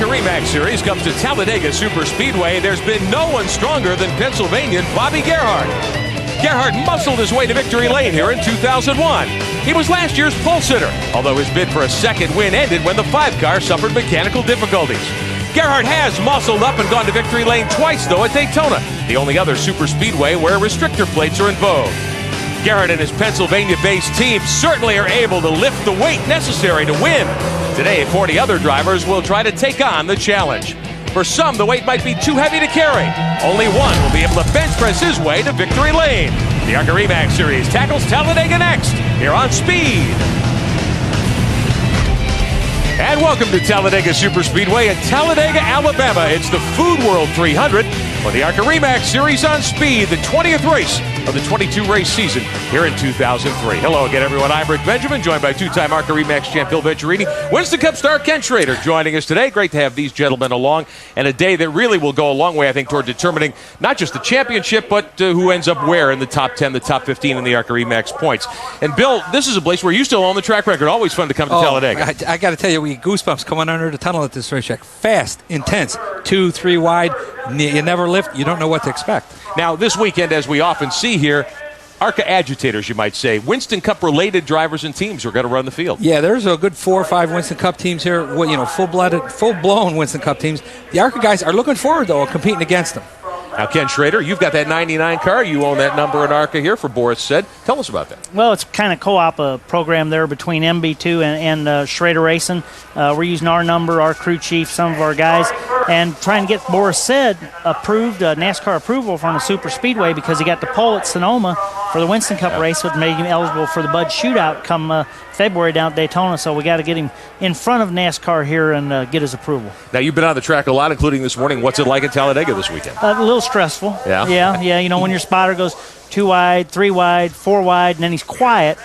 ARCA Re Series comes to Talladega Superspeedway. There's been no one stronger than Pennsylvanian Bobby Gerhart. Gerhart muscled his way to victory lane here in 2001. He was last year's pole sitter, although his bid for a second win ended when the 5-car suffered mechanical difficulties. Gerhart has muscled up and gone to victory lane twice, though, at Daytona, the only other superspeedway where restrictor plates are in vogue. Gerhart and his Pennsylvania-based team certainly are able to lift the weight necessary to win. Today, 40 other drivers will try to take on the challenge. For some, the weight might be too heavy to carry. Only one will be able to bench press his way to victory lane. The ARCA Re Series tackles Talladega next, here on Speed. And welcome to Talladega Superspeedway in Talladega, Alabama. It's the Food World 300 for the ARCA Re Series on Speed, the 20th race of the 22-race season here in 2003. Hello again, everyone. I'm Rick Benjamin, joined by two-time ARCA Re champ Bill Venturini. Winston Cup star Ken Schrader joining us today. Great to have these gentlemen along, and a day that really will go a long way, I think, toward determining not just the championship, but who ends up where in the top 10, the top 15 in the ARCA Re points. And Bill, this is a place where you still own the track record. Always fun to come to Talladega. I got to tell you, we get goosebumps coming under the tunnel at this racetrack. Fast, intense, 2, 3 wide. You never lift. You don't know what to expect. Now, this weekend, as we often see here, ARCA agitators, you might say. Winston Cup-related drivers and teams are going to run the field. Yeah, there's a good 4 or 5 Winston Cup teams here. Full-blown Winston Cup teams. The ARCA guys are looking forward, though, to competing against them. Now, Ken Schrader, you've got that 99 car. You own that number in ARCA here for Boris Said. Tell us about that. Well, it's kind of co-op program there between MB2 and Schrader Racing. We're using our number, our crew chief, some of our guys, and trying to get Boris Said approved, NASCAR approval from the Super Speedway because he got the pole at Sonoma for the Winston Cup race, which made him eligible for the Bud Shootout come February down at Daytona. So we got to get him in front of NASCAR here and get his approval. Now, you've been on the track a lot, including this morning. What's it like at Talladega this weekend? A little stressful. Yeah. You know, when your spotter goes 2 wide, 3 wide, 4 wide, and then he's quiet.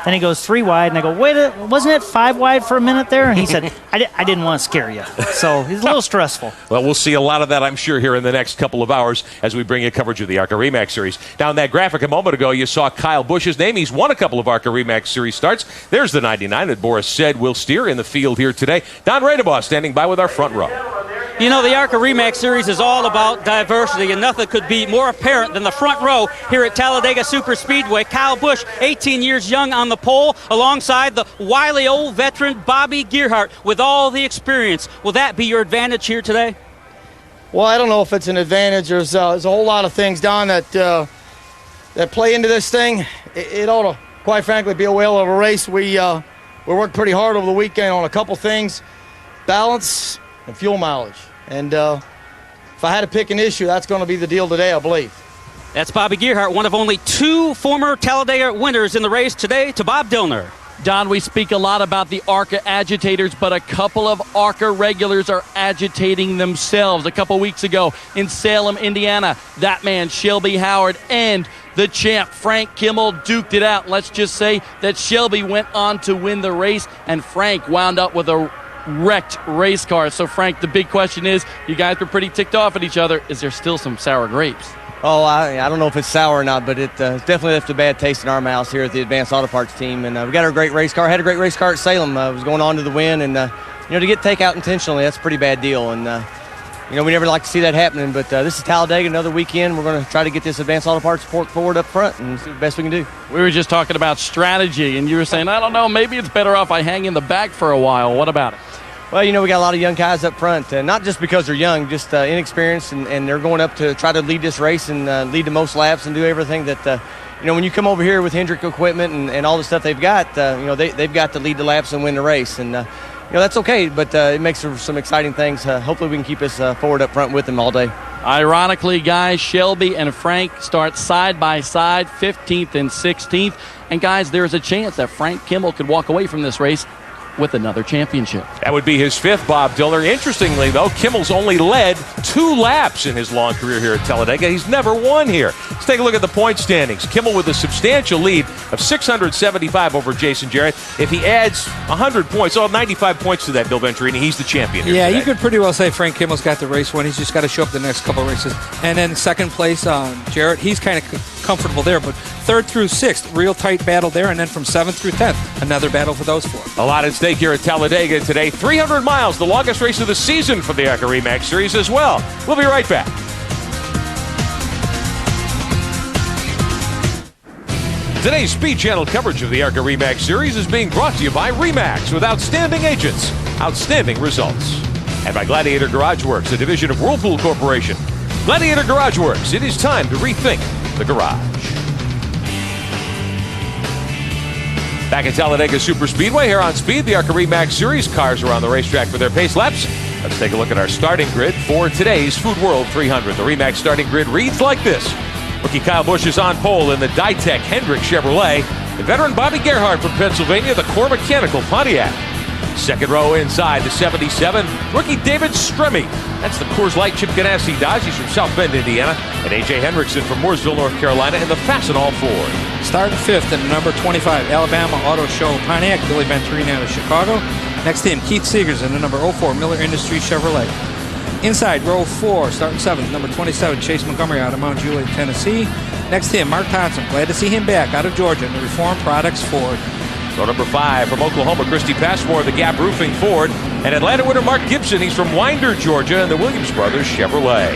Then he goes 3 wide, and I go, wait, wasn't it 5 wide for a minute there? And he said, I didn't want to scare you. So he's a little stressful. Well, we'll see a lot of that, I'm sure, here in the next couple of hours as we bring you coverage of the ARCA Re Series. Now, in that graphic a moment ago, you saw Kyle Busch's name. He's won a couple of ARCA Re Series starts. There's the 99 that Boris Said will steer in the field here today. Don Radebaugh standing by with our front row. You know, the ARCA Re Series is all about diversity, and nothing could be more apparent than the front row here at Talladega Superspeedway. Kyle Busch, 18 years young on the pole, alongside the wily old veteran Bobby Gerhart with all the experience. Will that be your advantage here today? Well, I don't know if it's an advantage. There's a whole lot of things, Don, that play into this thing. It ought to, quite frankly, be a whale of a race. We worked pretty hard over the weekend on a couple things, balance and fuel mileage. And if I had to pick an issue, that's going to be the deal today, I believe. That's Bobby Gerhart, one of only 2 former Talladega winners in the race today, to Bob Dillner. Don, we speak a lot about the ARCA agitators, but a couple of ARCA regulars are agitating themselves. A couple weeks ago in Salem, Indiana, that man, Shelby Howard, and the champ, Frank Kimmel, duked it out. Let's just say that Shelby went on to win the race, and Frank wound up with a wrecked race car. So, Frank, the big question is, you guys were pretty ticked off at each other. Is there still some sour grapes? Oh, I don't know if it's sour or not, but it definitely left a bad taste in our mouths here at the Advanced Auto Parts team. And we got a great race car. Had a great race car at Salem. Was going on to the win. And, to get takeout intentionally, that's a pretty bad deal. And, we never like to see that happening. But this is Talladega, another weekend. We're going to try to get this Advanced Auto Parts forward up front and see the best we can do. We were just talking about strategy, and you were saying, I don't know, maybe it's better off I hang in the back for a while. What about it? Well, we got a lot of young guys up front, not just because they're young, just inexperienced, and they're going up to try to lead this race and lead the most laps and do everything that, when you come over here with Hendrick equipment and all the stuff they've got, they've got to lead the laps and win the race. And, that's okay, but it makes for some exciting things. Hopefully we can keep us forward up front with them all day. Ironically, guys, Shelby and Frank start side by side, 15th and 16th. And, guys, there's a chance that Frank Kimmel could walk away from this race with another championship. That would be his 5th, Bob Dillner. Interestingly, though, Kimmel's only led 2 laps in his long career here at Talladega. He's never won here. Let's take a look at the point standings. Kimmel with a substantial lead of 675 over Jason Jarrett. If he adds 100 points, 95 points to that, Bill Venturini, he's the champion here today. You could pretty well say Frank Kimmel's got the race win. He's just got to show up the next couple of races. And then second place, Jarrett, he's kind of comfortable there. But 3rd through 6th, real tight battle there. And then from 7th through 10th, another battle for those 4. A lot at stake here at Talladega today. 300 miles, the longest race of the season for the ARCA Re Series as well. We'll be right back. Today's Speed Channel coverage of the ARCA Re Series is being brought to you by RE/MAX with outstanding agents, outstanding results. And by Gladiator Garage Works, a division of Whirlpool Corporation. Gladiator Garage Works, it is time to rethink the garage. Back at Talladega Superspeedway here on Speed, the ARCA Re Series. Cars are on the racetrack for their pace laps. Let's take a look at our starting grid for today's Food World 300. The RE/MAX starting grid reads like this. Rookie Kyle Busch is on pole in the Ditech Hendrick Chevrolet. The veteran Bobby Gerhart from Pennsylvania, the Core Mechanical Pontiac. Second row inside, the 77, rookie David Stremme. That's the Coors Light Chip Ganassi Dodge. He's from South Bend, Indiana. And A.J. Hendrickson from Mooresville, North Carolina, in the Fastenal Ford. Starting 5th in the number 25 Alabama Auto Show Pontiac, Billy Venturini out of Chicago. Next to him, Keith Seegers in the number 04 Miller Industries Chevrolet. Inside row 4, starting 7th, number 27 Chase Montgomery out of Mount Juliet, Tennessee. Next to him, Mark Thompson. Glad to see him back out of Georgia in the Reformed Products Ford. Row number 5 from Oklahoma, Christy Passmore, the Gap Roofing Ford. And Atlanta winner Mark Gibson, he's from Winder, Georgia, in the Williams Brothers Chevrolet.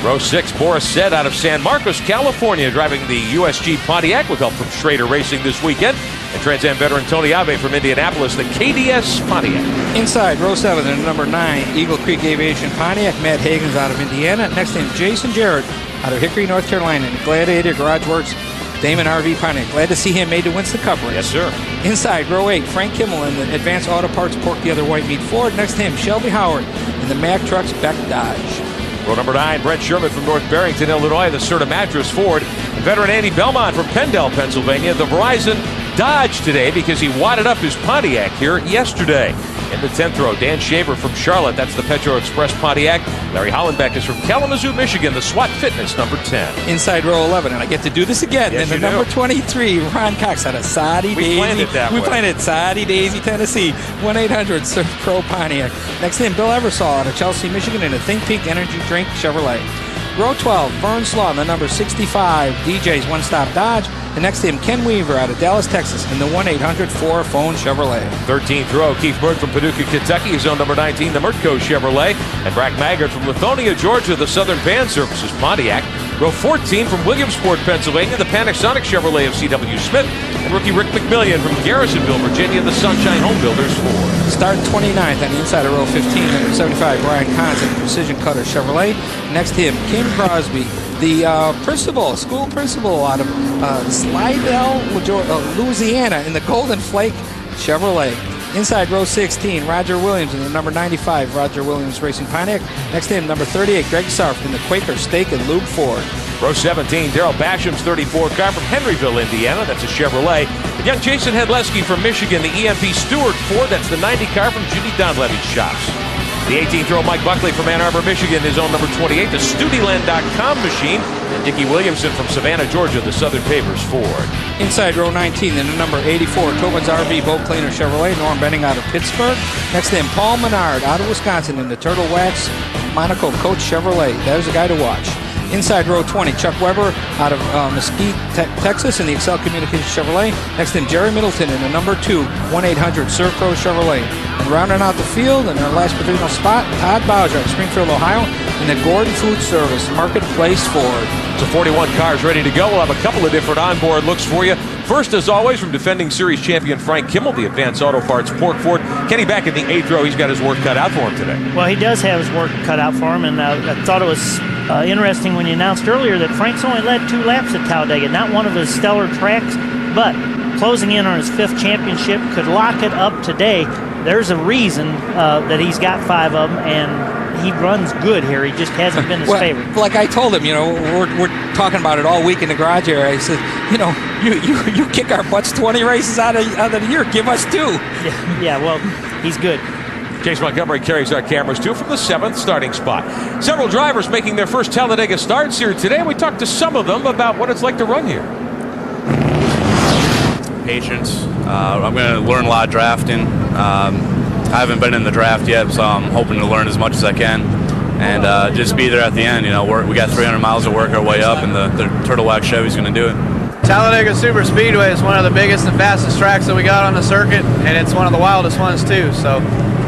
Row 6, Boris Sed out of San Marcos, California, driving the USG Pontiac with help from Schrader Racing this weekend. And Trans Am veteran Tony Ave from Indianapolis, the KDS Pontiac. Inside row 7 and number 9, Eagle Creek Aviation Pontiac, Matt Hagens out of Indiana. Next to him, Jason Jarrett out of Hickory, North Carolina, and Gladiator Garage Works, Damon RV Pontiac. Glad to see him made the Winston Cup race. Yes, sir. Inside row 8, Frank Kimmel in the Advanced Auto Parts Pork the Other White Meat Ford. Next to him, Shelby Howard in the Mack Trucks Beck Dodge. Row number 9, Brent Sherman from North Barrington, Illinois, the Serta Mattress Ford. And veteran Andy Belmont from Pendle, Pennsylvania, the Verizon Dodge today because he wadded up his Pontiac here yesterday. In the 10th row, Dan Shaver from Charlotte, that's the Petro Express Pontiac. Larry Hollenbeck is from Kalamazoo, Michigan, the SWAT Fitness number 10. Inside row 11, and I get to do this again. Yes, and the number 23, Ron Cox out of Soddy Daisy. We planned it Soddy Daisy, Tennessee. 1-800-SURF Pro Pontiac. Next to him, Bill Eversole out of Chelsea, Michigan, in a Think Pink Energy Drink Chevrolet. Row 12, Vern Slaw in the number 65, DJ's One Stop Dodge. And next to him, Ken Weaver out of Dallas, Texas, in the 1-800-4-PHONE Chevrolet. 13th row, Keith Bird from Paducah, Kentucky, his own number 19, the Mertco Chevrolet. And Brack Maggard from Lithonia, Georgia, the Southern Van Services Pontiac. Row 14 from Williamsport, Pennsylvania, the Panasonic Chevrolet of C.W. Smith. And rookie Rick McMillian from Garrisonville, Virginia, the Sunshine Home Builders Ford. Starting 29th on the inside of row 15, number 75, Brian Kahns in the Precision Cutter Chevrolet. Next to him, Kim Crosby, the school principal out of Slidell, Louisiana, in the Golden Flake Chevrolet. Inside row 16, Roger Williams in the number 95, Roger Williams Racing Pontiac. Next to him, number 38, Greg Sarf in the Quaker Steak and Lube Ford. Row 17, Darrell Basham's 34 car from Henryville, Indiana. That's a Chevrolet. And young Jason Hedleski from Michigan, the EMP Stewart Ford. That's the 90 car from Judy Donlevy's shops. The 18th row, Mike Buckley from Ann Arbor, Michigan, his own number 28, the Studiland.com machine. And Dickie Williamson from Savannah, Georgia, the Southern Pavers Ford. Inside row 19, and the number 84, Tobin's RV Boat Cleaner Chevrolet, Norm Benning out of Pittsburgh. Next to him, Paul Menard out of Wisconsin in the Turtle Wax Monaco Coach Chevrolet. There's a guy to watch. Inside row 20, Chuck Weber out of Mesquite, Texas in the Excel Communications Chevrolet. Next to him, Jerry Middleton in the number 2, 1-800-SURFCO Chevrolet. And rounding out the field in our last provisional spot, Todd Bowser of Springfield, Ohio in the Gordon Food Service Marketplace Ford. So 41 cars ready to go. We'll have a couple of different onboard looks for you. First, as always, from defending series champion Frank Kimmel, the Advanced Auto Parts Pork Ford. Kenny back in the 8th row. He's got his work cut out for him today. Well, he does have his work cut out for him, and I thought it was interesting when you announced earlier that Frank's only led 2 laps at Talladega, not one of his stellar tracks, but closing in on his 5th championship, could lock it up today. There's a reason that he's got 5 of them, and he runs good here. He just hasn't been his favorite. Like I told him, we're talking about it all week in the garage area. I said, you kick our butts 20 races out of the year. Give us 2. Yeah, well, he's good. Chase Montgomery carries our cameras, too, from the 7th starting spot. Several drivers making their first Talladega starts here today. We talked to some of them about what it's like to run here. Patience. I'm going to learn a lot of drafting. I haven't been in the draft yet, so I'm hoping to learn as much as I can. and just be there at the end. You know, we got 300 miles to work our way up, and the Turtle Wax Chevy's going to do it. Talladega Superspeedway is one of the biggest and fastest tracks that we got on the circuit, and it's one of the wildest ones too. So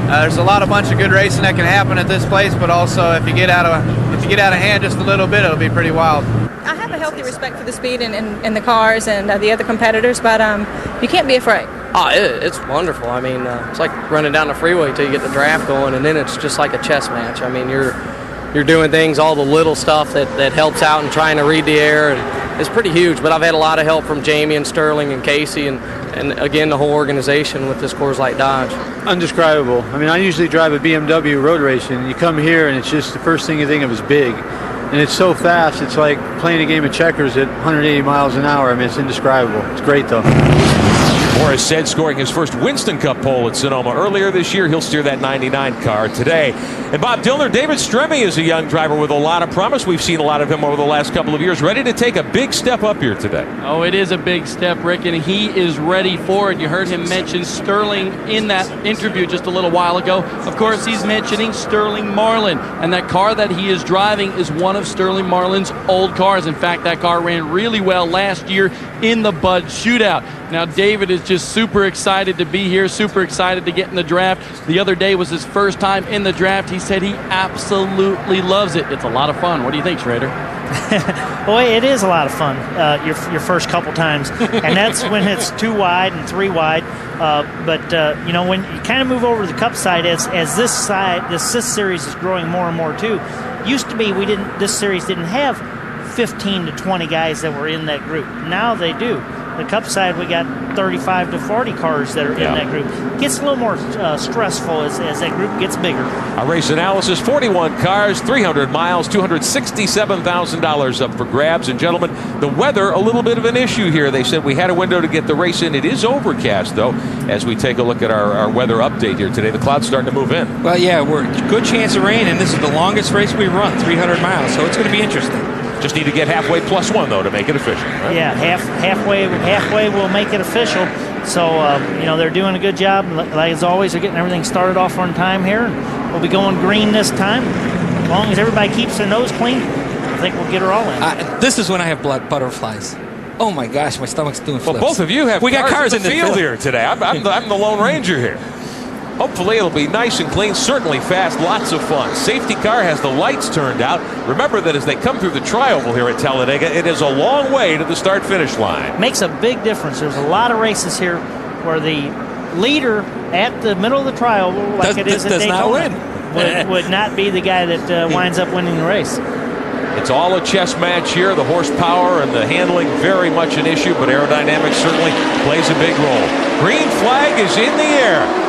there's a bunch of good racing that can happen at this place, but also if you get out of hand just a little bit, it'll be pretty wild. I have a healthy respect for the speed in the cars and the other competitors, but you can't be afraid. Oh, it's wonderful. I mean, it's like running down the freeway until you get the draft going, and then it's just like a chess match. I mean, you're doing things, all the little stuff that helps out and trying to read the air, and it's pretty huge. But I've had a lot of help from Jamie and Sterling and Casey and again, the whole organization with this Coors Light Dodge. Undescribable. I mean, I usually drive a BMW road racing, and you come here and it's just the first thing you think of is big. And it's so fast, it's like playing a game of checkers at 180 miles an hour. I mean, it's indescribable. It's great, though. Morris said scoring his first Winston Cup pole at Sonoma earlier this year. He'll steer that 99 car today. And Bob Dillner, David Stremme is a young driver with a lot of promise. We've seen a lot of him over the last couple of years, ready to take a big step up here today. Oh, it is a big step, Rick, and he is ready for it. You heard him mention Sterling in that interview just a little while ago. Of course, he's mentioning Sterling Marlin, and that car that he is driving is one of Sterling Marlin's old cars. In fact, that car ran really well last year in the Bud Shootout. Now, David is just super excited to be here, super excited to get in the draft. The other day was his first time in the draft. He said he absolutely loves it. It's a lot of fun. What do you think, Schrader? Boy, it is a lot of fun, your first couple times. And that's when it's 2 wide and 3 wide. But you know, when you kind of move over to the Cup side, as this series is growing more and more too. Used to be this series didn't have 15 to 20 guys that were in that group. Now they do. The Cup side, we got 35 to 40 cars that are in that group. It gets a little more stressful as that group gets bigger. Our race analysis, 41 cars, 300 miles, $267,000 up for grabs. And gentlemen, the weather, a little bit of an issue here. They said we had a window to get the race in. It is overcast, though, as we take a look at our weather update here today. The clouds starting to move in. Well, yeah, we're good chance of rain, and this is the longest race we run, 300 miles, so it's going to be interesting. Just need to get halfway +1, though, to make it official. Right? Yeah, halfway will make it official. So, you know, they're doing a good job. Like as always, they're getting everything started off on time here. We'll be going green this time. As long as everybody keeps their nose clean, I think we'll get her all in. This is when I have blood butterflies. Oh, my gosh, my stomach's doing flips. Well, both of you have cars in the field here today. I'm the Lone Ranger here. Hopefully it'll be nice and clean, certainly fast, lots of fun. Safety car has the lights turned out. Remember that as they come through the tri-oval here at Talladega, it is a long way to the start-finish line. Makes a big difference. There's a lot of races here where the leader at the middle of the tri-oval, like it is at Daytona, would not be the guy that winds up winning the race. It's all a chess match here. The horsepower and the handling very much an issue, but aerodynamics certainly plays a big role. Green flag is in the air.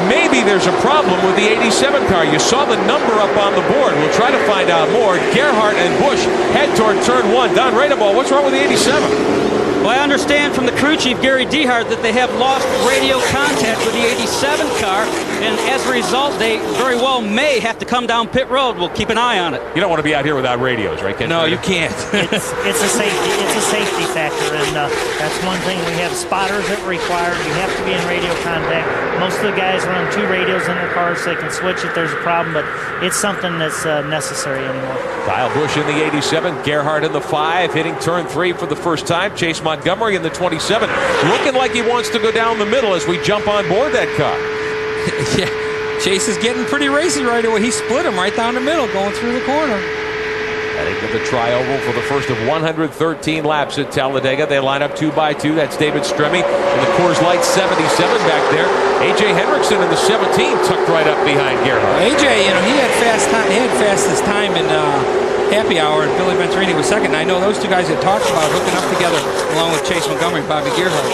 Maybe there's a problem with the 87 car. You saw the number up on the board. We'll try to find out more. Gerhardt and Busch head toward turn 1. Don Radeball, what's wrong with the 87? Well, I understand from the crew chief, Gary Dehart, that they have lost radio contact with the 87 car, and as a result, they very well may have to come down pit road. We'll keep an eye on it. You don't want to be out here without radios, right, Ken? No, you can't. It's a safety factor, and that's one thing. We have spotters that are required. You have to be in radio contact. Most of the guys run 2 radios in their cars so they can switch if there's a problem, but it's something that's necessary anymore. Kyle Busch in the 87, Gerhardt in the 5, hitting turn 3 for the first time. Chase Montgomery in the 27, looking like he wants to go down the middle as we jump on board that car. Yeah, Chase is getting pretty racy right away. He split him right down the middle, going through the corner. Heading to the tri-oval for the first of 113 laps at Talladega. They line up 2 by 2. That's David Stremme in the Coors Light 77 back there. A.J. Hendrickson in the 17, tucked right up behind Gerhardt. A.J., you know, he had fastest time in happy hour, and Billy Venturini was second. And I know those 2 guys had talked about hooking up together along with Chase Montgomery and Bobby Gerhardt.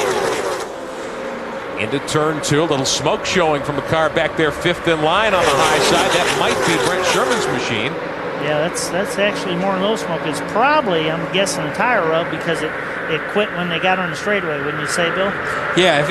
Into turn 2, a little smoke showing from a car back there, 5th in line on the high side. That might be Brent Sherman's machine. Yeah, that's actually more than low smoke. It's probably, I'm guessing, a tire rub because it quit when they got on the straightaway, wouldn't you say, Bill? Yeah,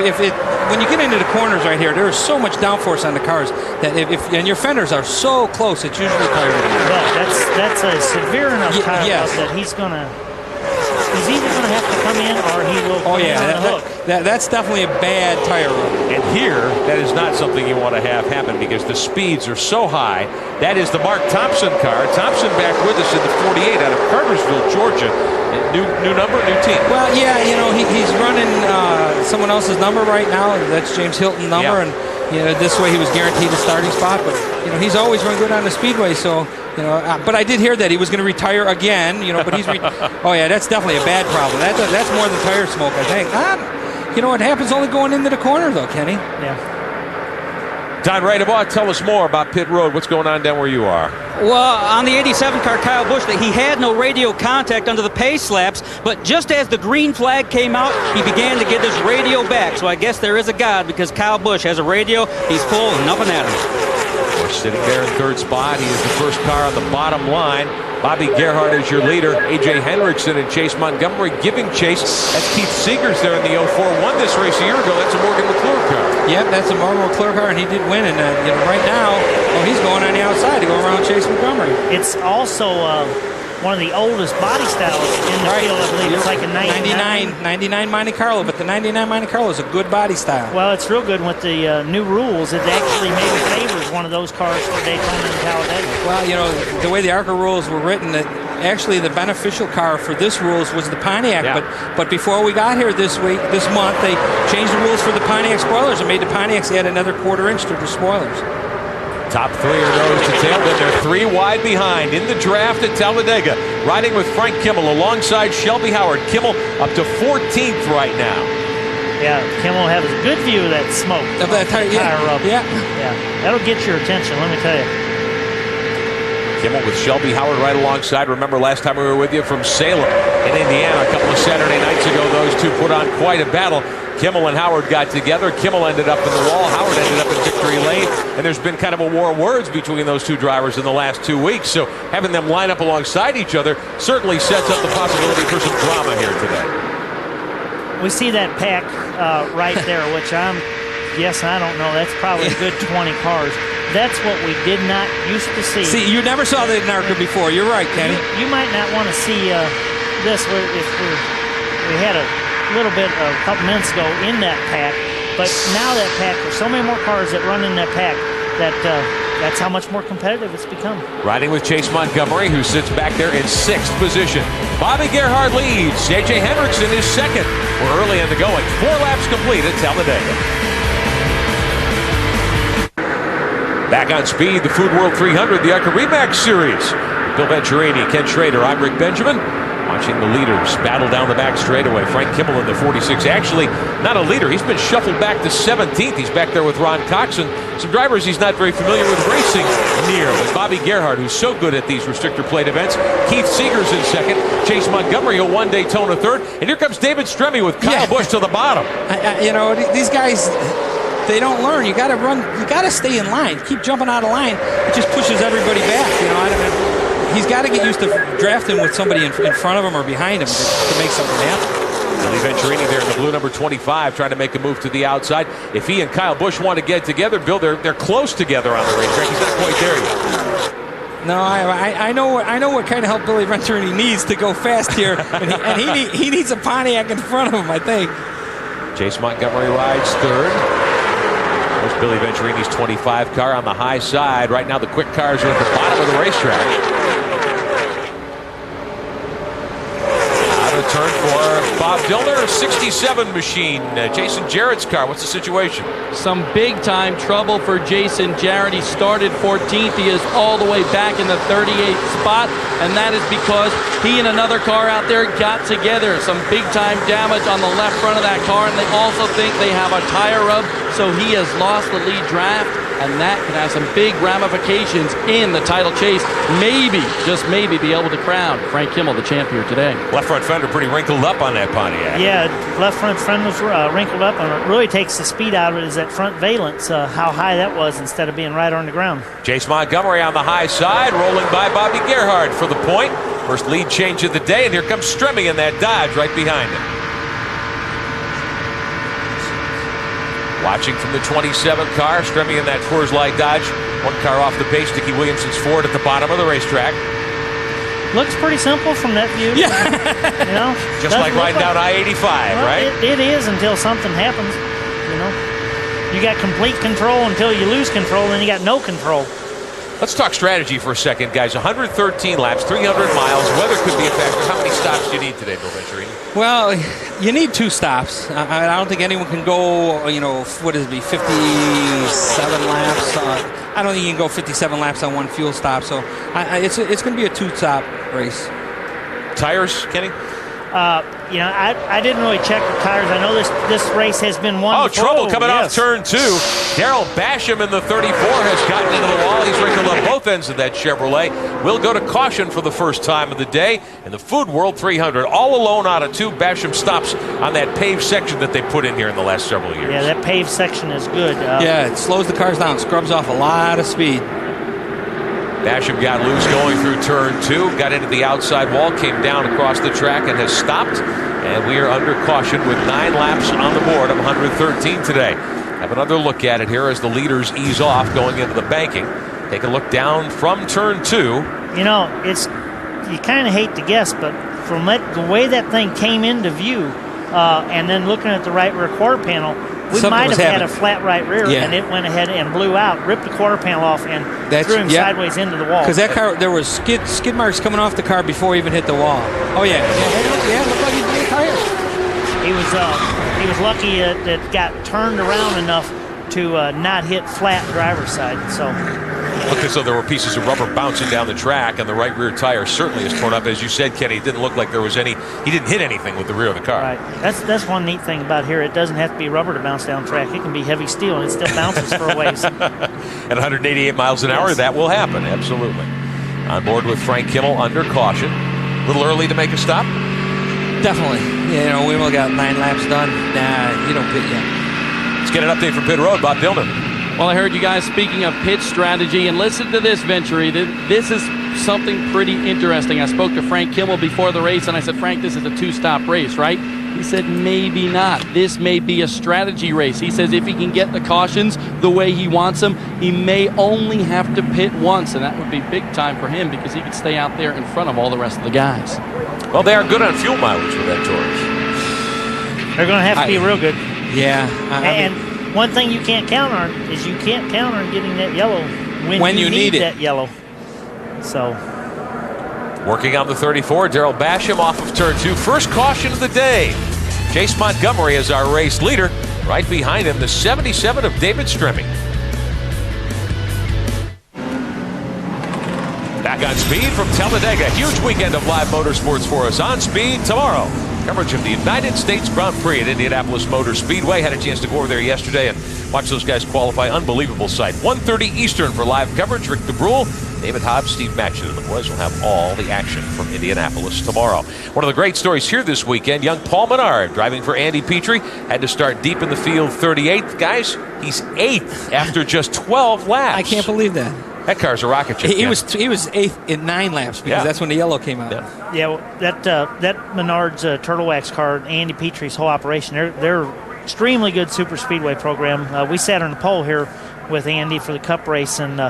when you get into the corners right here, there is so much downforce on the cars that and your fenders are so close, it's usually tire rub. But that's a severe enough tire rub that he's either gonna have to come in or he will come in on the hook. That's definitely a bad tire rub. And here, that is not something you want to have happen because the speeds are so high. That is the Mark Thompson car. Thompson back with us in the 48 out of Cartersville, Georgia. New number, new team. Well, yeah, you know, he's running someone else's number right now. That's James Hilton's number, and you know, this way he was guaranteed a starting spot. But you know, he's always run good on the speedway, so. You know, but I did hear that he was going to retire again. You know, but he's oh yeah, that's definitely a bad problem. That's more than tire smoke, I think. You know, it happens only going into the corner though, Kenny. Yeah. Don Radebaugh, tell us more about pit road. What's going on down where you are? Well, on the 87 car, Kyle Busch, he had no radio contact under the pace laps, but just as the green flag came out, he began to get his radio back. So I guess there is a God because Kyle Busch has a radio. He's full and up and at him. Sitting there in third spot. He is the first car on the bottom line. Bobby Gerhart is your leader. A.J. Hendrickson and Chase Montgomery giving chase. That's Keith Seegers there in the 04. Won this race a year ago. That's a Morgan McClure car. Yep, that's a Morgan McClure car, and he did win. And you know, right now, he's going on the outside to go around Chase Montgomery. It's also one of the oldest body styles in the field, I believe. It's like a 99 Monte Carlo, but the 99 Monte Carlo is a good body style. Well, it's real good with the new rules. It actually maybe favors one of those cars for Daytona and Talladega. Well, you know, the way the ARCA rules were written, that actually the beneficial car for this rules was the Pontiac. Yeah. But before we got here this month, they changed the rules for the Pontiac spoilers and made the Pontiacs add another quarter-inch to the spoilers. Top three are nose to tail. Then they're 3 wide behind in the draft at Talladega. Riding with Frank Kimmel alongside Shelby Howard. Kimmel up to 14th right now. Yeah, Kimmel has a good view of that smoke. Of that tire rub. Yeah. That'll get your attention, let me tell you. Kimmel with Shelby Howard right alongside. Remember last time we were with you from Salem in Indiana a couple of Saturday nights ago. Those two put on quite a battle. Kimmel and Howard got together. Kimmel ended up in the wall. Howard ended up in victory lane. And there's been kind of a war of words between those two drivers in the last 2 weeks. So having them line up alongside each other certainly sets up the possibility for some drama here today. We see that pack right there, which I don't know. That's probably a good 20 cars. That's what we did not used to see. See, you never saw that in ARCA before. You're right, Kenny. You might not want to see this if we had a little bit a couple minutes ago in that pack, but now that pack, there's so many more cars that run in that pack that that's how much more competitive it's become. Riding with Chase Montgomery, who sits back there in 6th position. Bobby Gerhart leads. A.J. Hendrickson is second. We're early in the going. 4 laps complete at Talladega. Back on speed, the Food World 300, the ARCA Re Series. Bill Venturini, Ken Schrader, I'm Rick Benjamin. Watching the leaders battle down the back straightaway. Frank Kimmel in the 46. Actually, not a leader. He's been shuffled back to 17th. He's back there with Ron Cox and some drivers he's not very familiar with racing near. With Bobby Gerhart, who's so good at these restrictor plate events. Keith Seegers in second. Chase Montgomery, who won Daytona third. And here comes David Stremme with Kyle Busch to the bottom. You know, these guys, they don't learn. You got to run. You got to stay in line. Keep jumping out of line. It just pushes everybody back. You know, I don't know. He's got to get used to drafting with somebody in front of him or behind him to make something happen. Billy Venturini there in the blue number 25 trying to make a move to the outside. If he and Kyle Busch want to get together, Bill, they're close together on the racetrack. He's not quite there yet. No, I know what kind of help Billy Venturini needs to go fast here, and he needs a Pontiac in front of him, I think. Chase Montgomery rides third. There's Billy Venturini's 25 car on the high side. Right now the quick cars are at the bottom of the racetrack. Turn for Bob Dillner, 67 machine. Jason Jarrett's car. What's the situation? Some big-time trouble for Jason Jarrett. He started 14th. He is all the way back in the 38th spot, and that is because he and another car out there got together. Some big-time damage on the left front of that car, and they also think they have a tire rub, so he has lost the lead draft, and that can have some big ramifications in the title chase. Maybe, just maybe, be able to crown Frank Kimmel the champ here today. Left front fender pretty wrinkled up on that Pontiac. Yeah, left front fender was wrinkled up, and it really takes the speed out of it is that front valence, how high that was instead of being right on the ground. Chase Montgomery on the high side, rolling by Bobby Gerhart for the point. First lead change of the day, and here comes Stremme in that Dodge right behind him. Watching from the 27 car, Stremme in that Coors Light Dodge. One car off the pace, Dickie Williamson's Ford at the bottom of the racetrack. Looks pretty simple from that view. Yeah. You know, just like riding down I-85, well, right? It is until something happens, you know. you got complete control until you lose control, then you got no control. Let's talk strategy for a second, guys. 113 laps, 300 miles. Weather could be a factor. How many stops do you need today, Bill Venturini? Well, you need 2 stops. I don't think anyone can go, what is it, 57 laps. I don't think you can go 57 laps on one fuel stop. So it's going to be a 2-stop race. Tires, Kenny? I didn't really check the tires. I know this race has been won. Oh, trouble coming off turn 2. Daryl Basham in the 34 has gotten into the wall. He's wrinkled up both ends of that Chevrolet. Will go to caution for the first time of the day in the Food World 300. All alone out of 2. Basham stops on that paved section that they put in here in the last several years. Yeah, that paved section is good. Yeah, it slows the cars down, scrubs off a lot of speed. Basham got loose going through turn 2, got into the outside wall, came down across the track and has stopped. And we are under caution with 9 laps on the board of 113 today. Have another look at it here as the leaders ease off going into the banking. Take a look down from turn 2. You kind of hate to guess, but from the way that thing came into view and then looking at the right rear quarter panel, we might have had a flat right rear, and it went ahead and blew out, ripped the quarter panel off, and threw him sideways into the wall. Because that car, there was skid marks coming off the car before he even hit the wall. Oh yeah, it looked like he blew a tire. He was lucky that it got turned around enough to not hit flat driver's side. So. Looked as though there were pieces of rubber bouncing down the track, and the right rear tire certainly is torn up. As you said, Kenny, it didn't look like there was any. He didn't hit anything with the rear of the car. Right. That's one neat thing about here. It doesn't have to be rubber to bounce down track. It can be heavy steel, and it still bounces for a ways. At 188 miles an hour, that will happen. Absolutely. On board with Frank Kimmel under caution. A little early to make a stop. Definitely. We only got 9 laps done. Nah, you don't pit yet. Let's get an update from pit road. Bob Dillman. Well, I heard you guys speaking of pit strategy, and listen to this, Venturi. This is something pretty interesting. I spoke to Frank Kimmel before the race, and I said, Frank, this is a 2-stop race, right? He said, maybe not. This may be a strategy race. He says if he can get the cautions the way he wants them, he may only have to pit once, and that would be big time for him because he could stay out there in front of all the rest of the guys. Well, they are good on fuel mileage with that Taurus. They're going to have to be real good. Yeah. One thing you can't count on is you can't count on getting that yellow when you need that yellow. So. Working on the 34, Daryl Basham off of turn 2. First caution of the day. Chase Montgomery is our race leader. Right behind him, the 77 of David Stremme. Back on Speed from Talladega. Huge weekend of live motorsports for us on Speed tomorrow. Coverage of the United States Grand Prix at Indianapolis Motor Speedway. Had a chance to go over there yesterday and watch those guys qualify. Unbelievable sight. 1:30 Eastern for live coverage. Rick DeBrule, David Hobbs, Steve Matchett, and the boys will have all the action from Indianapolis tomorrow. One of the great stories here this weekend, young Paul Menard driving for Andy Petrie. Had to start deep in the field, 38th. Guys, he's 8th after just 12 laps. I can't believe that. That car's a rocket ship. He was 8th in 9 laps because that's when the yellow came out. Yeah, that Menard's Turtle Wax car, Andy Petrie's whole operation, they're extremely good super speedway program. We sat on the pole here with Andy for the Cup race, and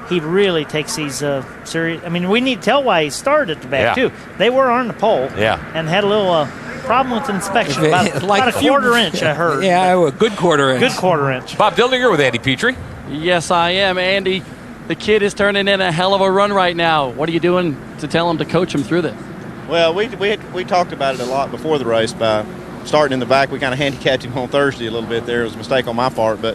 he really takes these serious. I mean, we need to tell why he started at the back too. They were on the pole, and had a little problem with inspection. About a quarter inch, I heard. Yeah, a good quarter inch. Good quarter inch. Bob Dillner, you're with Andy Petrie. Yes, I am, Andy. The kid is turning in a hell of a run right now. What are you doing to tell him to coach him through this? Well, we talked about it a lot before the race by starting in the back. We kind of handicapped him on Thursday a little bit there. It was a mistake on my part, but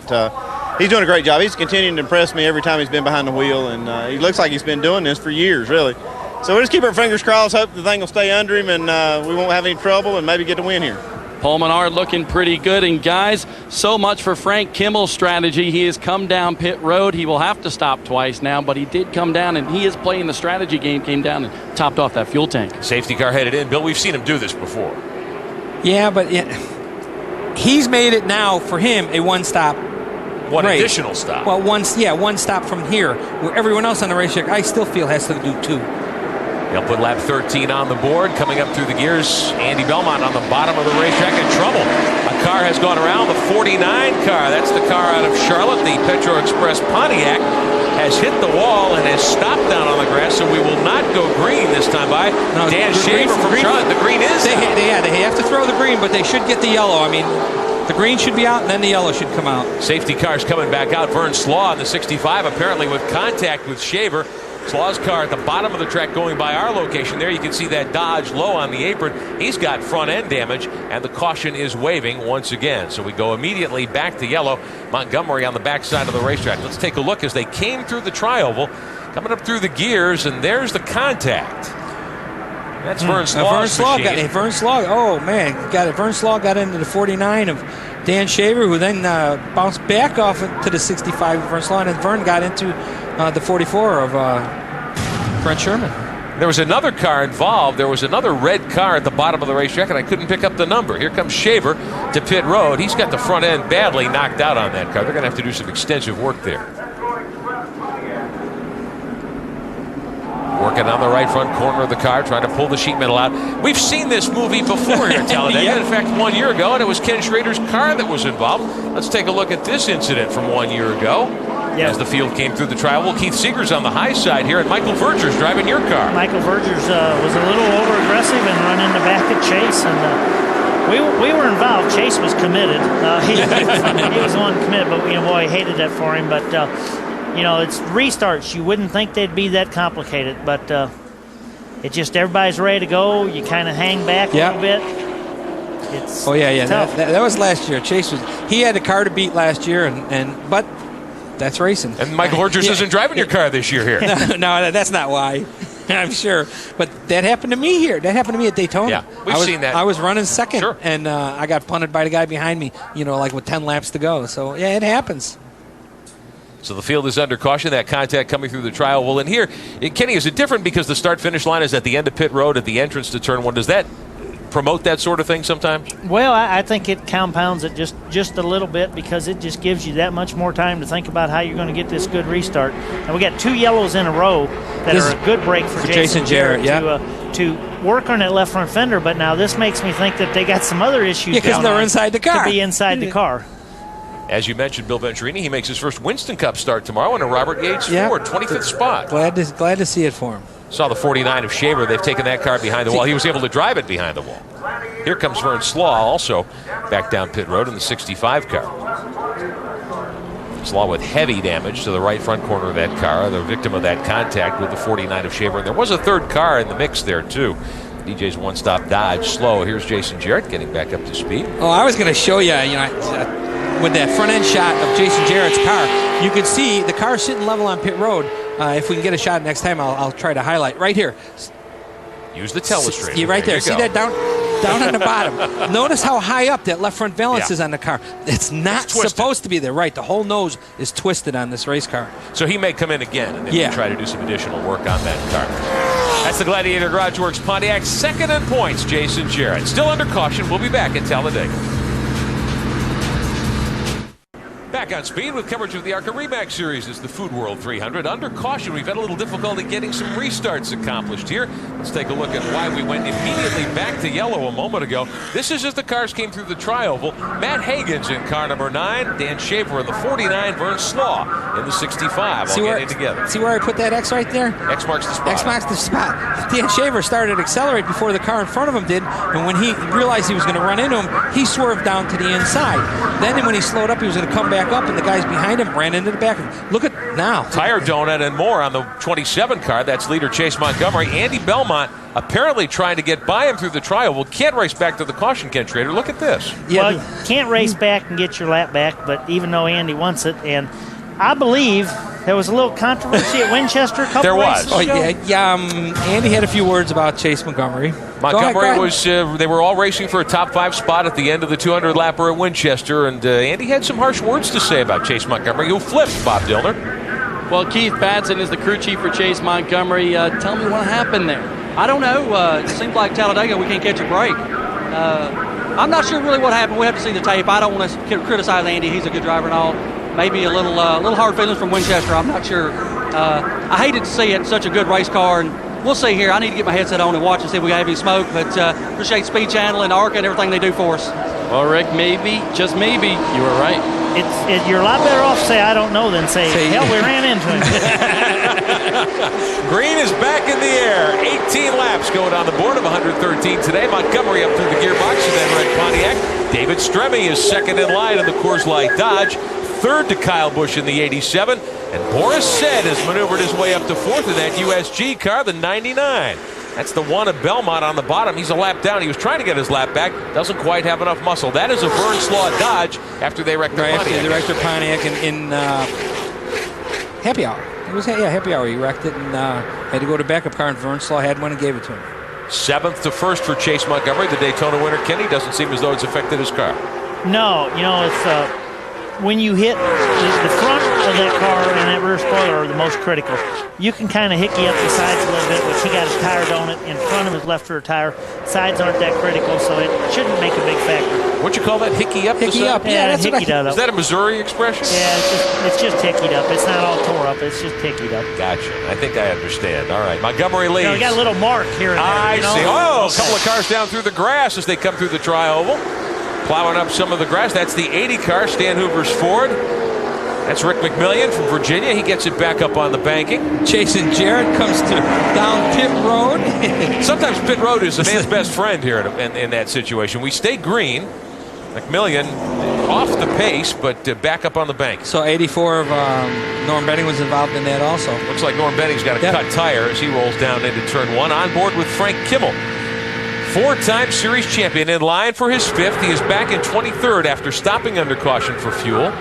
he's doing a great job. He's continuing to impress me every time he's been behind the wheel, and he looks like he's been doing this for years, really. So we'll just keep our fingers crossed, hope the thing will stay under him, and we won't have any trouble and maybe get the win here. Paul Menard looking pretty good. And guys, so much for Frank Kimmel's strategy. He has come down pit road. He will have to stop twice now, but he did come down, and he is playing the strategy game, came down and topped off that fuel tank. Safety car headed in. Bill, we've seen him do this before. Yeah, but he's made it now for him a one-stop race. Additional stop. Well, one stop from here, where everyone else on the racetrack, I still feel, has to do 2. They'll put lap 13 on the board. Coming up through the gears, Andy Belmont on the bottom of the racetrack in trouble. A car has gone around, the 49 car. That's the car out of Charlotte. The Petro Express Pontiac has hit the wall and has stopped down on the grass, so we will not go green this time by. Dan Shaver from Charlotte. The green is they have to throw the green, but they should get the yellow. I mean, The green should be out, and then the yellow should come out. Safety cars coming back out. Vern Slaw on the 65, apparently with contact with Shaver. Slaw's car at the bottom of the track going by our location. There you can see that Dodge low on the apron. He's got front end damage, and the caution is waving once again. So we go immediately back to yellow. Montgomery on the backside of the racetrack. Let's take a look as they came through the tri-oval, coming up through the gears, and there's the contact. That's Vern Slaw's machine. Vern Slaw, oh man, got it. Vern Slaw got into the 49 of Dan Shaver, who then bounced back off to the 65 of Vern Slaw, and then Vern got into the 44 of Brent Sherman. There was another car involved. There was another red car at the bottom of the racetrack, and I couldn't pick up the number. Here comes Shaver to pit road. He's got the front end badly knocked out on that car. They're going to have to do some extensive work there. Working on the right front corner of the car, trying to pull the sheet metal out. We've seen this movie before here at Talladega. Yeah. In fact, 1 year ago, and it was Ken Schrader's car that was involved. Let's take a look at this incident from 1 year ago. Yeah. As the field came through the tri-oval, Keith Seeger's on the high side here, and Michael Verger's driving your car. Michael Verger's was a little over-aggressive and run in the back of Chase, and we were involved. Chase was committed. He was the one committed, but boy, I hated that for him. But it's restarts. You wouldn't think they'd be that complicated, but it just everybody's ready to go. You kind of hang back a little bit. It's tough. That was last year. Chase he had a car to beat last year, but that's racing. And Michael Horgers isn't driving your car this year here. No, that's not why. I'm sure. But that happened to me here. That happened to me at Daytona. Yeah, we've seen that. I was running second, sure. and I got punted by the guy behind me, like with 10 laps to go. So, yeah, it happens. So the field is under caution. That contact coming through the tri-oval. And here, Kenny, is it different because the start-finish line is at the end of pit road at the entrance to turn one? Does that promote that sort of thing sometimes? Well, I think it compounds it just a little bit because it just gives you that much more time to think about how you're going to get this good restart. And we got 2 yellows in a row that are a good break for Jason Jarrett to work on that left front fender. But now this makes me think that they got some other issues. Yeah, because they're inside the car. To be inside the car. As you mentioned, Bill Venturini, he makes his first Winston Cup start tomorrow in a Robert Yates Ford, 25th spot. Glad to see it for him. Saw the 49 of Shaver. They've taken that car behind the wall. He was able to drive it behind the wall. Here comes Vern Slaw, also back down pit road in the 65 car. Slaw with heavy damage to the right front corner of that car, the victim of that contact with the 49 of Shaver. And there was a third car in the mix there, too. DJ's one-stop Dodge slow. Here's Jason Jarrett getting back up to speed. Oh, I was going to show you, with that front-end shot of Jason Jarrett's car, you can see the car sitting level on pit road. If we can get a shot next time, I'll try to highlight. Right here. Use the telestrator. See right there. See that down on the bottom. Notice how high up that left front valance is on the car. It's not supposed to be there. Right. The whole nose is twisted on this race car. So he may come in again and then try to do some additional work on that car. That's the Gladiator Garage Works Pontiac. Second in points, Jason Jarrett. Still under caution. We'll be back at Talladega. Back on speed with coverage of the ARCA Re Series. It's the Food World 300. Under caution, we've had a little difficulty getting some restarts accomplished here. Let's take a look at why we went immediately back to yellow a moment ago. This is as the cars came through the tri-oval. Matt Hagan's in car number 9. Dan Shaver in the 49. Vern Slaw in the 65. All getting together. See where I put that X right there? X marks the spot. X marks the spot. Dan Shaver started to accelerate before the car in front of him did, and when he realized he was going to run into him, he swerved down to the inside. Then when he slowed up, he was going to come back up, and the guys behind him ran into the back of him. Look at now. Tire donut and more on the 27 car. That's leader Chase Montgomery. Andy Belmont apparently trying to get by him through the tri-oval. Can't race back to the caution, Ken Schrader. Look at this. Yeah, well, can't race back and get your lap back, but even though Andy wants it, and I believe there was a little controversy at Winchester a couple races ago. Andy had a few words about Chase Montgomery. Montgomery was, they were all racing for a top 5 spot at the end of the 200 lapper at Winchester, and Andy had some harsh words to say about Chase Montgomery, who flipped Bob Dillner. Well, Keith Batson is the crew chief for Chase Montgomery. Tell me what happened there. I don't know. It seems like Talladega, we can't catch a break. I'm not sure really what happened. We have to see the tape. I don't want to criticize Andy. He's a good driver and all. Maybe a little hard feelings from Winchester. I'm not sure. I hated to see it. Such a good race car, and we'll see here. I need to get my headset on and watch and see if we have any smoke. But appreciate Speed Channel and ARCA and everything they do for us. Well, Rick, maybe, just maybe, you were right. You're a lot better off to say I don't know than say hell, we ran into him. Green is back in the air. 18 laps going on the board of 113 today. Montgomery up through the gearbox in that red Pontiac. David Stremme is second in line in the Coors Light Dodge, third to Kyle Busch in the 87, and Boris Said has maneuvered his way up to fourth in that USG car, the 99. That's the one at Belmont on the bottom. He's a lap down. He was trying to get his lap back. Doesn't quite have enough muscle. That is a Vern Slaw Dodge after they wrecked their Pontiac. They wrecked their Pontiac in Happy Hour. It was Happy Hour. He wrecked it and had to go to backup car, and Vern Slaw had one and gave it to him. 7th to 1st for Chase Montgomery, the Daytona winner. Kenny, doesn't seem as though it's affected his car. No, it's when you hit the front of that car and that rear spoiler are the most critical. You can kind of hickey up the sides a little bit, which he got his tire donut in front of his left rear tire. Sides aren't that critical, so it shouldn't make a big factor. What'd you call that? Hickey up? Hickey up. Yeah, that's hickeyed up. Is that a Missouri expression? Yeah, it's just hickeyed up. It's not all tore up. It's just hickeyed up. Gotcha. I think I understand. All right. Montgomery leads. We got a little mark here and there. I see. Oh, a couple of cars down through the grass as they come through the tri-oval. Plowing up some of the grass. That's the 80 car, Stan Hoover's Ford. That's Rick McMillian from Virginia. He gets it back up on the banking. Jason Jarrett comes down pit road. Sometimes pit road is a man's best friend here in that situation. We stay green. McMillian off the pace, but back up on the bank. So 84 of Norm Benning was involved in that also. Looks like Norm Benning's got a cut tire as he rolls down into turn 1. On board with Frank Kimmel. 4-time series champion in line for his 5th. He is back in 23rd after stopping under caution for fuel.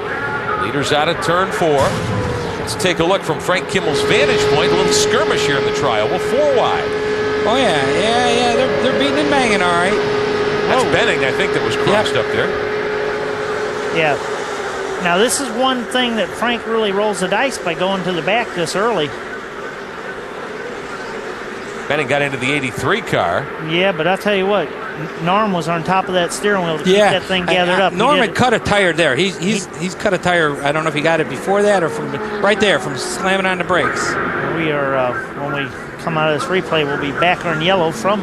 Leaders out of turn 4. Let's take a look from Frank Kimmel's vantage point. A little skirmish here in the trial. Well, 4 wide. Oh, yeah. They're beating and banging, all right. That's Benning, I think, that was crossed up there. Yeah. Now, this is one thing that Frank really rolls the dice by going to the back this early. Benning got into the 83 car. Yeah, but I'll tell you what, Norm was on top of that steering wheel to keep that thing gathered up. Norm had cut a tire there. He's cut a tire. I don't know if he got it before that or from right there from slamming on the brakes. We are when we come out of this replay, we'll be back on yellow from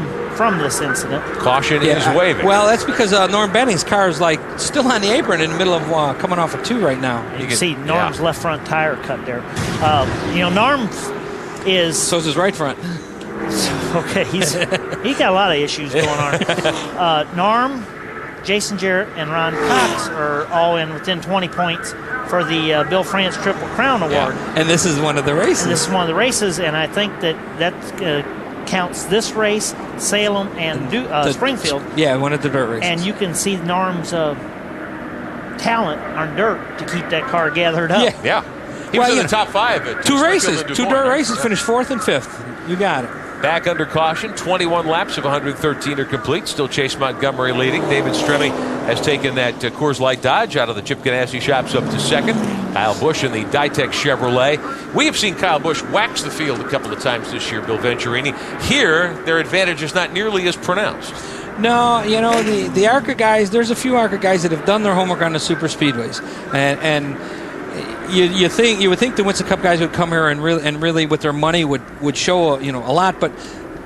this incident. Caution is waving. Well, that's because Norm Benning's car is like still on the apron in the middle of coming off a 2 right now. You can see Norm's left front tire cut there. Norm is. So is his right front. Okay, he's got a lot of issues going on. Norm, Jason Jarrett, and Ron Cox are all within 20 points for the Bill France Triple Crown Award. Yeah. And this is one of the races. And this is one of the races, and I think that counts this race, Salem, and Springfield. Yeah, one of the dirt races. And you can see Norm's talent on dirt to keep that car gathered up. Yeah. He was in the top 5 at 2 races, 2 dirt races, finished 4th and 5th. You got it. Back under caution, 21 laps of 113 are complete. Still Chase Montgomery leading. David Stremme has taken that Coors Light Dodge out of the Chip Ganassi shops up to 2nd. Kyle Busch in the Dytek Chevrolet. We have seen Kyle Busch wax the field a couple of times this year, Bill Venturini. Here, their advantage is not nearly as pronounced. No, the ARCA guys, there's a few ARCA guys that have done their homework on the super speedways. And you would think the Winston Cup guys would come here and really with their money would show a lot, but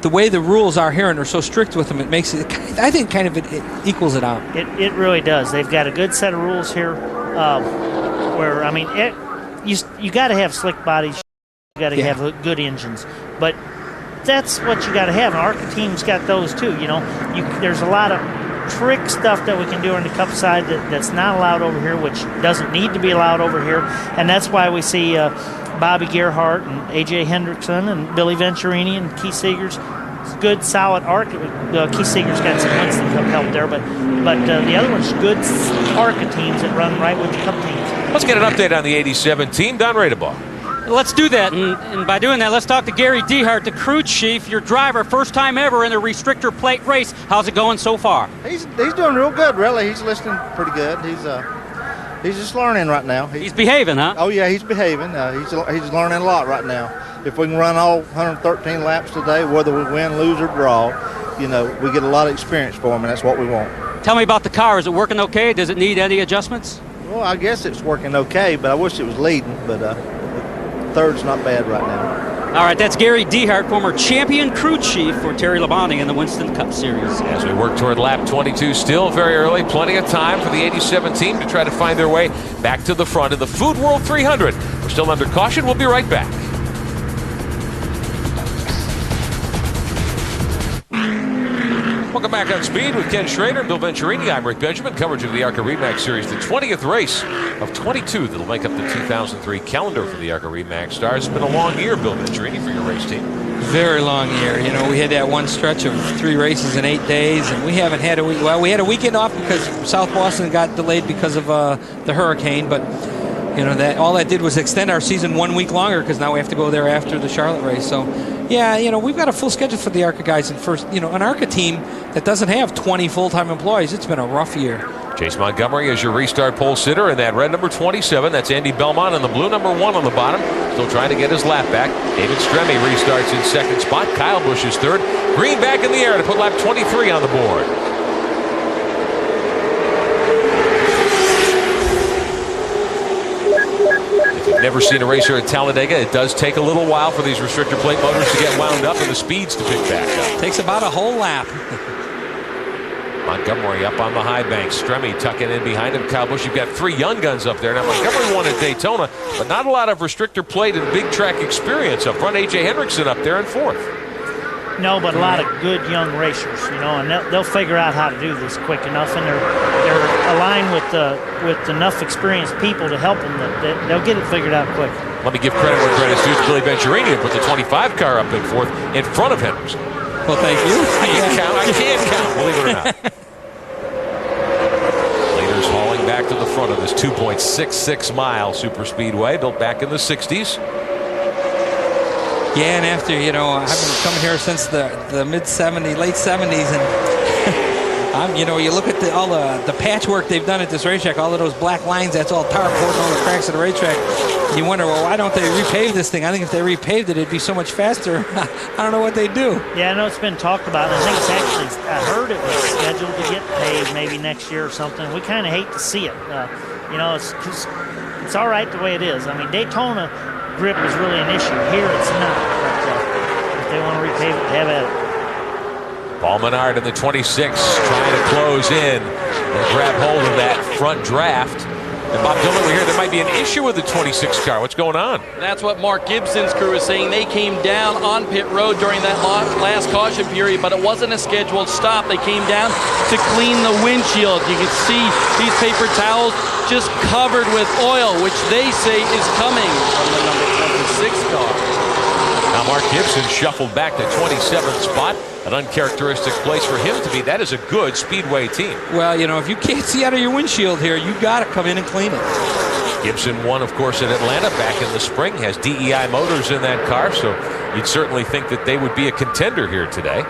the way the rules are here and they're so strict with them, it makes it, I think, kind of it equals it out. It really does. They've got a good set of rules here, where you got to have slick bodies, you got to have good engines, but that's what you got to have. And ARCA team's got those too. There's a lot of trick stuff that we can do on the Cup side that's not allowed over here, which doesn't need to be allowed over here, and that's why we see Bobby Gerhardt and A.J. Hendrickson and Billy Venturini and Keith Seegers. It's good, solid ARCA. Keith Seegers got some Winston Cup help there, but the other one's good ARCA teams that run right with the Cup teams. Let's get an update on the 87 team. Don Radebaugh. Let's do that, and by doing that, let's talk to Gary Dehart, the crew chief, your driver, first time ever in a restrictor plate race. How's it going so far? He's doing real good, really. He's listening pretty good. He's just learning right now. He's behaving, huh? Oh yeah, he's behaving. He's learning a lot right now. If we can run all 113 laps today, whether we win, lose, or draw, we get a lot of experience for him, and that's what we want. Tell me about the car. Is it working okay? Does it need any adjustments? Well, I guess it's working okay, but I wish it was leading. But third's not bad right now. All right, that's Gary Dehart, former champion crew chief for Terry Labonte in the Winston Cup Series. As we work toward lap 22, still very early, plenty of time for the 87 team to try to find their way back to the front of the Food World 300. We're still under caution. We'll be right back. Welcome back on Speed with Ken Schrader and Bill Venturini. I'm Rick Benjamin. Coverage of the ARCA Re Series, the 20th race of 22 that'll make up the 2003 calendar for the ARCA Re Stars. It's been a long year, Bill Venturini, for your race team. Very long year. You know, we had that one stretch of 3 races in 8 days, and we haven't had a week. Well, we had a weekend off because South Boston got delayed because of the hurricane, but you know, that all that did was extend our season 1 week longer because now we have to go there after the Charlotte race. So, yeah, you know, we've got a full schedule for the ARCA guys. And first, you know, an ARCA team that doesn't have 20 full-time employees, it's been a rough year. Chase Montgomery is your restart pole sitter in that red number 27. That's Andy Belmont and the blue number 1 on the bottom. Still trying to get his lap back. David Stremme restarts in second spot. Kyle Busch is third. Green back in the air to put lap 23 on the board. Never seen a racer at Talladega. It does take a little while for these restrictor plate motors to get wound up and the speeds to pick back up. Takes about a whole lap. Montgomery up on the high bank. Stremme tucking in behind him. Kyle Busch, you've got 3 young guns up there. Now, Montgomery won at Daytona, but not a lot of restrictor plate and big track experience up front. A.J. Hendrickson up there in 4th. No, but a lot of good young racers, you know, and they'll figure out how to do this quick enough, and they're aligned with enough experienced people to help them that they'll get it figured out quick. Let me give credit where credit's due to Billy Venturini and put the 25 car up in 4th in front of Hendrickson. Well, thank you. I can't count, believe it or not. Leaders hauling back to the front of this 2.66 mile super speedway built back in the 60s. Yeah, and after, you know, I've been coming here since the mid-70s, late 70s, and you know, you look at all the patchwork they've done at this racetrack, all of those black lines, that's all tar poured on the cracks of the racetrack. You wonder, well, why don't they repave this thing? I think if they repaved it, it'd be so much faster. I don't know what they do. Yeah, I know it's been talked about. I think it's actually, I heard it was scheduled to get paved maybe next year or something. We kind of hate to see it. You know, it's all right the way it is. I mean, Daytona grip is really an issue. Here it's not. But if they want to repave it, have at it. Paul Menard in the 26 trying to close in and grab hold of that front draft. And Bob Dillon, we hear there might be an issue with the 26 car. What's going on? That's what Mark Gibson's crew is saying. They came down on pit road during that last caution period, but it wasn't a scheduled stop. They came down to clean the windshield. You can see these paper towels just covered with oil, which they say is coming from the number 26 car. Now Mark Gibson shuffled back to 27th spot. An uncharacteristic place for him to be. That is a good speedway team. Well, you know, if you can't see out of your windshield here, you got to come in and clean it. Gibson won, of course, in Atlanta back in the spring. Has DEI motors in that car, so you'd certainly think that they would be a contender here today.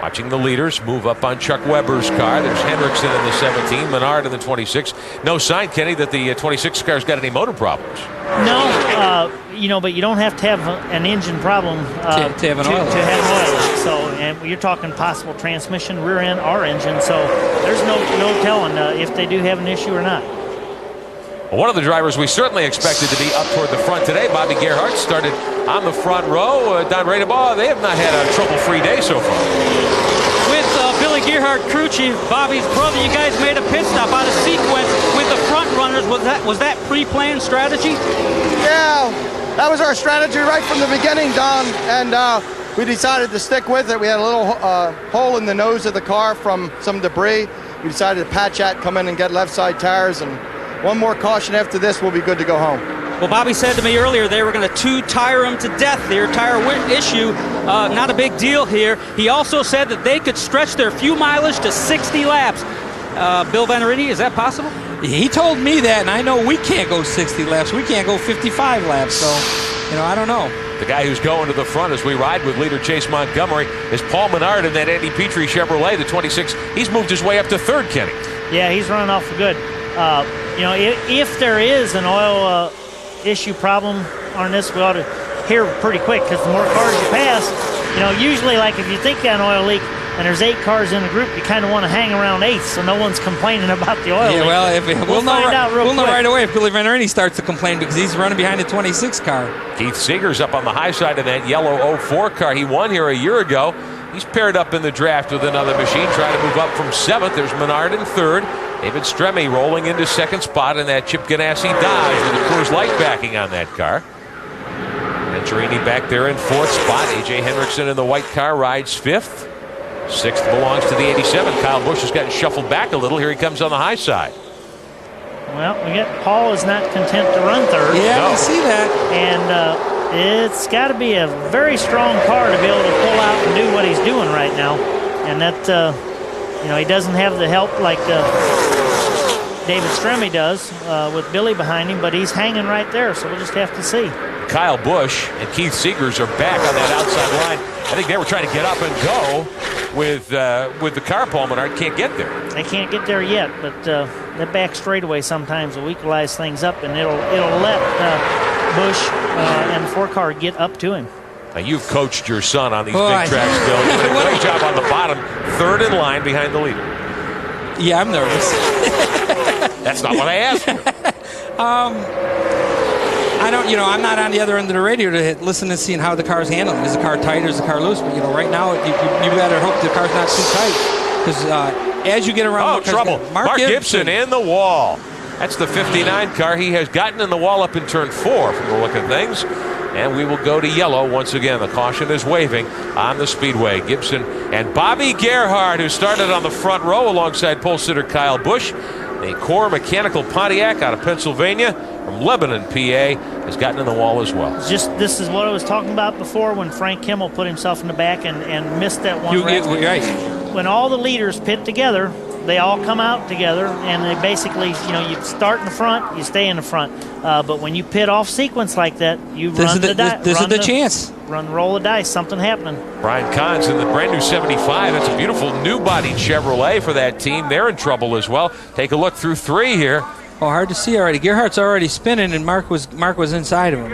Watching the leaders move up on Chuck Weber's car. There's Hendrickson in the 17, Menard in the 26. No sign, Kenny, that the 26 car's got any motor problems. No, you know, but you don't have to have an engine problem to have an oil leak. To have an oil leak. So, and you're talking possible transmission, rear end, or engine. So there's no telling if they do have an issue or not. Well, one of the drivers we certainly expected to be up toward the front today, Bobby Gerhardt, started on the front row. Don Radebaugh, they have not had a trouble-free day so far. With Billy Gerhardt, crew chief, Bobby's brother, you guys made a pit stop out of sequence with the front runners. Was that pre-planned strategy? Yeah, that was our strategy right from the beginning, Don, and we decided to stick with it. We had a little hole in the nose of the car from some debris. We decided to patch that, come in and get left side tires, and one more caution after this, we'll be good to go home. Well, Bobby said to me earlier they were going to two-tire him to death. Their tire issue, not a big deal here. He also said that they could stretch their fuel mileage to 60 laps. Bill Venturini, is that possible? He told me that, and I know we can't go 60 laps. We can't go 55 laps, so, you know, I don't know. The guy who's going to the front as we ride with leader Chase Montgomery is Paul Menard in that Andy Petrie Chevrolet, the 26. He's moved his way up to 3rd, Kenny. Yeah, he's running awful good. You know, if there is an oil issue problem on this, we ought to hear pretty quick, because the more cars you pass, you know, usually, like if you think you got an oil leak and there's 8 cars in a group, you kind of want to hang around 8th so no one's complaining about the oil leak. Well, we'll know right away if Billy Venturini starts to complain, because he's running behind the 26 car. Keith Seeger's up on the high side of that yellow 04 car. He won here a year ago. He's paired up in the draft with another machine, trying to move up from 7th. There's Menard in 3rd. David Stremme rolling into 2nd spot in that Chip Ganassi Dodge with the Coors Light backing on that car. Venturini back there in 4th spot. A.J. Hendrickson in the white car rides 5th. Sixth belongs to the 87. Kyle Busch has gotten shuffled back a little. Here he comes on the high side. Well, we get Paul is not content to run third. Yeah, I see that. And it's got to be a very strong car to be able to pull out and do what he's doing right now. And that, he doesn't have the help like David Stremme does with Billy behind him, but he's hanging right there, so we'll just have to see. Kyle Busch and Keith Seegers are back on that outside line. I think they were trying to get up and go with the car. Paul Menard can't get there. They can't get there yet, but that back straightaway sometimes will equalize things up, and it'll let Busch and the 4-car get up to him. Now, you've coached your son on these big tracks, Bill. You did a great job on the bottom, third in line behind the leader. Yeah, I'm nervous. That's not what I asked you. I don't, I'm not on the other end of the radio to listen and seeing how the car's handling. Is the car tight or is the car loose? But, right now, you better hope the car's not too tight. Because as you get around... Oh, trouble. Mark Gibson in the wall. That's the 59 car. He has gotten in the wall up in turn 4 from the look of things. And we will go to yellow once again. The caution is waving on the speedway. Gibson and Bobby Gerhardt, who started on the front row alongside pole sitter Kyle Busch. The Core Mechanical Pontiac out of Pennsylvania from Lebanon, PA, has gotten in the wall as well. This is what I was talking about before when Frank Kimmel put himself in the back and missed that one race. Right. When all the leaders pit together, they all come out together, and they basically, you start in the front, you stay in the front. But when you pit off sequence like that, you run the dice. This is the chance. Roll the dice, something happening. Brian Kahns in the brand new 75. It's a beautiful new bodied Chevrolet for that team. They're in trouble as well. Take a look through 3 here. Oh, hard to see already. Gerhardt's already spinning, and Mark was inside of him.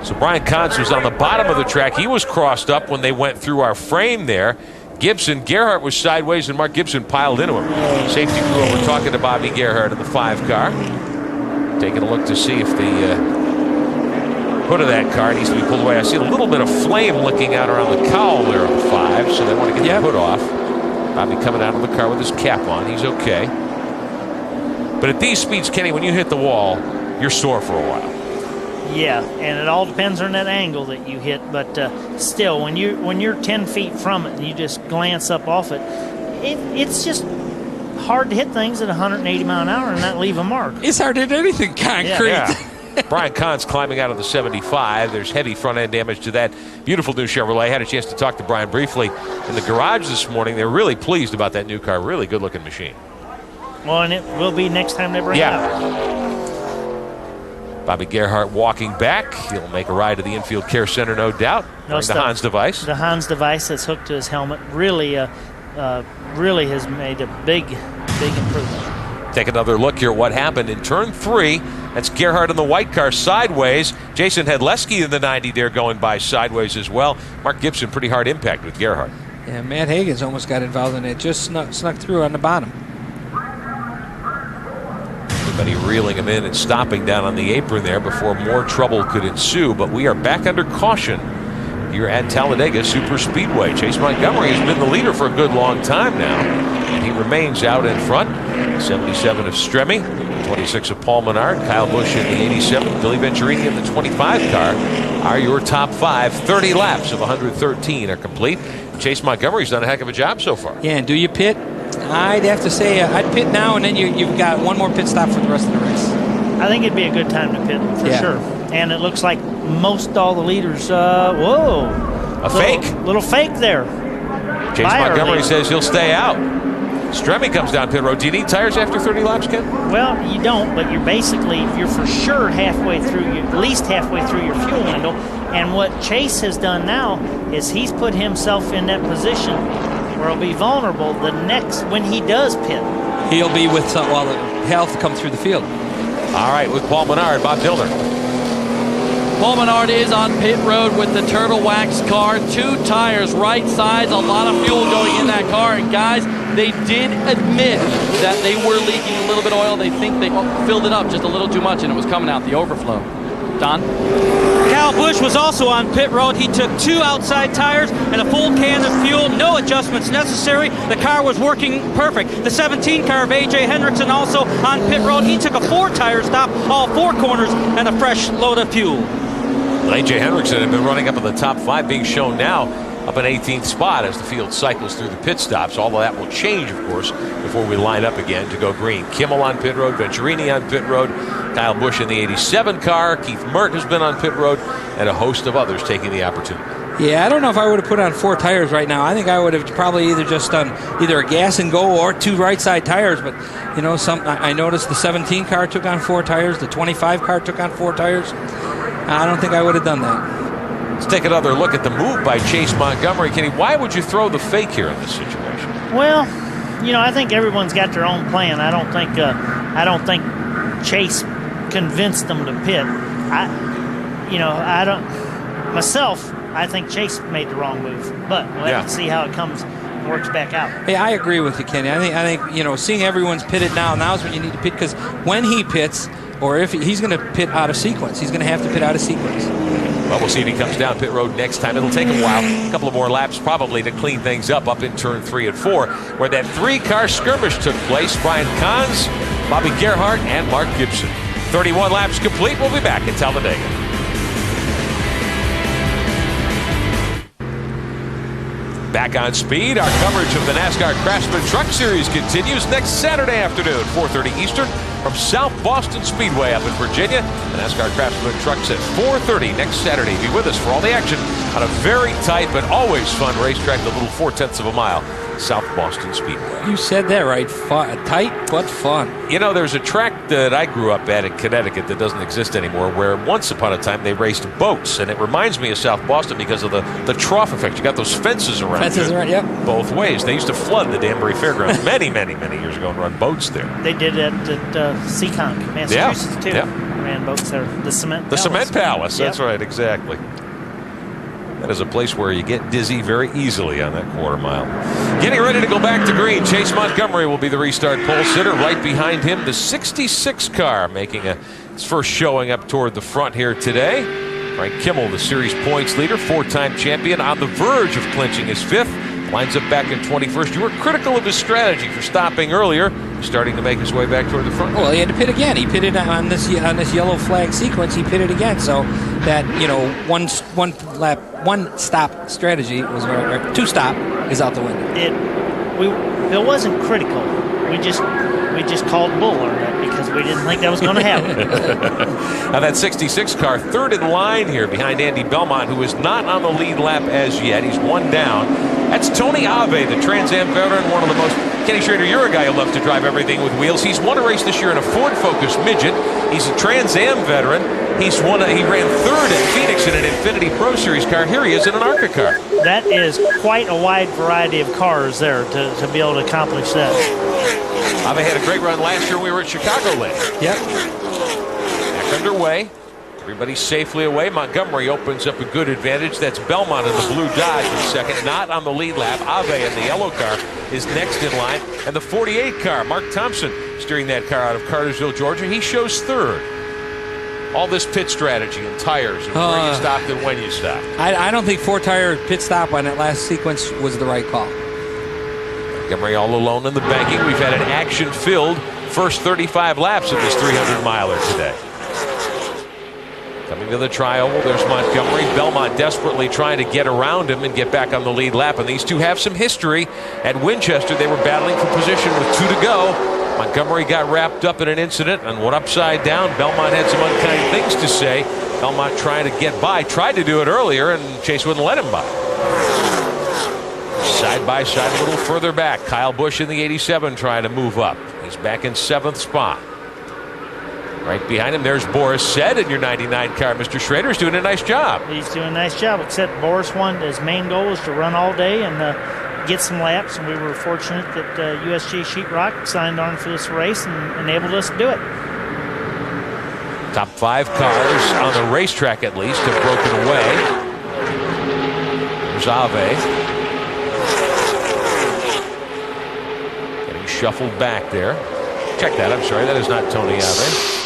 So Brian Kahns was on the bottom of the track. He was crossed up when they went through our frame there. Gerhardt was sideways, and Mark Gibson piled into him. Safety crew over talking to Bobby Gerhardt in the 5 car. Taking a look to see if the hood of that car needs to be pulled away. I see a little bit of flame licking out around the cowl there on the 5, so they want to get the hood off. Bobby coming out of the car with his cap on. He's okay. But at these speeds, Kenny, when you hit the wall, you're sore for a while. Yeah, and it all depends on that angle that you hit. But still, when you're 10 feet from it and you just glance up off it, it's just hard to hit things at 180 mile an hour and not leave a mark. It's hard to hit anything concrete. Yeah. Brian Kahns climbing out of the 75. There's heavy front-end damage to that beautiful new Chevrolet. Had a chance to talk to Brian briefly in the garage this morning. They're really pleased about that new car. Really good-looking machine. Well, and it will be next time they bring it out. Bobby Gerhardt walking back. He'll make a ride to the infield care center, no doubt. The Hans device. The Hans device that's hooked to his helmet really has made a big improvement. Take another look here at what happened in turn 3. That's Gerhardt in the white car sideways. Jason Hedleski in the 90 there going by sideways as well. Mark Gibson, pretty hard impact with Gerhardt. Yeah, Matt Hagan's almost got involved in it. Just snuck through on the bottom. Everybody reeling him in and stopping down on the apron there before more trouble could ensue. But we are back under caution here at Talladega Superspeedway. Chase Montgomery has been the leader for a good long time now, and he remains out in front. 77 of Stremme, 26 of Paul Menard, Kyle Busch in the 87, Billy Venturini in the 25 car are your top 5. 30 laps of 113 are complete. Chase Montgomery's done a heck of a job so far. Yeah, and do you pit? I'd have to say I'd pit now, and then you've got one more pit stop for the rest of the race. I think it'd be a good time to pit for sure. And it looks like most all the leaders. Fake. Little fake there. Chase Montgomery says he'll stay out. Stremme comes down pit road. Do you need tires after 30 laps, Ken? Well, you don't, but you're for sure halfway through, at least halfway through your fuel window. And what Chase has done now is he's put himself in that position where he'll be vulnerable when he does pit. He'll be with the health come through the field. All right, with Paul Menard, Bob Dillner. Paul Menard is on pit road with the Turtle Wax car. 2 tires, right sides, a lot of fuel going in that car. And guys, they did admit that they were leaking a little bit of oil. They think they filled it up just a little too much and it was coming out the overflow. Don? Kyle Busch was also on pit road. He took 2 outside tires and a full can of fuel. No adjustments necessary. The car was working perfect. The 17 car of A.J. Hendrickson also on pit road. He took a 4-tire stop, all 4 corners, and a fresh load of fuel. A.J. Hendrickson had been running up in the top 5, being shown now up in 18th spot as the field cycles through the pit stops. All of that will change, of course, before we line up again to go green. Kimmel on pit road, Venturini on pit road, Kyle Busch in the 87 car, Keith Mert has been on pit road, and a host of others taking the opportunity. Yeah, I don't know if I would have put on 4 tires right now. I think I would have probably either just done either a gas and go or 2 right side tires. But, you know, I noticed the 17 car took on 4 tires. The 25 car took on 4 tires. I don't think I would have done that. Let's take another look at the move by Chase Montgomery. Kenny, why would you throw the fake here in this situation? Well, you know, I think everyone's got their own plan. I don't think Chase convinced them to pit. I think Chase made the wrong move, but we'll have to see how it works back out. Hey, I agree with you, Kenny. I think you know, seeing everyone's pitted now's when you need to pit, because when he pits, or if he's going to pit out of sequence, he's going to have to pit out of sequence. Well, we'll see if he comes down pit road next time. It'll take a while, a couple of more laps probably to clean things up in turn 3 and 4, where that 3-car skirmish took place. Brian Kahns, Bobby Gerhardt, and Mark Gibson. 31 laps complete. We'll be back at Talladega. Back on speed, our coverage of the NASCAR Craftsman Truck Series continues next Saturday afternoon, 4:30 Eastern, from South Boston Speedway up in Virginia. The NASCAR Craftsman Trucks at 4:30 next Saturday. Be with us for all the action on a very tight but always fun racetrack, the little 0.4 of a mile, South Boston Speedway. You said that right. Tight but fun. You know, there's a track that I grew up at in Connecticut that doesn't exist anymore, where once upon a time they raced boats, and it reminds me of South Boston because of the trough effect. You got those fences around yep. both ways. They used to flood the Danbury Fairgrounds many, many, many years ago and run boats there. They did it at Seekonk, Massachusetts, too. Ran boats there. The Cement Palace. The Cement Palace, that's right, exactly. That is a place where you get dizzy very easily on that quarter mile. Getting ready to go back to green. Chase Montgomery will be the restart pole sitter. Right behind him, the 66 car making its first showing up toward the front here today. Frank Kimmel, the series points leader, 4-time champion, on the verge of clinching his 5th. Lines up back in 21st. You were critical of his strategy for stopping earlier. He's starting to make his way back toward the front. Well, he had to pit again. He pitted on this yellow flag sequence. He pitted again. So that, you know, one stop strategy was, or 2-stop is out the window. It wasn't critical. We just called bull on that because we didn't think that was going to happen. Now that 66 car, third in line here behind Andy Belmont, who is not on the lead lap as yet. He's 1 down. That's Tony Ave, the Trans Am veteran, one of the most. Kenny Schrader, you're a guy who loves to drive everything with wheels. He's won a race this year in a Ford Focus Midget. He's a Trans Am veteran. He ran 3rd at Phoenix in an Infiniti Pro Series car. Here he is in an ARCA car. That is quite a wide variety of cars there to be able to accomplish that. Ave had a great run last year when we were at Chicagoland. Yep. Back underway. Everybody safely away. Montgomery opens up a good advantage. That's Belmont in the blue Dodge in second. Not on the lead lap. Ave in the yellow car is next in line. And the 48 car, Mark Thompson, steering that car out of Cartersville, Georgia. He shows 3rd. All this pit strategy and tires and where you stopped and when you stopped. I don't think 4-tire pit stop on that last sequence was the right call. Montgomery all alone in the banking. We've had an action-filled first 35 laps of this 300-miler today. Coming to the trioval, there's Montgomery. Belmont desperately trying to get around him and get back on the lead lap. And these two have some history. At Winchester, they were battling for position with 2 to go. Montgomery got wrapped up in an incident and went upside down. Belmont had some unkind things to say. Belmont trying to get by. Tried to do it earlier, and Chase wouldn't let him by. Side by side, a little further back. Kyle Busch in the 87 trying to move up. He's back in 7th spot. Right behind him, there's Boris Said in your 99 car. Mr. Schrader's doing a nice job. He's doing a nice job, except Boris his main goal is to run all day and get some laps, and we were fortunate that USG Sheetrock signed on for this race and enabled us to do it. Top 5 cars on the racetrack, at least, have broken away. There's Ave. Getting shuffled back there. Check that, I'm sorry, that is not Tony Ave.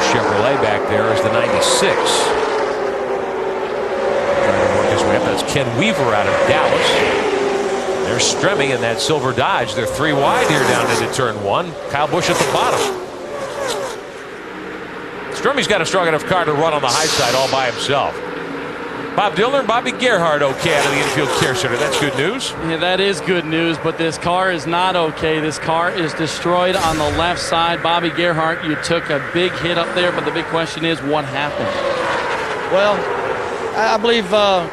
Chevrolet back there is the 96. Trying to work his way up. That's Ken Weaver out of Dallas. There's Stremme in that silver Dodge. They're 3 wide here down into turn 1. Kyle Busch at the bottom. Stremme's got a strong enough car to run on the high side all by himself. Bob Dillner and Bobby Gerhardt okay out of the infield care center. That's good news. Yeah, that is good news, but this car is not okay. This car is destroyed on the left side. Bobby Gerhardt, you took a big hit up there, but the big question is, what happened? Well, I believe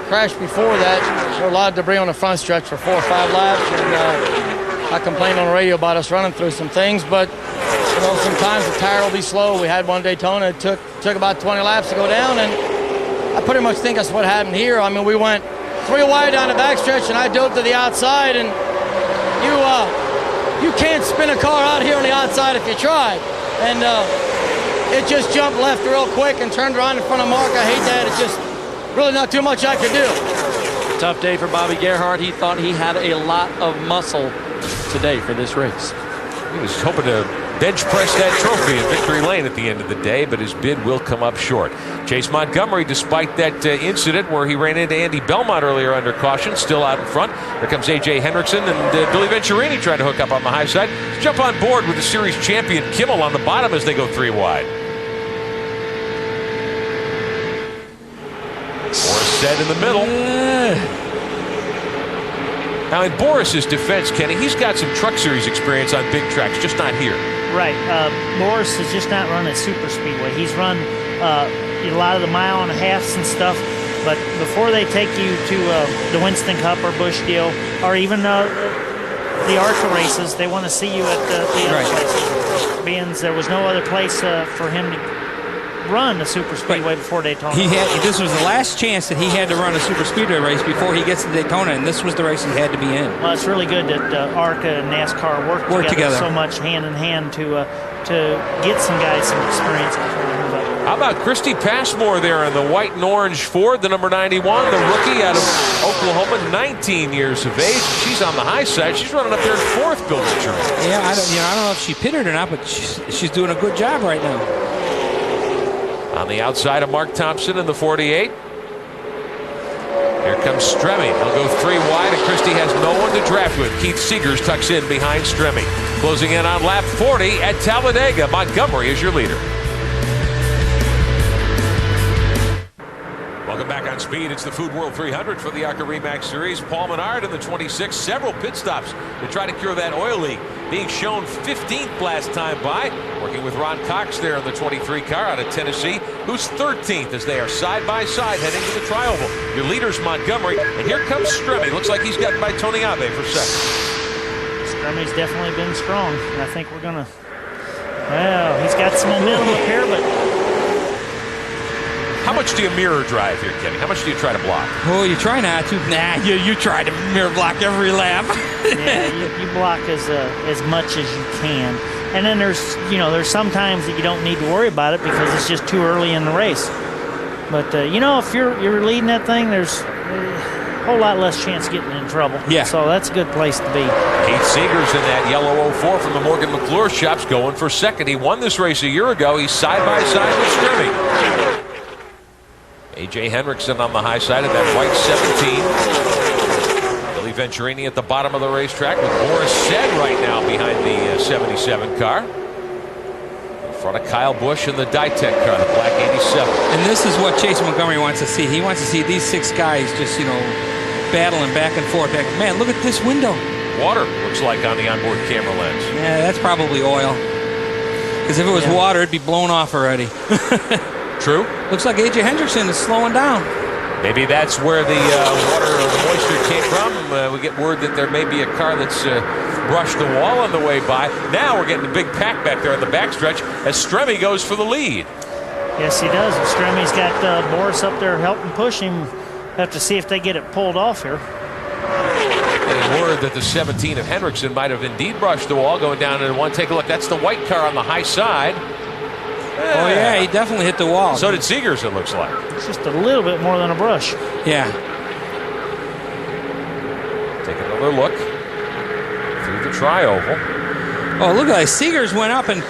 crashed before that. There was a lot of debris on the front stretch for 4 or 5 laps, and I complained on the radio about us running through some things, but you know, sometimes the tire will be slow. We had one Daytona. It took about 20 laps to go down, and I pretty much think that's what happened here. I mean, we went 3 wide down the backstretch, and I dove to the outside, and you can't spin a car out here on the outside if you tried. And it just jumped left real quick and turned around in front of Mark. I hate that. It's just really not too much I could do. Tough day for Bobby Gerhardt. He thought he had a lot of muscle today for this race. He was hoping to bench press that trophy in victory lane at the end of the day, but his bid will come up short. Chase Montgomery, despite that incident where he ran into Andy Belmont earlier under caution, still out in front. Here comes A.J. Hendrickson and Billy Venturini trying to hook up on the high side. Jump on board with the series champion Kimmel on the bottom as they go 3 wide. Boris said in the middle. Now, in Boris's defense, Kenny, he's got some Truck Series experience on big tracks, just not here. Right. Boris has just not run at Super Speedway. He's run a lot of the mile and a halves and stuff, but before they take you to the Winston Cup or Busch deal, or even the ARCA races, they want to see you at the other places. Being there was no other place for him to run a Super Speedway before Daytona. This was the last chance that he had to run a Super Speedway race before he gets to Daytona, and this was the race he had to be in. Well, it's really good that ARCA and NASCAR work together so much hand in hand to get some guys some experience before they move up. How about Christy Passmore there in the white and orange Ford, the number 91, the rookie out of Oklahoma, 19 years of age. She's on the high side. She's running up there in 4th, Bill Venturini. Yeah, I don't know if she pitted or not, but she's doing a good job right now. On the outside of Mark Thompson in the 48. Here comes Stremme. He'll go 3 wide, and Christie has no one to draft with. Keith Seegers tucks in behind Stremme. Closing in on lap 40 at Talladega. Montgomery is your leader. Welcome back on Speed. It's the Food World 300 for the ARCA Re Series. Paul Menard in the 26. Several pit stops to try to cure that oil leak. Being shown 15th last time by. Working with Ron Cox there in the 23 car out of Tennessee, who's 13th as they are side by side heading to the Tri-Oval. Your leader's Montgomery, and here comes Stremme. Looks like he's gotten by Tony Abe for second. Stremme's definitely been strong, and I think we're going to... Well, he's got some momentum up here, but... How much do you mirror drive here, Kenny? How much do you try to block? Oh, you try not to. Nah, you try to mirror block every lap. Yeah, you block as much as you can. And then there's some times that you don't need to worry about it because it's just too early in the race. But, if you're leading that thing, there's a whole lot less chance of getting in trouble. Yeah. So that's a good place to be. Keith Seegers in that yellow 04 from the Morgan McClure shops going for second. He won this race a year ago. He's side by side with Stremme. A.J. Hendrickson on the high side of that white 17. Billy Venturini at the bottom of the racetrack with Boris Said right now behind the 77 car. In front of Kyle Busch in the Ditech car, the black 87. And this is what Chase Montgomery wants to see. He wants to see these 6 guys just, battling back and forth. Man, look at this window. Water, looks like, on the onboard camera lens. Yeah, that's probably oil. Because if it was water, it'd be blown off already. True. Looks like A.J. Hendrickson is slowing down. Maybe that's where the water or the moisture came from. We get word that there may be a car that's brushed the wall on the way by. Now we're getting a big pack back there on the backstretch as Stremme goes for the lead. Yes, he does. And Stremme's got Boris up there helping push him. Have to see if they get it pulled off here. Getting word that the 17 of Hendrickson might have indeed brushed the wall going down into one. Take a look. That's the white car on the high side. Oh, yeah, he definitely hit the wall. So did Seegers, it looks like. It's just a little bit more than a brush. Yeah. Take another look through the Tri-Oval. Oh, look at that. Seegers went up, and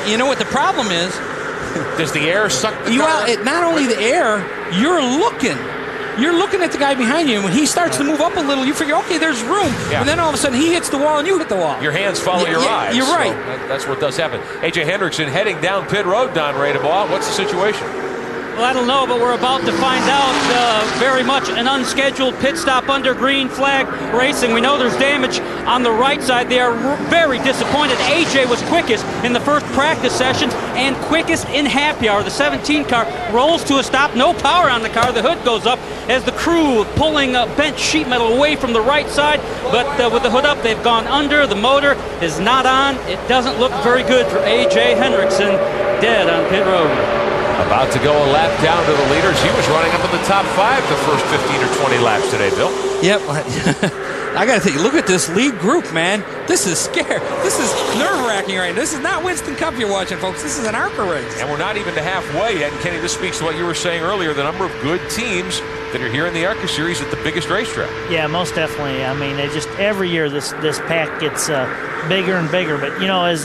you know what the problem is? Does the air suck the car? Not only the air, you're looking at the guy behind you, and when he starts to move up a little, you figure, okay, there's room. Yeah. And then all of a sudden, he hits the wall, and you hit the wall. Your hands follow your eyes. You're right. So that's what does happen. A.J. Hendrickson heading down pit road, Don Radebaugh. What's the situation? Well, I don't know, but we're about to find out. Very much an unscheduled pit stop under green flag racing. We know there's damage on the right side. They are very disappointed. AJ was quickest in the first practice session and quickest in happy hour. The 17 car rolls to a stop. No power on the car. The hood goes up as the crew pulling bent sheet metal away from the right side. But with the hood up, they've gone under. The motor is not on. It doesn't look very good for AJ Hendrickson, dead on pit road. About to go a lap down to the leaders. He was running up in the top 5 the first 15 or 20 laps today, Bill. Yep. I got to think, look at this lead group, man. This is scary. This is nerve-wracking right now. This is not Winston Cup you're watching, folks. This is an ARCA race. And we're not even to halfway yet. And Kenny, this speaks to what you were saying earlier, the number of good teams that are here in the ARCA Series at the biggest racetrack. Yeah, most definitely. I mean, it just every year this pack gets bigger and bigger. But, you know, as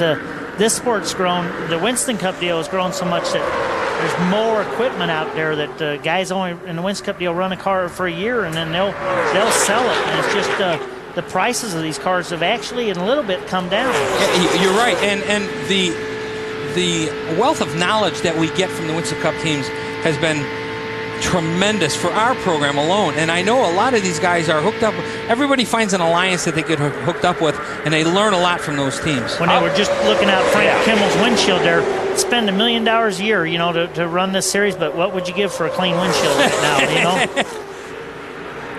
this sport's grown, the Winston Cup deal has grown so much that there's more equipment out there that guys only in the Winston Cup deal run a car for a year and then they'll sell it. And it's just the prices of these cars have actually in a little bit come down. Yeah, you're right, and the wealth of knowledge that we get from the Winston Cup teams has been tremendous for our program alone. And I know a lot of these guys are hooked up. Everybody finds an alliance that they get hooked up with, and they learn a lot from those teams. When they were just looking out Frank Kimmel's windshield there, spend $1 million a year, you know, to run this series, but what would you give for a clean windshield right now, you know?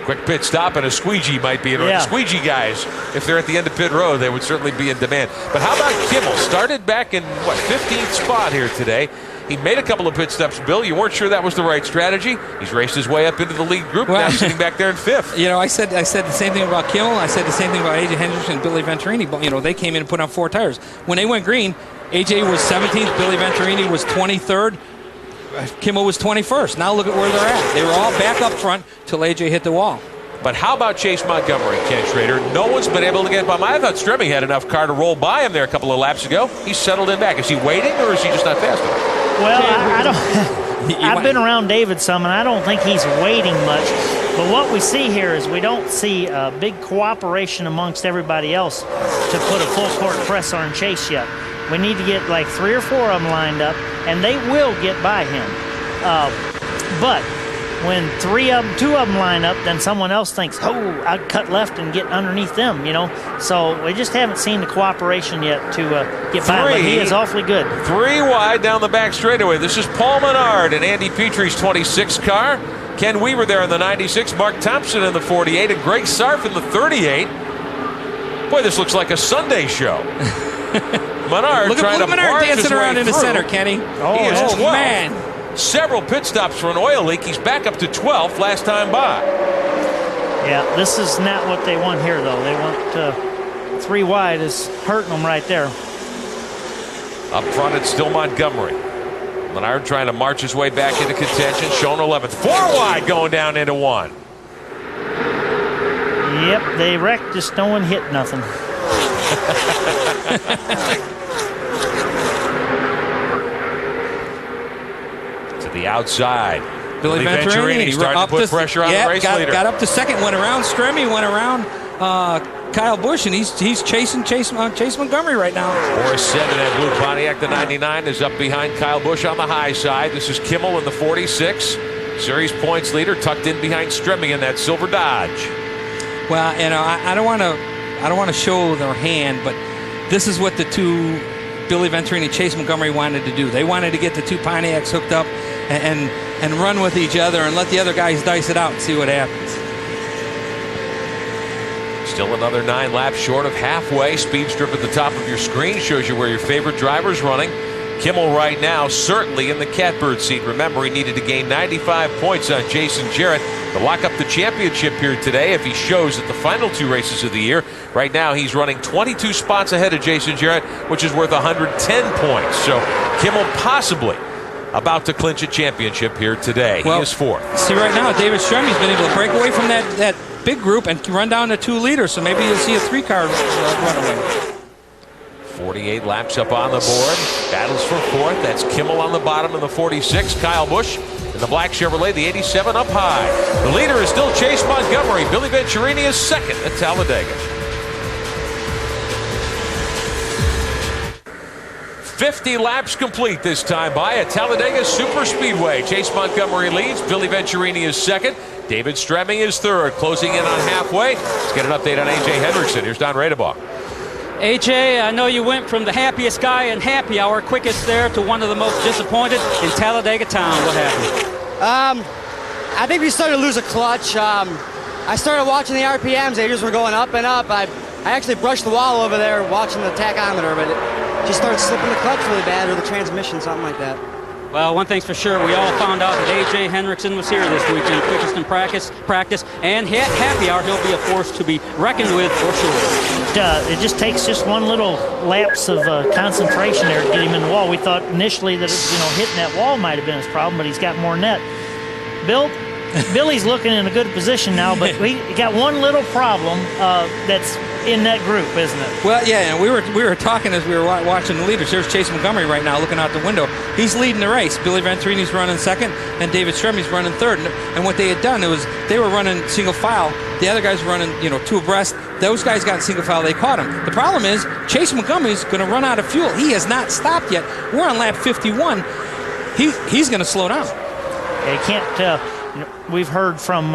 Quick pit stop and a squeegee might be in. The squeegee guys, if they're at the end of pit road, they would certainly be in demand. But how about Kimmel? Started back in, 15th spot here today. He made a couple of pit stops, Bill. You weren't sure that was the right strategy. He's raced his way up into the lead group, now sitting back there in 5th. You know, I said the same thing about Kimmel. I said the same thing about AJ Hendrickson and Billy Venturini. But, you know, they came in and put on 4 tires. When they went green, AJ was 17th, Billy Venturini was 23rd, Kimmel was 21st. Now look at where they're at. They were all back up front till AJ hit the wall. But how about Chase Montgomery, Ken Schrader? No one's been able to get by him. I thought Stremme had enough car to roll by him there a couple of laps ago. He's settled in back. Is he waiting, or is he just not fast enough? Well, I don't. I've been around David some, and I don't think he's waiting much. But what we see here is we don't see a big cooperation amongst everybody else to put a full court press on Chase yet. We need to get like 3 or 4 of them lined up, and they will get by him. But when 2 of them line up, then someone else thinks, oh, I'd cut left and get underneath them, you know. So we just haven't seen the cooperation yet to get by, but he is awfully good. 3 wide down the back straightaway. This is Paul Menard in Andy Petrie's 26 car. Ken Weaver there in the 96, Mark Thompson in the 48, and Greg Sarf in the 38. Boy, this looks like a Sunday show. Menard trying to Menard dancing around in the through. center, Kenny. Oh man. Several pit stops for an oil leak. He's back up to 12th last time by. Yeah, this is not what they want here, though. They want 3 wide is hurting them right there. Up front, it's still Montgomery. Menard trying to march his way back into contention. Shown 11th. 4 wide going down into 1. Yep, they wrecked. Just no one hit nothing. The outside. Billy Venturini starting to put pressure on the race leader. Got up to second, went around Stremme, went around Kyle Busch, and he's chasing Chase Montgomery right now. Boris said that blue Pontiac, the 99, is up behind Kyle Busch on the high side. This is Kimmel in the 46. Series points leader tucked in behind Stremme in that silver Dodge. Well, you know, I don't want to show their hand, but this is what the 2 Billy Venturini and Chase Montgomery wanted to do. They wanted to get the 2 Pontiacs hooked up and run with each other and let the other guys dice it out and see what happens. Still another 9 laps short of halfway. Speed strip at the top of your screen shows you where your favorite driver's running. Kimmel right now certainly in the catbird seat. Remember, he needed to gain 95 points on Jason Jarrett to lock up the championship here today if he shows at the final 2 races of the year. Right now he's running 22 spots ahead of Jason Jarrett, which is worth 110 points. So Kimmel possibly about to clinch a championship here today. Well, he is 4th. See, right now David Stremme's been able to break away from that big group and run down to 2 leaders. So maybe you'll see a 3-car run away. 48 laps up on the board. Battles for 4th. That's Kimmel on the bottom in the 46. Kyle Busch in the black Chevrolet, the 87 up high. The leader is still Chase Montgomery. Billy Venturini is 2nd at Talladega. 50 laps complete this time by at Talladega Superspeedway. Chase Montgomery leads. Billy Venturini is second. David Stremme is third. Closing in on halfway. Let's get an update on A.J. Hendrickson. Here's Don Radebaugh. AJ, I know you went from the happiest guy in happy hour, quickest there, to one of the most disappointed in Talladega town. What happened? I think we started to lose a clutch. I started watching the RPMs. They just were going up and up. I actually brushed the wall over there watching the tachometer, but it just started slipping the clutch really bad, or the transmission, something like that. Well, one thing's for sure, we all found out that A.J. Hendrickson was here this weekend, quickest in practice, and happy hour. He'll be a force to be reckoned with for sure. It just takes just one little lapse of concentration there to get him in the wall. We thought initially that hitting that wall might have been his problem, but he's got more net. Billy's looking in a good position now, but we got one little problem that's in that group, isn't it? Well, yeah, and we were talking as we were watching the leaders. There's Chase Montgomery right now looking out the window. He's leading the race. Billy Venturini's running second, and David Stremme's running third. And what they had done was they were running single file. The other guys were running, two abreast. Those guys got in single file. They caught him. The problem is Chase Montgomery's going to run out of fuel. He has not stopped yet. We're on lap 51. He's going to slow down. They can't. We've heard from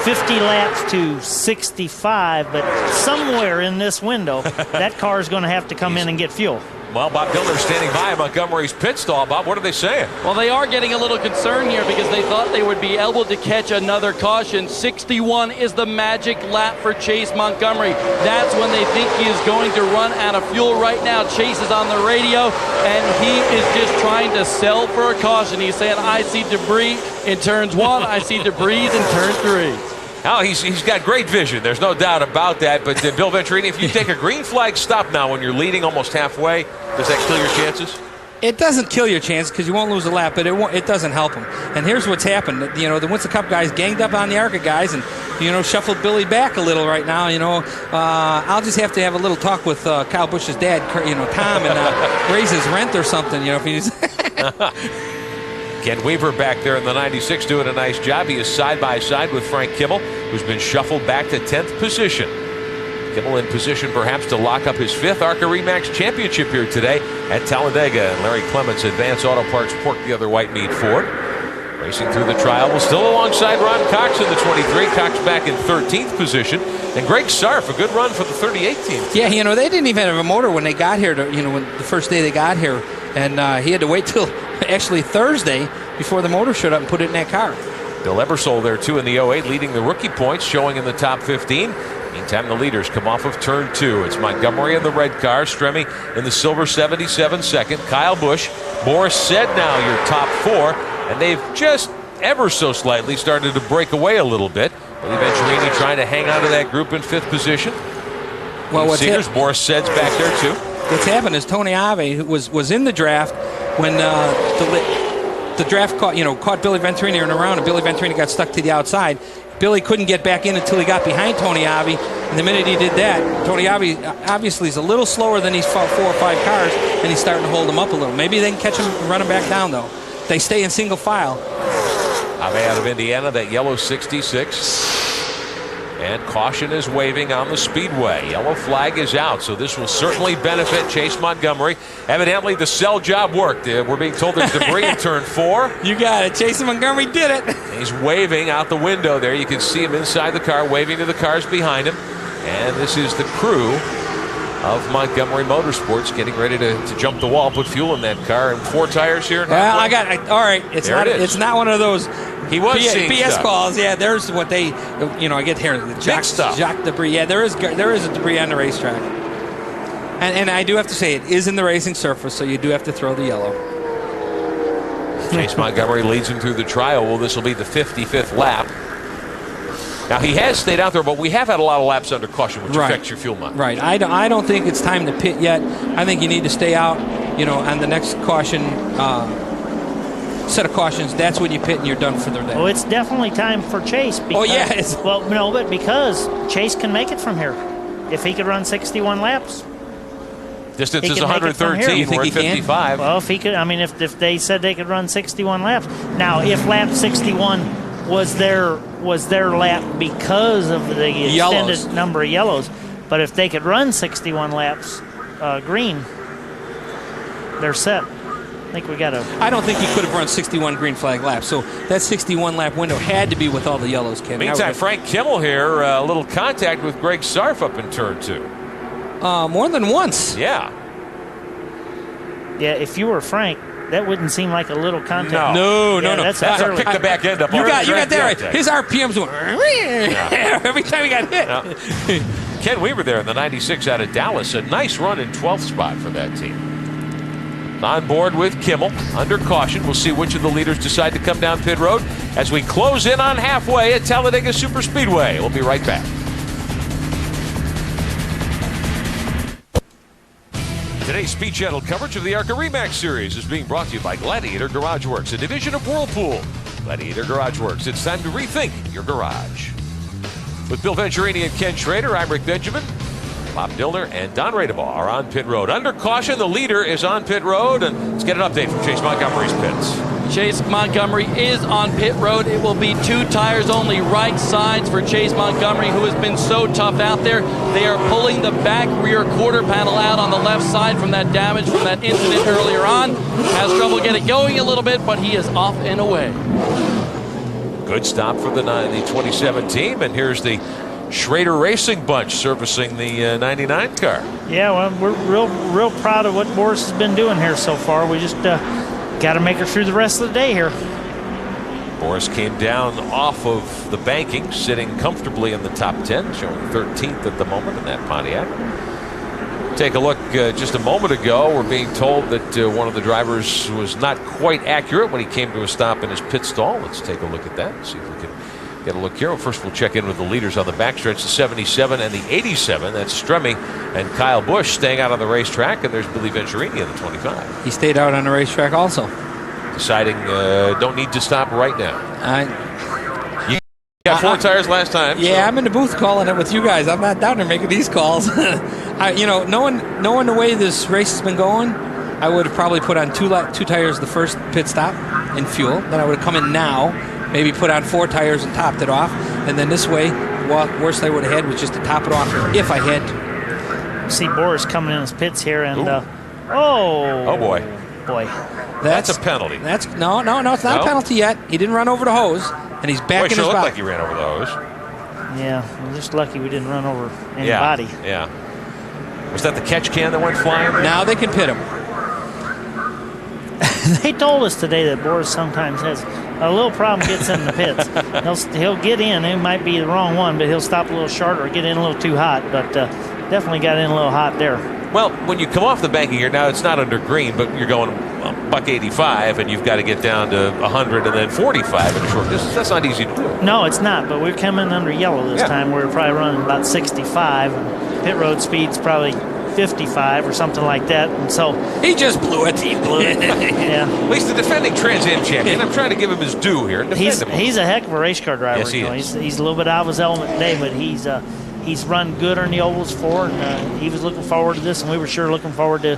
50 laps to 65, but somewhere in this window, that car is going to have to come in and get fuel. Well, Bob Dillner standing by at Montgomery's pit stall. Bob, what are they saying? Well, they are getting a little concerned here because they thought they would be able to catch another caution. 61 is the magic lap for Chase Montgomery. That's when they think he is going to run out of fuel. Right now, Chase is on the radio, and he is just trying to sell for a caution. He's saying, I see debris in turns 1, I see debris in turn 3. Oh, he's got great vision. There's no doubt about that. But Bill Venturini, if you take a green flag stop now when you're leading almost halfway, does that kill your chances? It doesn't kill your chances because you won't lose a lap, but it doesn't help them. And here's what's happened. The Winston Cup guys ganged up on the ARCA guys and, shuffled Billy back a little right now. I'll just have to have a little talk with Kyle Busch's dad, Tom, and raise his rent or something, if he's... Ken Weaver back there in the 96 doing a nice job. He is side by side with Frank Kimmel, who's been shuffled back to 10th position. Kimmel in position perhaps to lock up his 5th ARCA Remax championship here today at Talladega. And Larry Clements, Advance Auto Parts, Pork the other white meat Ford. Racing through the trial, well, still alongside Ron Cox in the 23. Cox back in 13th position. And Greg Sarf, a good run for the 38 team. Yeah, they didn't even have a motor when they got here, when the first day they got here. And he had to wait till actually Thursday before the motor showed up and put it in that car. Bill Ebersole there, too, in the 08, leading the rookie points, showing in the top 15. Meantime, the leaders come off of turn 2. It's Montgomery in the red car, Stremme in the silver 77 second. Kyle Busch, Morris said now your top 4, and they've just ever so slightly started to break away a little bit. Billy Venturini trying to hang on to that group in 5th position. Well, what's Morris said's back there, too. What's happened is Tony Ave was in the draft when the draft caught Billy Venturini in a round, and Billy Venturini got stuck to the outside. Billy couldn't get back in until he got behind Tony Ave, and the minute he did that, Tony Ave obviously is a little slower than these 4 or 5 cars, and he's starting to hold him up a little. Maybe they can catch him and run him back down, though. They stay in single file. Ave out of Indiana, that yellow 66. And caution is waving on the speedway. Yellow flag is out, so this will certainly benefit Chase Montgomery. Evidently, the sell job worked. We're being told there's debris in turn 4. You got it. Chase Montgomery did it. He's waving out the window there. You can see him inside the car, waving to the cars behind him. And this is the crew of Montgomery Motorsports getting ready to jump the wall, put fuel in that car, and 4 tires here. Well, all right. It's not one of those. He was BS calls. Yeah, there's what they, I get here. Jock debris. Yeah, there is a debris on the racetrack. And I do have to say, it is in the racing surface, so you do have to throw the yellow. Chase Montgomery leads him through the trial. Well, this will be the 55th lap. Now, he has stayed out there, but we have had a lot of laps under caution, which affects your fuel mileage. Right. I don't think it's time to pit yet. I think you need to stay out, on the next caution, set of cautions. That's when you pit and you're done for the day. Well, it's definitely time for Chase. Because, but because Chase can make it from here. If he could run 61 laps. Distance is 113. We're at 55. Well, if he could, if they said they could run 61 laps. Now, if lap 61 was their lap because of the extended number of yellows, but if they could run 61 laps green, they're set. I think we got to. I don't think he could have run 61 green flag laps. So that 61 lap window had to be with all the yellows, Ken. Meantime, Frank Kimmel here, a little contact with Greg Sarf up in turn 2. More than once. Yeah. Yeah, if you were Frank, that wouldn't seem like a little contact. No. That's a pick the back end up. You got that right. His RPMs went every time he got hit. Yeah. Ken Weaver there in the 96 out of Dallas. A nice run in 12th spot for that team. On board with Kimmel, under caution. We'll see which of the leaders decide to come down pit road as we close in on halfway at Talladega Superspeedway. We'll be right back. Today's Speed Channel coverage of the ARCA Re Series is being brought to you by Gladiator Garage Works, a division of Whirlpool. Gladiator Garage Works, it's time to rethink your garage. With Bill Venturini and Ken Schrader, I'm Rick Benjamin. Bob Dillner and Don Radebaugh are on pit road. Under caution, the leader is on pit road, and let's get an update from Chase Montgomery's pits. Chase Montgomery is on pit road. It will be 2 tires only, right sides for Chase Montgomery, who has been so tough out there. They are pulling the back rear quarter panel out on the left side from that damage from that incident earlier on. Has trouble getting going a little bit, but he is off and away. Good stop for the 27 team, and here's the Schrader Racing bunch servicing the 99 car. Yeah, well, we're real proud of what Boris has been doing here so far. We just got to make her through the rest of the day here. Boris came down off of the banking, sitting comfortably in the top 10, showing 13th at the moment in that Pontiac. Take a look just a moment ago. We're being told that one of the drivers was not quite accurate when he came to a stop in his pit stall. Let's take a look at that and see if we can get a look here. Well, first, we'll check in with the leaders on the backstretch, the 77 and the 87. That's Stremme and Kyle Busch staying out on the racetrack, and there's Billy Venturini in the 25. He stayed out on the racetrack also. Deciding don't need to stop right now. You got 4 tires last time. Yeah, so. I'm in the booth calling it with you guys. I'm not down there making these calls. Knowing the way this race has been going, I would have probably put on 2 tires the first pit stop in fuel. Then I would have come in now, maybe put on 4 tires and topped it off. And then this way, worst I would have had was just to top it off if I had to. See Boris coming in his pits here, and oh boy. That's a penalty. It's not a penalty yet. He didn't run over the hose, and he's back in his looked box. like he ran over the hose. Yeah, we're just lucky we didn't run over anybody. Yeah. Was that the catch can that went flying? Now they can pit him. They told us today that Boris sometimes has a little problem, gets in the pits. He'll get in. It might be the wrong one, but he'll stop a little short or get in a little too hot. But definitely got in a little hot there. Well, when you come off the banking here, now it's not under green, but you're going $185, and you've got to get down to 100 and then 45 in a short distance. That's not easy to do. No, it's not, but we're coming under yellow this time. We're probably running about 65, and pit road speed's probably 55 or something like that. And so he just blew it. He blew it. Yeah. At least the defending Trans Am champion. I'm trying to give him his due here. He's a heck of a race car driver. Yes, he is. He's a little bit out of his element today, but he's run good on the ovals before, and he was looking forward to this, and we were sure looking forward to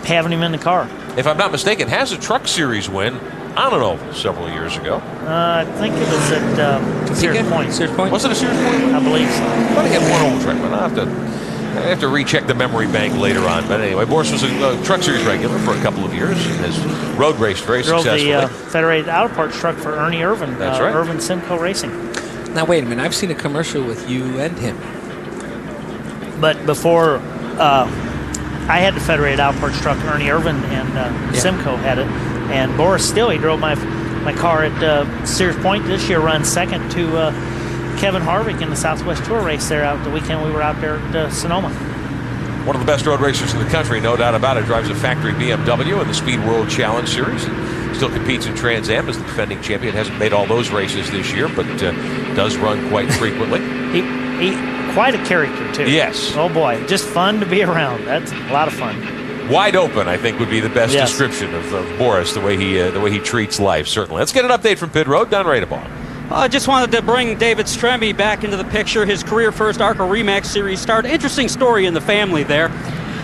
having him in the car. If I'm not mistaken, has a Truck Series win on an oval several years ago. I think it was at Sears Point. Sears Point? Was it a Sears Point? I believe so. I thought he had one oval track, but I have to recheck the memory bank later on. But anyway, Boris was a Truck Series regular for a couple of years and has road raced very successfully. Drove the Federated Auto Parts truck for Ernie Irvin. That's right. Irvin Simcoe Racing. Now, wait a minute. I've seen a commercial with you and him. But before I had the Federated Auto Parts truck, Ernie Irvin and Simcoe had it. And Boris Still, he drove my car at Sears Point this year, run second to Kevin Harvick in the Southwest Tour race there out the weekend we were out there at Sonoma. One of the best road racers in the country, no doubt about it. Drives a factory BMW in the Speed World Challenge Series. Still competes in Trans Am as the defending champion. Hasn't made all those races this year, but does run quite frequently. He quite a character, too. Yes. Oh, boy. Just fun to be around. That's a lot of fun. Wide open, I think, would be the best description of Boris, the way he treats life, certainly. Let's get an update from pit road. Don Radebaugh. I just wanted to bring David Stremme back into the picture. His career first ARCA Re Series start. Interesting story in the family there.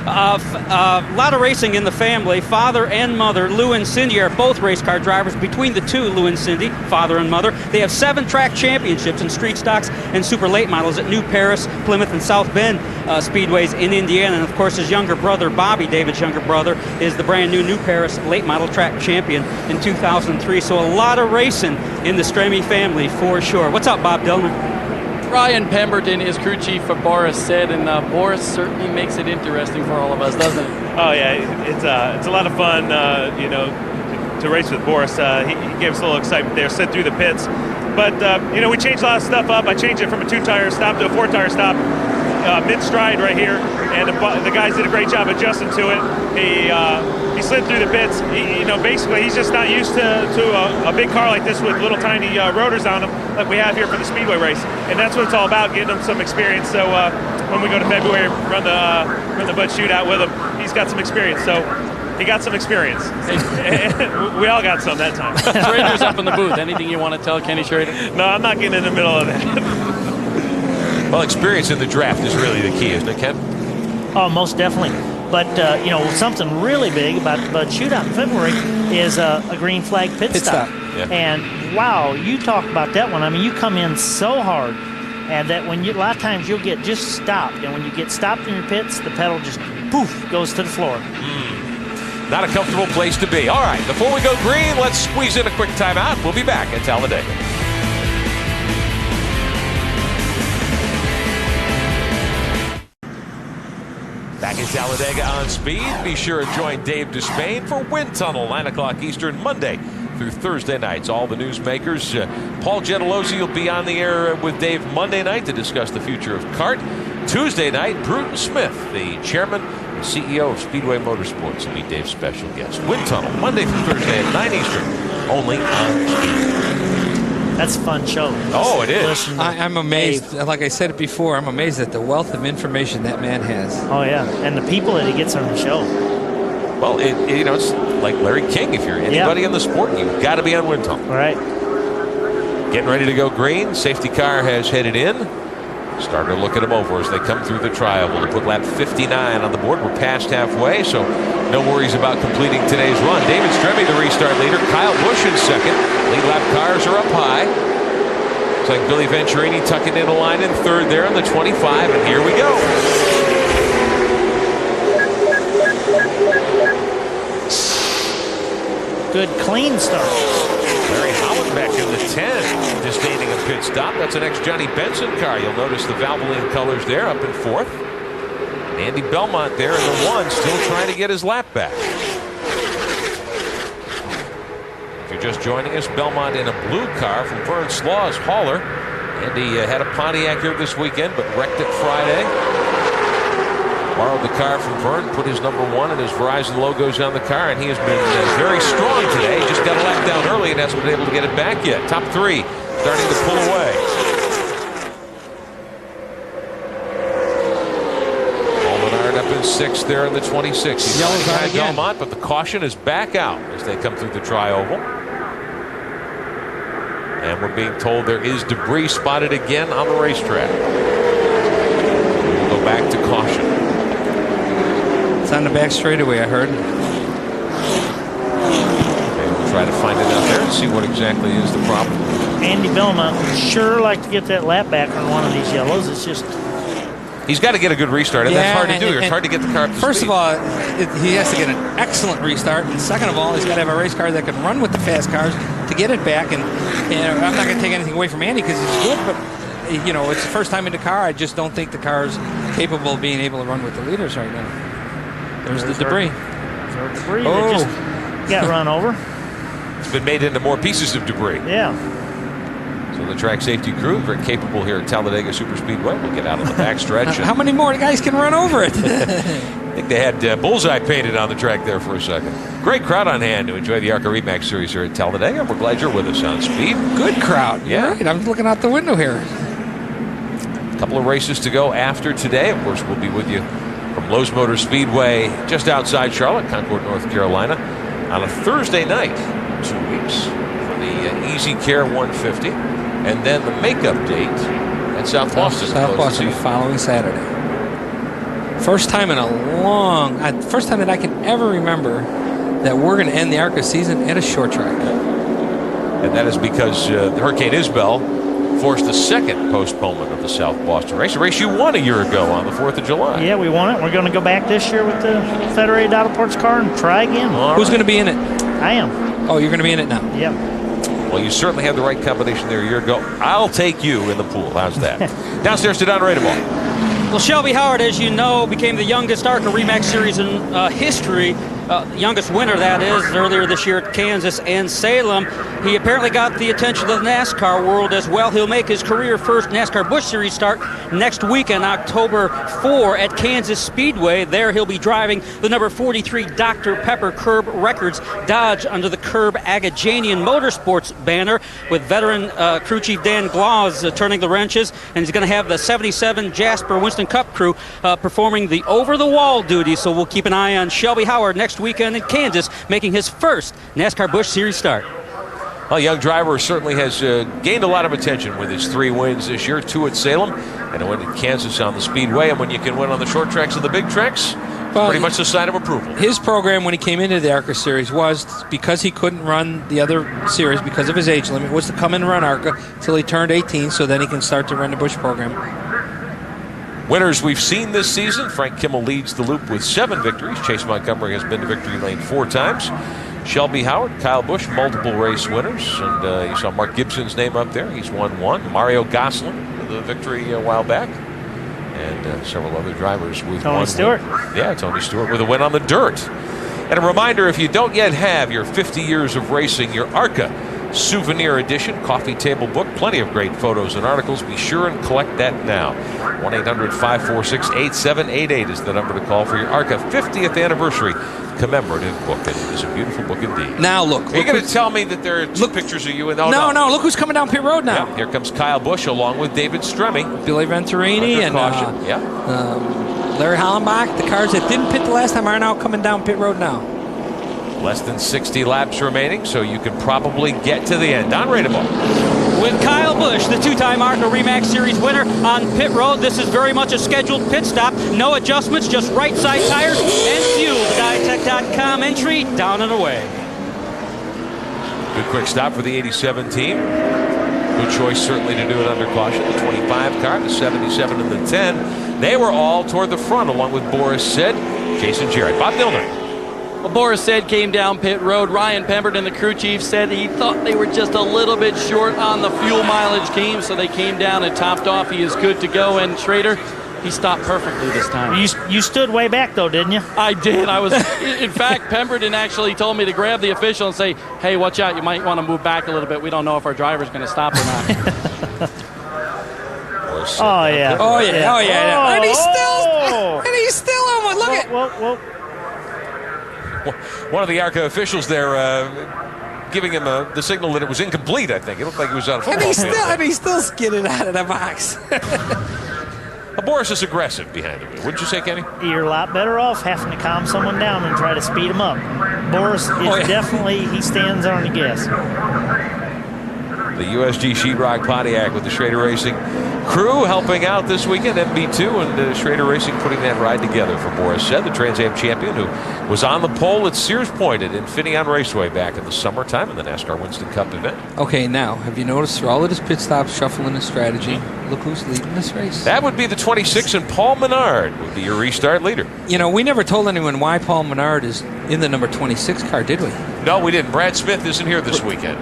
A lot of racing in the family. Father and mother, Lou and Cindy, are both race car drivers. Between the two, Lou and Cindy, father and mother, they have 7 track championships in street stocks and super late models at New Paris, Plymouth, and South Bend speedways in Indiana. And of course, his younger brother, Bobby, David's younger brother, is the brand new Paris late model track champion in 2003. So a lot of racing in the Stremme family for sure. What's up, Bob Dillner? Ryan Pemberton is crew chief for Boris said, and Boris certainly makes it interesting for all of us, doesn't it? Oh yeah, it's a lot of fun, to race with Boris. He gave us a little excitement there, sit through the pits. But we changed a lot of stuff up. I changed it from a 2-tire stop to a 4-tire stop mid-stride right here, and the guys did a great job adjusting to it. He slid through the pits. Basically he's just not used to a big car like this with little tiny rotors on them like we have here for the Speedway race, and that's what it's all about, getting him some experience. So when we go to February, run the Bud Shootout with him, he's got some experience. So he got some experience. We all got some that time. Schrader's up in the booth. Anything you want to tell Kenny Schrader? No, I'm not getting in the middle of that. Well, experience in the draft is really the key, isn't it, Ken? Oh, most definitely. But, something really big about the Bud Shootout in February is a green flag pit stop. Yeah. And, wow, you talk about that one. I mean, you come in so hard, and that a lot of times you'll get just stopped. And when you get stopped in your pits, the pedal just, poof, goes to the floor. Not a comfortable place to be. All right, before we go green, let's squeeze in a quick timeout. We'll be back at Talladega. Back at Talladega on speed. Be sure to join Dave Despain for Wind Tunnel, 9 o'clock Eastern, Monday through Thursday nights. All the newsmakers. Paul Gentilozzi will be on the air with Dave Monday night to discuss the future of kart. Tuesday night, Bruton Smith, the chairman and CEO of Speedway Motorsports, will be Dave's special guest. Wind Tunnel, Monday through Thursday at 9 Eastern, only on speed. That's a fun show. Oh, it is. I'm amazed. Like I said it before, I'm amazed at the wealth of information that man has. Oh, yeah. And the people that he gets on the show. Well, it's like Larry King. If you're anybody in the sport, you've got to be on Wind Tunnel. Right. Getting ready to go green. Safety car has headed in. Starting to look at them over as they come through the tri-oval to put lap 59 on the board. We're past halfway, so no worries about completing today's run. David Stremme, the restart leader. Kyle Busch in second. Lead lap cars are up high. Looks like Billy Venturini tucking in a line in third there on the 25, and here we go. Good clean start. Larry Hollenbeck in the 10, disdaining a pit stop. That's an ex-Johnny Benson car. You'll notice the Valvoline colors there up in fourth. And Andy Belmont there in the 1, still trying to get his lap back. If you're just joining us, Belmont in a blue car from Vern Slaw's hauler. Andy had a Pontiac here this weekend, but wrecked it Friday. Borrowed the car from Vern, put his number 1 and his Verizon logos on the car, and he has been very strong today. He just got a lap down early and hasn't been able to get it back yet. Top 3 starting to pull away. Paul Menard up in 6th there in the 26. He's Yellow's on behind again. Belmont, but the caution is back out as they come through the tri-oval. And we're being told there is debris spotted again on the racetrack. We'll go back to caution. It's on the back straightaway, I heard. Okay, we'll try to find it out there and see what exactly is the problem. Andy Belmont would sure like to get that lap back on one of these yellows. It's just... He's got to get a good restart, and that's hard to do here. It's hard to get the car up to First speed. of all, he has to get an excellent restart. And second of all, he's got to have a race car that can run with the fast cars to get it back. And I'm not going to take anything away from Andy because he's good, but it's the first time in the car. I just don't think the car's capable of being able to run with the leaders right now. There's the debris. There's debris that just got run over. It's been made into more pieces of debris. Yeah. So the track safety crew, very capable here at Talladega Superspeedway. We'll get out on the backstretch. How many more guys can run over it? I think they had bullseye painted on the track there for a second. Great crowd on hand to enjoy the ARCA Re series here at Talladega. We're glad you're with us on speed. Good crowd. Yeah. Right. I'm looking out the window here. A couple of races to go after today. Of course, we'll be with you from Lowe's Motor Speedway just outside Charlotte, Concord, North Carolina, on a Thursday night, 2 weeks, for the Easy Care 150. And then the makeup date at South Boston. South Boston the following Saturday. First time that I can ever remember that we're going to end the ARCA season at a short track. And that is because Hurricane Isabel forced a second postponement of the South Boston race, a race you won a year ago on the 4th of July. Yeah, we won it. We're going to go back this year with the Federated Autoports car and try again. Who's going to be in it? I am. Oh, you're going to be in it now? Yep. Well, you certainly had the right combination there a year ago. I'll take you in the pool. How's that? Downstairs to Don Radeball. Well, Shelby Howard, as you know, became the youngest ARCA Remax Series in history. Youngest winner, that is, earlier this year at Kansas and Salem. He apparently got the attention of the NASCAR world as well. He'll make his career first NASCAR Busch Series start next weekend, October 4 at Kansas Speedway. There he'll be driving the number 43 Dr. Pepper Curb Records Dodge under the Curb Agajanian Motorsports banner, with veteran crew chief Dan Glaus turning the wrenches, and he's going to have the 77 Jasper Winston Cup crew performing the over-the-wall duty. So we'll keep an eye on Shelby Howard next weekend in Kansas, making his first NASCAR Busch Series start. Well, young driver certainly has gained a lot of attention with his 3 wins this year, 2 at Salem and a win at Kansas on the Speedway. And when you can win on the short tracks and the big tracks, pretty much a sign of approval. His program when he came into the ARCA Series was, because he couldn't run the other series because of his age limit, was to come and run ARCA until he turned 18, so then he can start to run the Busch program. Winners we've seen this season: Frank Kimmel leads the loop with 7 victories. Chase Montgomery has been to victory lane 4 times. Shelby Howard, Kyle Busch, multiple race winners. And you saw Mark Gibson's name up there. He's won 1. Mario Gosselin with a victory a while back. And several other drivers with Tony Stewart. Yeah, Tony Stewart with a win on the dirt. And a reminder, if you don't yet have your 50 years of racing, your ARCA Souvenir Edition coffee table book, plenty of great photos and articles, be sure and collect that now. 1-800-546-8788 is the number to call for your ARCA 50th anniversary commemorative book. It is a beautiful book indeed. Now look. Are you going to tell me that there are 2 pictures of you? No, look who's coming down pit road now. Yeah, here comes Kyle Busch along with David Stremme. Billy Venturini and Larry Hollenbach. The cars that didn't pit the last time are now coming down pit road now. Less than 60 laps remaining, so you can probably get to the end. Don Radeball. With Kyle Busch, the 2-time ARCA Remax Series winner, on pit road. This is very much a scheduled pit stop. No adjustments, just right side tires and fuel. The Diatech.com entry, down and away. Good quick stop for the 87 team. Good choice certainly to do it under caution. The 25 car, the 77 and the 10. They were all toward the front along with Boris Said, Jason Jarrett. Bob Dillner. Well, Boris Said came down pit road. Ryan Pemberton, the crew chief, said he thought they were just a little bit short on the fuel mileage team, so they came down and topped off. He is good to go. And Schrader, he stopped perfectly this time. You stood way back, though, didn't you? I did. I was. In fact, Pemberton actually told me to grab the official and say, hey, watch out. You might want to move back a little bit. We don't know if our driver's going to stop or not. Oh, yeah. Oh, yeah. Oh, yeah. And he's still on one. Look at. Whoa. One of the ARCA officials there giving him the signal that it was incomplete, I think. It looked like he was on a football field. And he's still skidding out of the box. Boris is aggressive behind the wheel. Wouldn't you say, Kenny? You're a lot better off having to calm someone down and try to speed him up. Boris is definitely, he stands on the gas. The USG Sheetrock Pontiac with the Schrader Racing crew helping out this weekend. MB2 and Schrader Racing putting that ride together for Boris Said, the Trans Am champion, who was on the pole at Sears Point at Infineon Raceway back in the summertime in the NASCAR Winston Cup event. Okay, now, have you noticed through all of his pit stops, shuffling his strategy, look who's leading this race? That would be the 26, and Paul Menard would be your restart leader. You know, we never told anyone why Paul Menard is in the number 26 car, did we? No, we didn't. Brad Smith isn't here this weekend.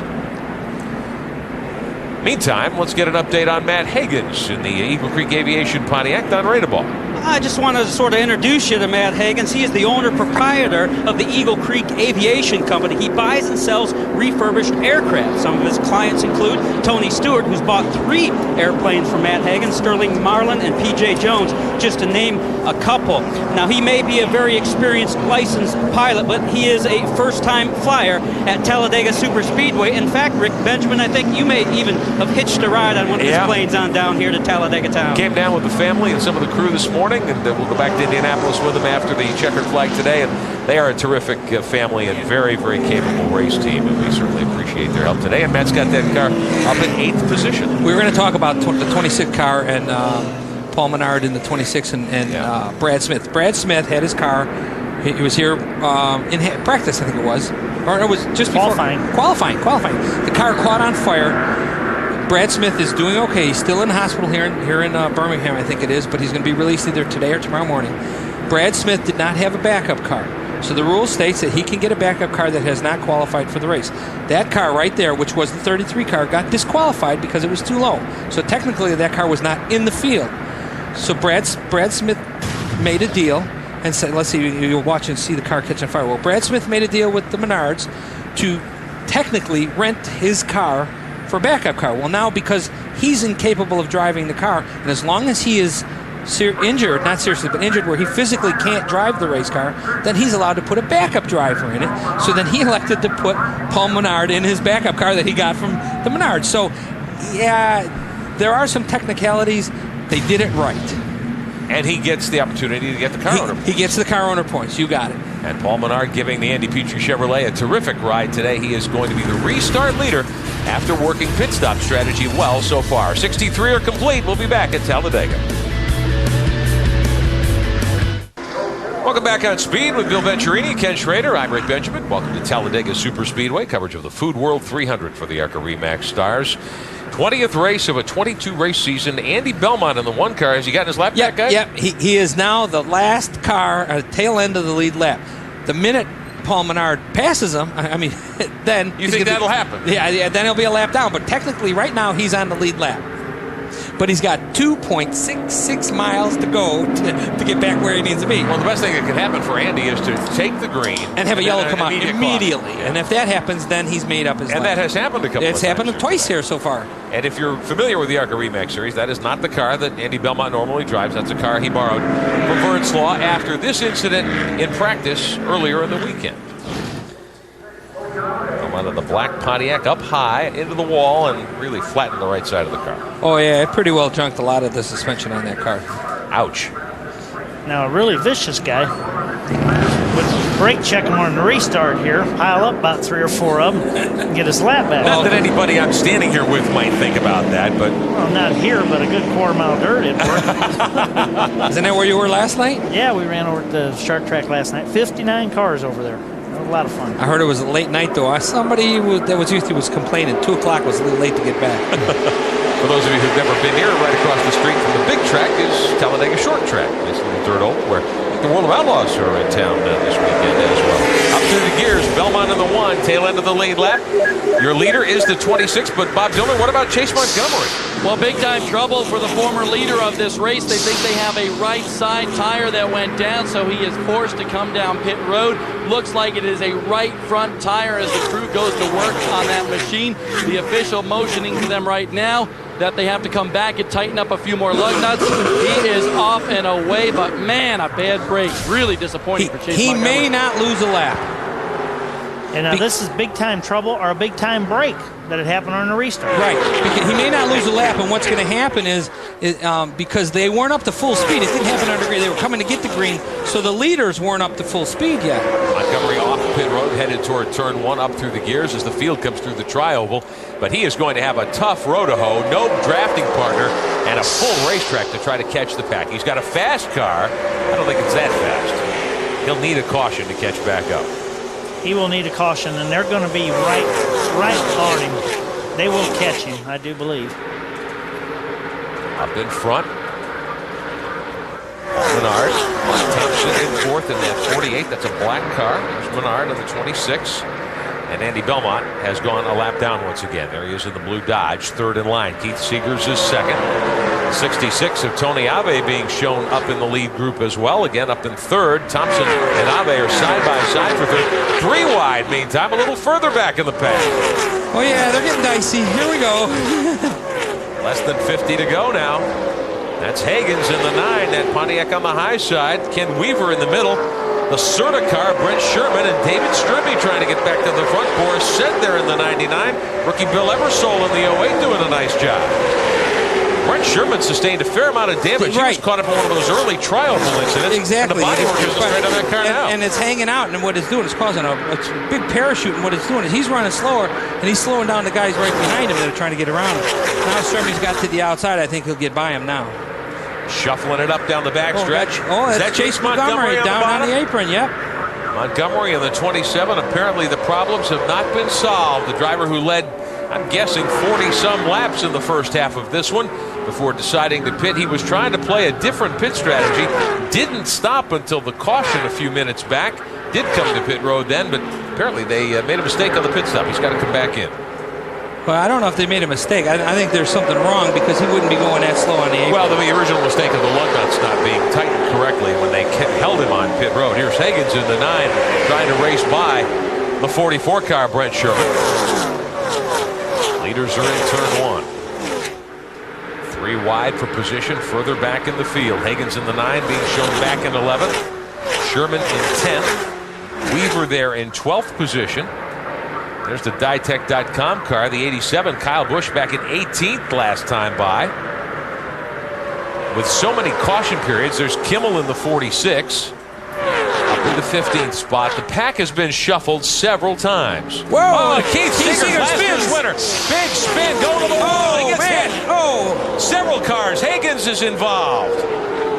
Meantime, let's get an update on Matt Hagens in the Eagle Creek Aviation Pontiac. Don Radeball. I just want to sort of introduce you to Matt Hagens. He is the owner-proprietor of the Eagle Creek Aviation Company. He buys and sells refurbished aircraft. Some of his clients include Tony Stewart, who's bought 3 airplanes from Matt Hagens, Sterling Marlin and P.J. Jones, just to name a couple. Now, he may be a very experienced licensed pilot, but he is a first-time flyer at Talladega Superspeedway. In fact, Rick Benjamin, I think you may even have hitched a ride on one of his planes on down here to Talladega Town. Came down with the family and some of the crew this morning, and we'll go back to Indianapolis with them after the checkered flag today. And they are a terrific family and very, very capable race team, and we certainly appreciate their help today. And Matt's got that car up in 8th position. We were going to talk about the 26 car, and Paul Menard in the 26 and Brad Smith. Brad Smith had his car. He was here in practice, I think it was. Or it was just before. Qualifying. The car caught on fire. Brad Smith is doing okay. He's still in the hospital here in Birmingham, I think it is, but he's going to be released either today or tomorrow morning. Brad Smith did not have a backup car. So the rule states that he can get a backup car that has not qualified for the race. That car right there, which was the 33 car, got disqualified because it was too low. So technically that car was not in the field. So Brad Smith made a deal and said, let's see, you'll watch and see the car catch on fire. Well, Brad Smith made a deal with the Menards to technically rent his car for a backup car. Well, now because he's incapable of driving the car, and as long as he is injured, not seriously, but injured where he physically can't drive the race car, then he's allowed to put a backup driver in it. So then he elected to put Paul Menard in his backup car that he got from the Menards. So, yeah, there are some technicalities. They did it right. And he gets the opportunity to get the car owner points. He gets the car owner points. You got it. And Paul Menard giving the Andy Petrie Chevrolet a terrific ride today. He is going to be the restart leader after working pit stop strategy well so far. 63 are complete. We'll be back at Talladega. Welcome back on Speed with Bill Venturini, Ken Schrader. I'm Rick Benjamin. Welcome to Talladega Superspeedway. Coverage of the Food World 300 for the ARCA Re Max Stars. 20th race of a 22-race season. Andy Belmont in the one car. Has he gotten his lap back, guys? Yep. He is now the last car at the tail end of the lead lap. The minute Paul Menard passes him, I mean, then... You think that'll happen? Yeah, then he'll be a lap down. But technically, right now, he's on the lead lap. But he's got 2.66 miles to go to get back where he needs to be. Well, the best thing that can happen for Andy is to take the green and have a yellow come out immediately. Yeah. And if that happens, then he's made up his lap. And that has happened a couple of times. It's happened twice here so far. And if you're familiar with the ARCA Re Max Series, that is not the car that Andy Belmont normally drives. That's a car he borrowed from Vern Law after this incident in practice earlier in the weekend. Out of the black Pontiac up high into the wall and really flattened the right side of the car. Oh, yeah, it pretty well junked a lot of the suspension on that car. Ouch. Now, a really vicious guy would brake check him on the restart here, pile up about 3 or 4 of them, and get his lap back. Not that anybody I'm standing here with might think about that, but... Well, not here, but a good quarter-mile dirt it worked. Isn't that where you were last night? Yeah, we ran over at the Shark Track last night. 59 cars over there. A lot of fun. I heard it was a late night, though. Somebody that was used to was complaining 2 o'clock was a little late to get back. For those of you who've never been here, right across the street from the big track is Talladega Short Track. Nice little dirt oval where the World of Outlaws are in town this weekend as well. Up through the gears, Belmont in the 1, tail end of the lead lap. Your leader is the 26, but Bob Dillon, what about Chase Montgomery? Well, big time trouble for the former leader of this race. They think they have a right side tire that went down, so he is forced to come down pit road. Looks like it is a right front tire as the crew goes to work on that machine. The official motioning to them right now that they have to come back and tighten up a few more lug nuts. He is off and away, but man, a bad break. Really disappointing for Chase Montgomery. He may not lose a lap. And now this is big-time trouble or a big-time break that had happened on the restart. Right. Because he may not lose a lap, and what's going to happen is because they weren't up to full speed. It didn't happen under green. They were coming to get the green, so the leaders weren't up to full speed yet. Montgomery off pit road, headed toward turn 1, up through the gears as the field comes through the tri-oval. But he is going to have a tough road to hoe, no drafting partner, and a full racetrack to try to catch the pack. He's got a fast car. I don't think it's that fast. He'll need a caution to catch back up. He will need a caution, and they're going to be right on him. They will catch him, I do believe. Up in front. Menard. Thompson in 4th in that 48. That's a black car. There's Menard on the 26. And Andy Belmont has gone a lap down once again. There he is in the blue Dodge, 3rd in line. Keith Seegers is 2nd. 66 of Tony Ave being shown up in the lead group as well. Again, up in 3rd. Thompson and Ave are side by side for 3rd. 3 wide, meantime, a little further back in the pack. Oh, yeah, they're getting dicey. Here we go. Less than 50 to go now. That's Hagens in the 9. That Pontiac on the high side. Ken Weaver in the middle. The Serta car, Brent Sherman and David Stribby trying to get back to the front. Boris said there in the 99. Rookie Bill Eversole in the 08 doing a nice job. Brent Sherman sustained a fair amount of damage. Right. He was caught up in one of those early tri-oval incidents. Exactly. And the bodywork is straight on that car now. And it's hanging out, and what it's doing is causing a big parachute, and what it's doing is he's running slower, and he's slowing down the guys right behind him that are trying to get around him. Now Stribby's got to the outside. I think he'll get by him now. Shuffling it up down the backstretch. That's Chase Montgomery down on the apron, yep. Montgomery in the 27. Apparently the problems have not been solved. The driver who led, I'm guessing, 40-some laps in the first half of this one before deciding to pit. He was trying to play a different pit strategy. Didn't stop until the caution a few minutes back. Did come to pit road then, but apparently they made a mistake on the pit stop. He's got to come back in. Well, I don't know if they made a mistake. I think there's something wrong because he wouldn't be going that slow on the apron. Well, the original mistake of the lug nuts not being tightened correctly when they held him on pit road. Here's Higgins in the 9 trying to race by the 44 car, Brent Sherman. Leaders are in turn 1. 3 wide for position further back in the field. Higgins in the 9 being shown back in 11th. Sherman in 10th. Weaver there in 12th position. There's the Ditech.com car, the 87. Kyle Busch back in 18th last time by. With so many caution periods, there's Kimmel in the 46. Up in the 15th spot. The pack has been shuffled several times. Whoa! Keith Seeger last year's winner. Big spin, go to the wall. He gets hit. Several cars. Higgins is involved.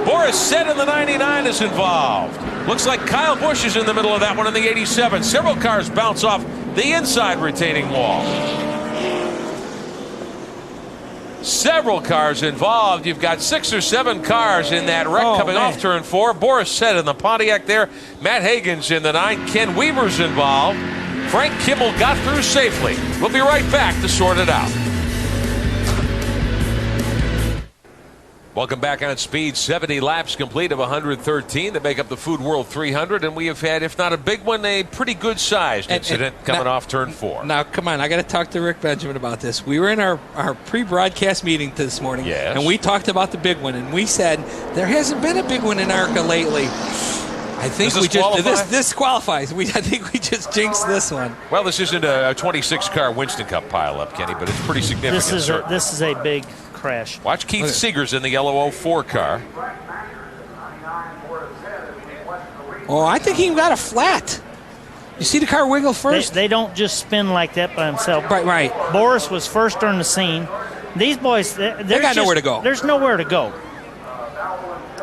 Boris Said in the 99 is involved. Looks like Kyle Busch is in the middle of that one in the 87. Several cars bounce off the inside retaining wall. Several cars involved. You've got 6 or 7 cars in that wreck coming off turn 4. Boris Said in the Pontiac there. Matt Higgins in the 9. Ken Weaver's involved. Frank Kimmel got through safely. We'll be right back to sort it out. Welcome back on Speed. 70 laps complete of 113 that make up the Food World 300, and we have had, if not a big one, a pretty good-sized incident coming off turn 4. Now, come on, I got to talk to Rick Benjamin about this. We were in our pre-broadcast meeting this morning, and we talked about the big one, and we said there hasn't been a big one in ARCA lately. I think this qualifies. I think we just jinxed this one. Well, this isn't a 26-car Winston Cup pileup, Kenny, but it's pretty significant. This is a big crash. Watch Keith Seegers in the yellow 04 car. Oh, I think he got a flat. You see the car wiggle first? They don't just spin like that by themselves. Right. Boris was first on the scene. These boys, they got nowhere to go. There's nowhere to go.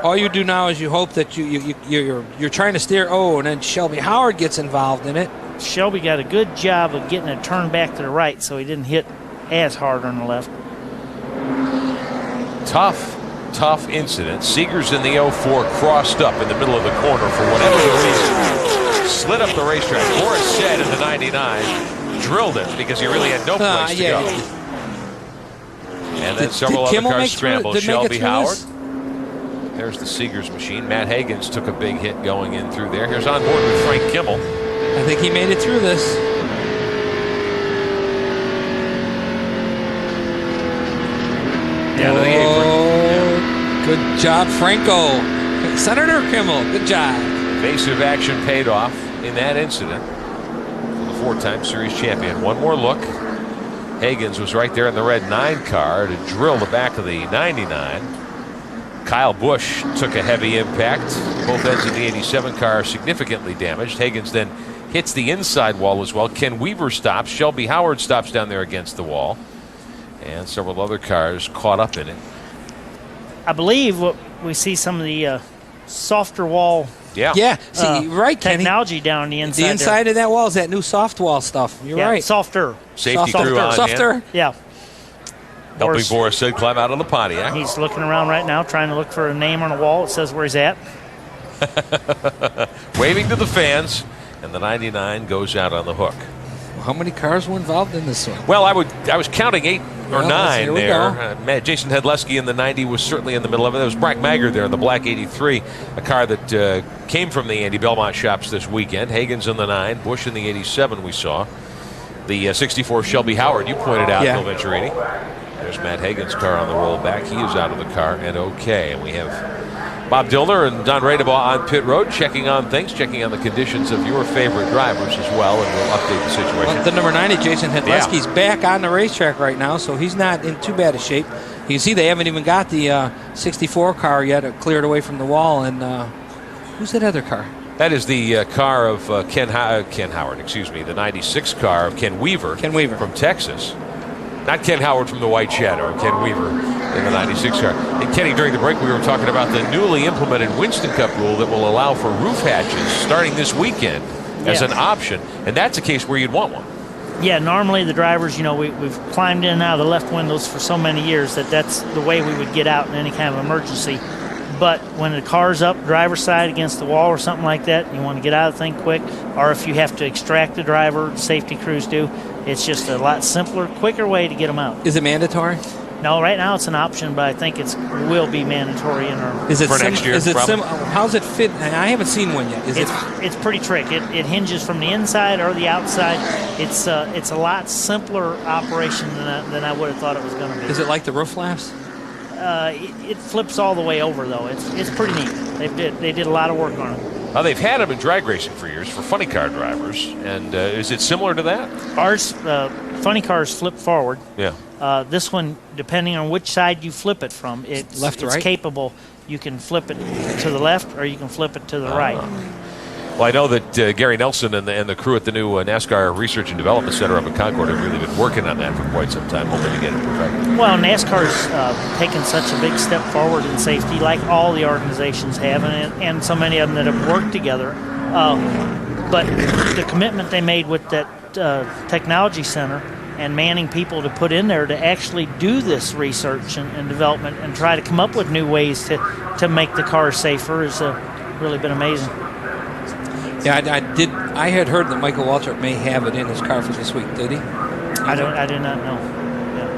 All you do now is you hope that you're trying to steer. Oh, and then Shelby Howard gets involved in it. Shelby got a good job of getting it turned back to the right so he didn't hit as hard on the left. Tough incident. Seegers in the 04 crossed up in the middle of the corner for whatever reason. Slid up the racetrack. Boris Said in the 99 drilled it because he really had no place to go. And then several other cars scrambled. Shelby Howard. There's the Seegers machine. Matt Higgins took a big hit going in through there. Here's on board with Frank Kimmel. I think he made it through this. Down to the apron. Good job, Franco. Senator Kimmel, good job. Evasive action paid off in that incident for the 4-time series champion. One more look. Higgins was right there in the red 9 car to drill the back of the 99. Kyle Busch took a heavy impact. Both ends of the 87 car are significantly damaged. Higgins then hits the inside wall as well. Ken Weaver stops. Shelby Howard stops down there against the wall. And several other cars caught up in it. I believe we see some of the softer wall. Yeah. See, right, Kenny. Technology down the inside. The inside of that wall is that new soft wall stuff. You're right. Softer. Safety crew on. Softer. Yeah. Helping Boris Said climb out of the Pontiac. He's looking around right now, trying to look for a name on a wall. It says where he's at. Waving to the fans, and the 99 goes out on the hook. How many cars were involved in this one? Well, I was counting 8 or 9 there. Jason Hedleski in the 90 was certainly in the middle of it. There was Brack Maggard there in the black 83, a car that came from the Andy Belmont shops this weekend. Higgins in the 9, Busch in the 87 we saw. The 64 Shelby Howard, you pointed out, Bill Venturini. There's Matt Higgins' car on the rollback. He is out of the car and okay. And we have Bob Dillner and Don Radebaugh on pit road, checking on things, checking on the conditions of your favorite drivers as well, and we'll update the situation. Well, the number 90, Jason Hedleski's back on the racetrack right now, so he's not in too bad a shape. You can see they haven't even got the 64 car yet cleared away from the wall. And who's that other car? That is the car of Ken Howard, the 96 car of Ken Weaver. Ken Weaver. From Texas. Not Ken Howard from the White Shadow, Ken Weaver in the 96 car. And Kenny, during the break, we were talking about the newly implemented Winston Cup rule that will allow for roof hatches starting this weekend as an option, and that's a case where you'd want one. Yeah, normally the drivers, we've climbed in and out of the left windows for so many years that's the way we would get out in any kind of emergency. But when the car's up driver's side against the wall or something like that, you want to get out of the thing quick, or if you have to extract the driver, safety crews do, it's just a lot simpler, quicker way to get them out. Is it mandatory? No, right now it's an option, but I think it will be mandatory in our for next year. Is it how does it fit? I haven't seen one yet. It's pretty trick. It hinges from the inside or the outside. It's a lot simpler operation than I would have thought it was going to be. Is it like the roof flaps? It flips all the way over, though. It's pretty neat. They did a lot of work on it. They've had them in drag racing for years for funny car drivers, and is it similar to that? Ours, funny cars flip forward. Yeah. This one, depending on which side you flip it from, it's capable. You can flip it to the left or you can flip it to the right. Well, I know that Gary Nelson and the crew at the new NASCAR Research and Development Center up in Concord have really been working on that for quite some time, hoping to get it perfected. Well, NASCAR's taken such a big step forward in safety, like all the organizations have, and so many of them that have worked together. But the commitment they made with that technology center and manning people to put in there to actually do this research and development and try to come up with new ways to make the car safer has really been amazing. Yeah, I had heard that Michael Waltrip may have it in his car for this week. Did he? I did not know. Yeah.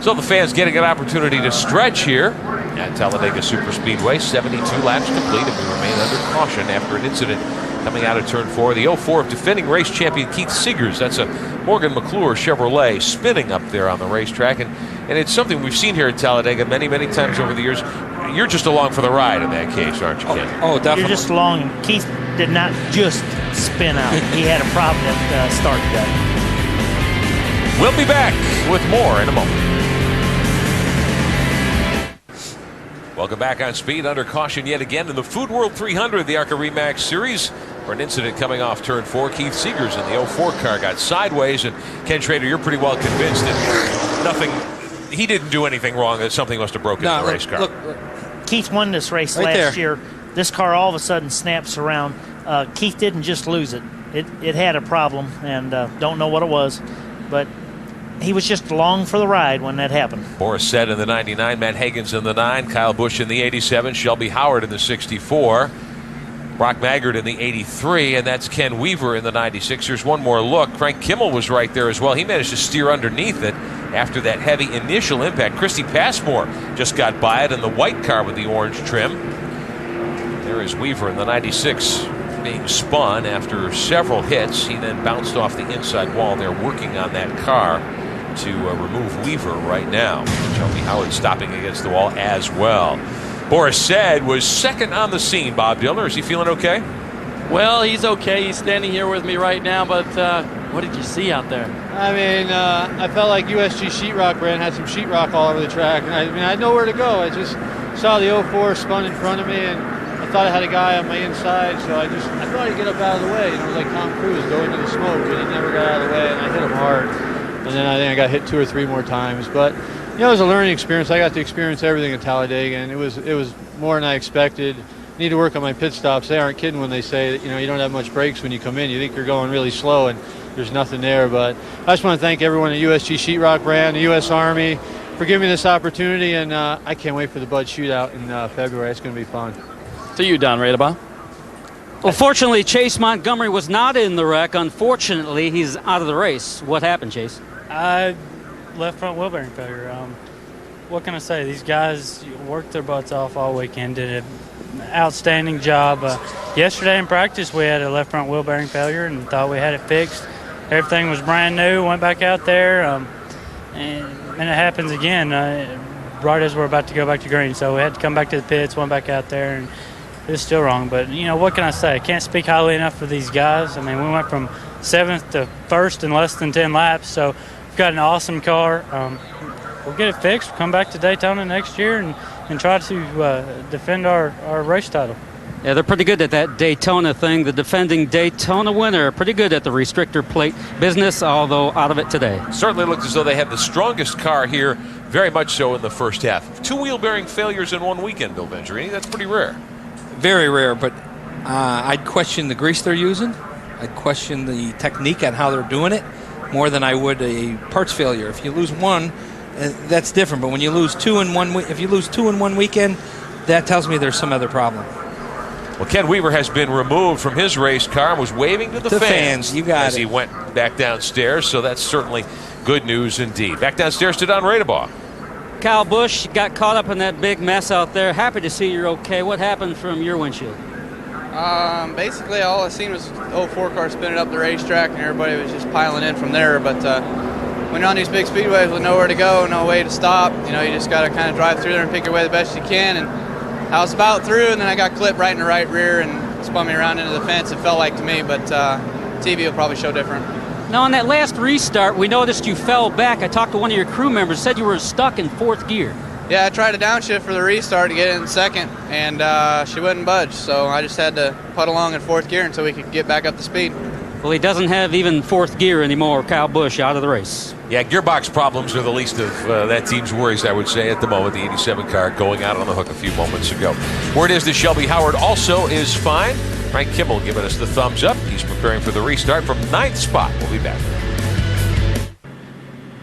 So the fans getting an opportunity to stretch here at Talladega Superspeedway. 72 laps complete, and we remain under caution after an incident coming out of turn 4. The 04 of defending race champion Keith Seegers. That's a Morgan McClure Chevrolet spinning up there on the racetrack, and it's something we've seen here at Talladega many, many times over the years. You're just along for the ride in that case, aren't you, Ken? Oh, definitely. You're just along, and Keith did not just spin out. He had a problem that started that. We'll be back with more in a moment. Welcome back on Speed. Under caution yet again in the Food World 300, the ARCA Re Series, for an incident coming off turn 4. Keith Seegers in the 04 car got sideways, and Ken Schrader, you're pretty well convinced that he didn't do anything wrong, that something must have broken in the race car. Look, Keith won this race last year. This car all of a sudden snaps around. Keith didn't just lose it. It had a problem, and don't know what it was, but he was just along for the ride when that happened. Boris Said in the 99, Matt Hagens in the 9, Kyle Busch in the 87, Shelby Howard in the 64, Brock Maggard in the 83, and that's Ken Weaver in the 96. Here's one more look. Frank Kimmel was right there as well. He managed to steer underneath it after that heavy initial impact. Christy Passmore just got by it in the white car with the orange trim. There is Weaver in the 96 being spun after several hits. He then bounced off the inside wall. They're working on that car to remove Weaver right now. Shelby Howard stopping against the wall as well. Boris Said was second on the scene. Bob Dillner, is he feeling okay? Well, he's okay. He's standing here with me right now, but what did you see out there? I mean, I felt like USG sheetrock brand had some sheetrock all over the track. And I had nowhere to go. I just saw the 04 spun in front of me, and I thought I had a guy on my inside, so I thought he'd get up out of the way. You know, like Tom Cruise, go into the smoke, but he never got out of the way, and I hit him hard. And then I think I got hit 2 or 3 more times. But you know, it was a learning experience. I got to experience everything at Talladega, and it was more than I expected. Need to work on my pit stops. They aren't kidding when they say that, you know, you don't have much brakes when you come in. You think you're going really slow, and there's nothing there. But I just want to thank everyone at USG Sheetrock brand, the U.S. Army, for giving me this opportunity, and I can't wait for the Bud Shootout in February. It's going to be fun. To you, Don Radaba. Well, fortunately, Chase Montgomery was not in the wreck. Unfortunately, he's out of the race. What happened, Chase? Left front wheel bearing failure. What can I say? These guys worked their butts off all weekend, did an outstanding job. Yesterday in practice, we had a left front wheel bearing failure and thought we had it fixed. Everything was brand new. Went back out there, and it happens again right as we're about to go back to green. So we had to come back to the pits, went back out there, and it's still wrong. But, you know, what can I say? I can't speak highly enough for these guys. I mean, we went from 7th to 1st in less than 10 laps, so we've got an awesome car. We'll get it fixed. We'll come back to Daytona next year and try to defend our race title. Yeah, they're pretty good at that Daytona thing. The defending Daytona winner, pretty good at the restrictor plate business, although out of it today. Certainly looked as though they had the strongest car here, very much so in the first half. 2 wheel bearing failures in one weekend, Bill Venturini. That's pretty rare. Very rare, but I'd question the grease they're using. I'd question the technique and how they're doing it more than I would a parts failure. If you lose one, that's different. But when you lose two in one, if you lose two in one weekend, that tells me there's some other problem. Well, Ken Weaver has been removed from his race car and was waving to the fans. You got as he went back downstairs. So that's certainly good news indeed. Back downstairs to Don Radebaugh. Kyle Busch got caught up in that big mess out there. Happy to see you're okay. What happened from your windshield? Basically, all I seen was the 04 car spinning up the racetrack, and everybody was just piling in from there. But when you're on these big speedways with nowhere to go, no way to stop, you just got to kind of drive through there and pick your way the best you can. And I was about through, and then I got clipped right in the right rear and spun me around into the fence. It felt like to me, but TV will probably show different. Now, on that last restart, we noticed you fell back. I talked to one of your crew members, said you were stuck in fourth gear. Yeah, I tried to downshift for the restart to get in second, and she wouldn't budge. So I just had to putt along in fourth gear until we could get back up to speed. Well, he doesn't have even fourth gear anymore, Kyle Busch, out of the race. Yeah, gearbox problems are the least of that team's worries, I would say, at the moment. The 87 car going out on the hook a few moments ago. Word is that Shelby Howard also is fine. Frank Kimmel giving us the thumbs up. He's preparing for the restart from 9th spot. We'll be back.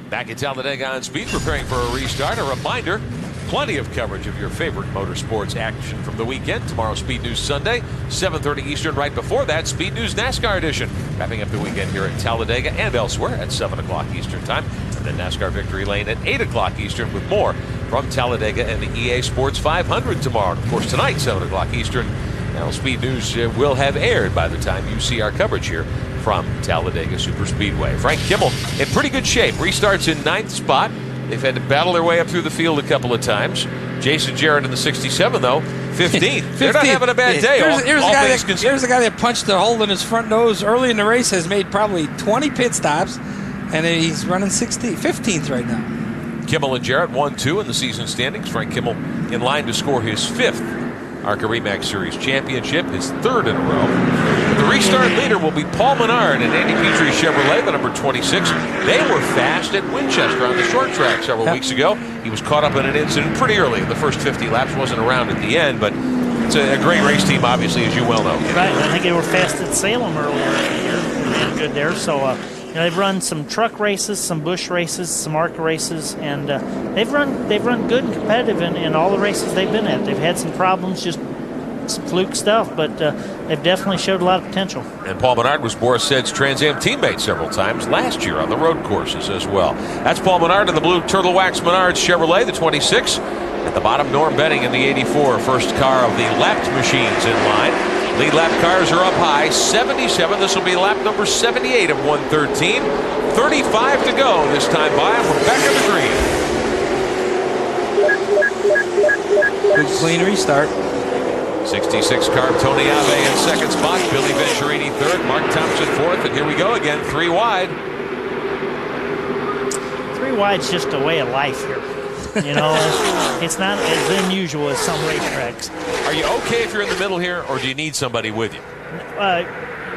Back at Talladega on speed, preparing for a restart. A reminder, plenty of coverage of your favorite motorsports action from the weekend. Tomorrow, Speed News Sunday, 7:30 Eastern. Right before that, Speed News NASCAR edition. Wrapping up the weekend here at Talladega and elsewhere at 7 o'clock Eastern time. And then NASCAR Victory Lane at 8 o'clock Eastern with more from Talladega and the EA Sports 500 tomorrow. And of course, tonight, 7 o'clock Eastern. Now, Speed News will have aired by the time you see our coverage here from Talladega Superspeedway. Frank Kimmel in pretty good shape. Restarts in 9th spot. They've had to battle their way up through the field a couple of times. Jason Jarrett in the 67, though, 15th. They're not having a bad day. Here's the guy that punched a hole in his front nose early in the race, has made probably 20 pit stops, and he's running 15th right now. Kimmel and Jarrett 1-2 in the season standings. Frank Kimmel in line to score his 5th ARCA Re Series championship, his 3rd in a row. The restart leader will be Paul Menard and Andy Petrie Chevrolet, the number 26. They were fast at Winchester on the short track several weeks ago. He was caught up in an incident pretty early in the first 50 laps, wasn't around at the end, but it's a great race team, obviously, as you well know. Right, I think they were fast at Salem earlier in the year. They did good there, so they've run some truck races, some Busch races, some ARCA races, and they've run good and competitive in all the races they've been at. They've had some problems, just some fluke stuff, but they've definitely showed a lot of potential. And Paul Menard was Boris Said's Trans Am teammate several times last year on the road courses as well. That's Paul Menard in the blue Turtle Wax Menards Chevrolet, the 26. At the bottom, Norm Benning in the 84, first car of the lapped machines in line. Lead lap cars are up high, 77. This will be lap number 78 of 113. 35 to go this time by from back of the green. Good clean restart. 66 car Tony Ave in second spot. Billy Venturini third. Mark Thompson fourth. And here we go again, 3 wide. 3 wide's just a way of life here. It's not as unusual as some racetracks. Are you okay if you're in the middle here, or do you need somebody with you?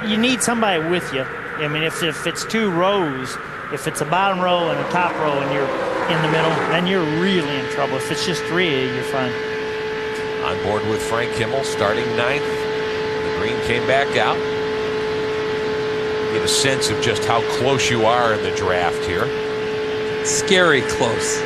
You need somebody with you. I mean, if it's 2 rows, if it's a bottom row and a top row and you're in the middle, then you're really in trouble. If it's just 3, you're fine. On board with Frank Kimmel, starting 9th. The green came back out. Get a sense of just how close you are in the draft here. Scary close.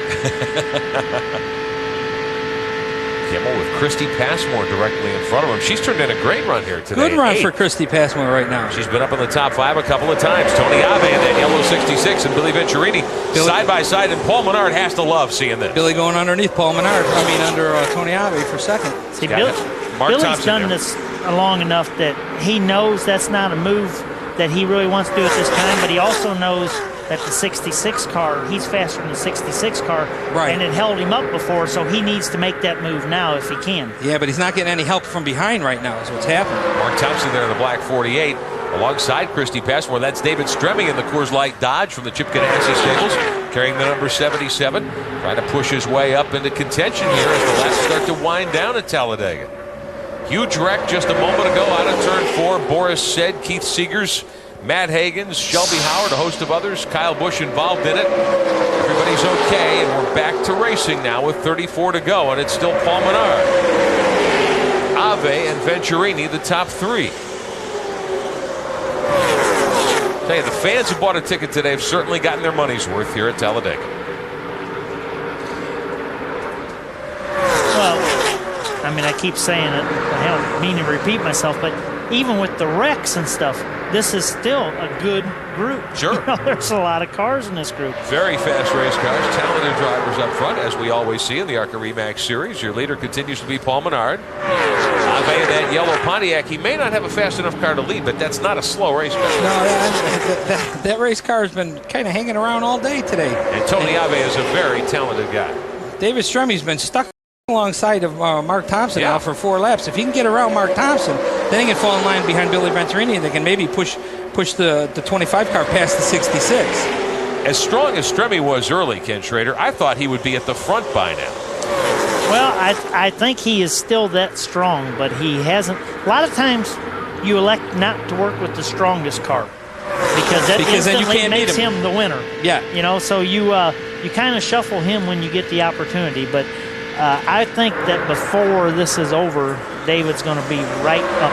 Kimmel with Christy Passmore directly in front of him. She's turned in a great run here today. Good run for Christy Passmore right now. She's been up in the top 5 a couple of times. Tony Ave in that yellow 66 and Billy Venturini side by side. And Paul Menard has to love seeing this. Billy going underneath Paul Menard. Under Tony Ave for second. See, Billy's done this long enough that he knows that's not a move that he really wants to do at this time, but he also knows that the 66 car, he's faster than the 66 car, right, and it held him up before, so he needs to make that move now if he can. Yeah, but he's not getting any help from behind right now is what's happening. Mark Thompson there in the black 48 alongside Christy Passmore. That's David Stremming in the Coors Light Dodge from the Chip Ganassi stables, carrying the number 77, trying to push his way up into contention here as the laps start to wind down at Talladega. Huge wreck just a moment ago out of turn 4. Boris said, Keith Seegers, Matt Hagens, Shelby Howard, a host of others. Kyle Busch involved in it. Everybody's okay, and we're back to racing now with 34 to go, and it's still Paul Menard, Ave, and Venturini, the top 3. Tell you, the fans who bought a ticket today have certainly gotten their money's worth here at Talladega. Well, I mean, I keep saying it. I don't mean to repeat myself, but even with the wrecks and stuff, this is still a good group. Sure. You know, there's a lot of cars in this group. Very fast race cars, talented drivers up front, as we always see in the ARCA Re Series. Your leader continues to be Paul Menard. Ave in that yellow Pontiac. He may not have a fast enough car to lead, but that's not a slow race car. No, that race car has been kind of hanging around all day today. And Tony Ave is a very talented guy. David Stremmy's been stuck alongside of Mark Thompson now for 4 laps. If he can get around Mark Thompson, then he can fall in line behind Billy Venturini, and they can maybe push the 25 car past the 66. As strong as Stremme was early, Ken Schrader, I thought he would be at the front by now. Well, I think he is still that strong, but he hasn't. A lot of times you elect not to work with the strongest car because that instantly makes him the winner. Yeah. You know, so you kind of shuffle him when you get the opportunity, but I think that before this is over, David's going to be right up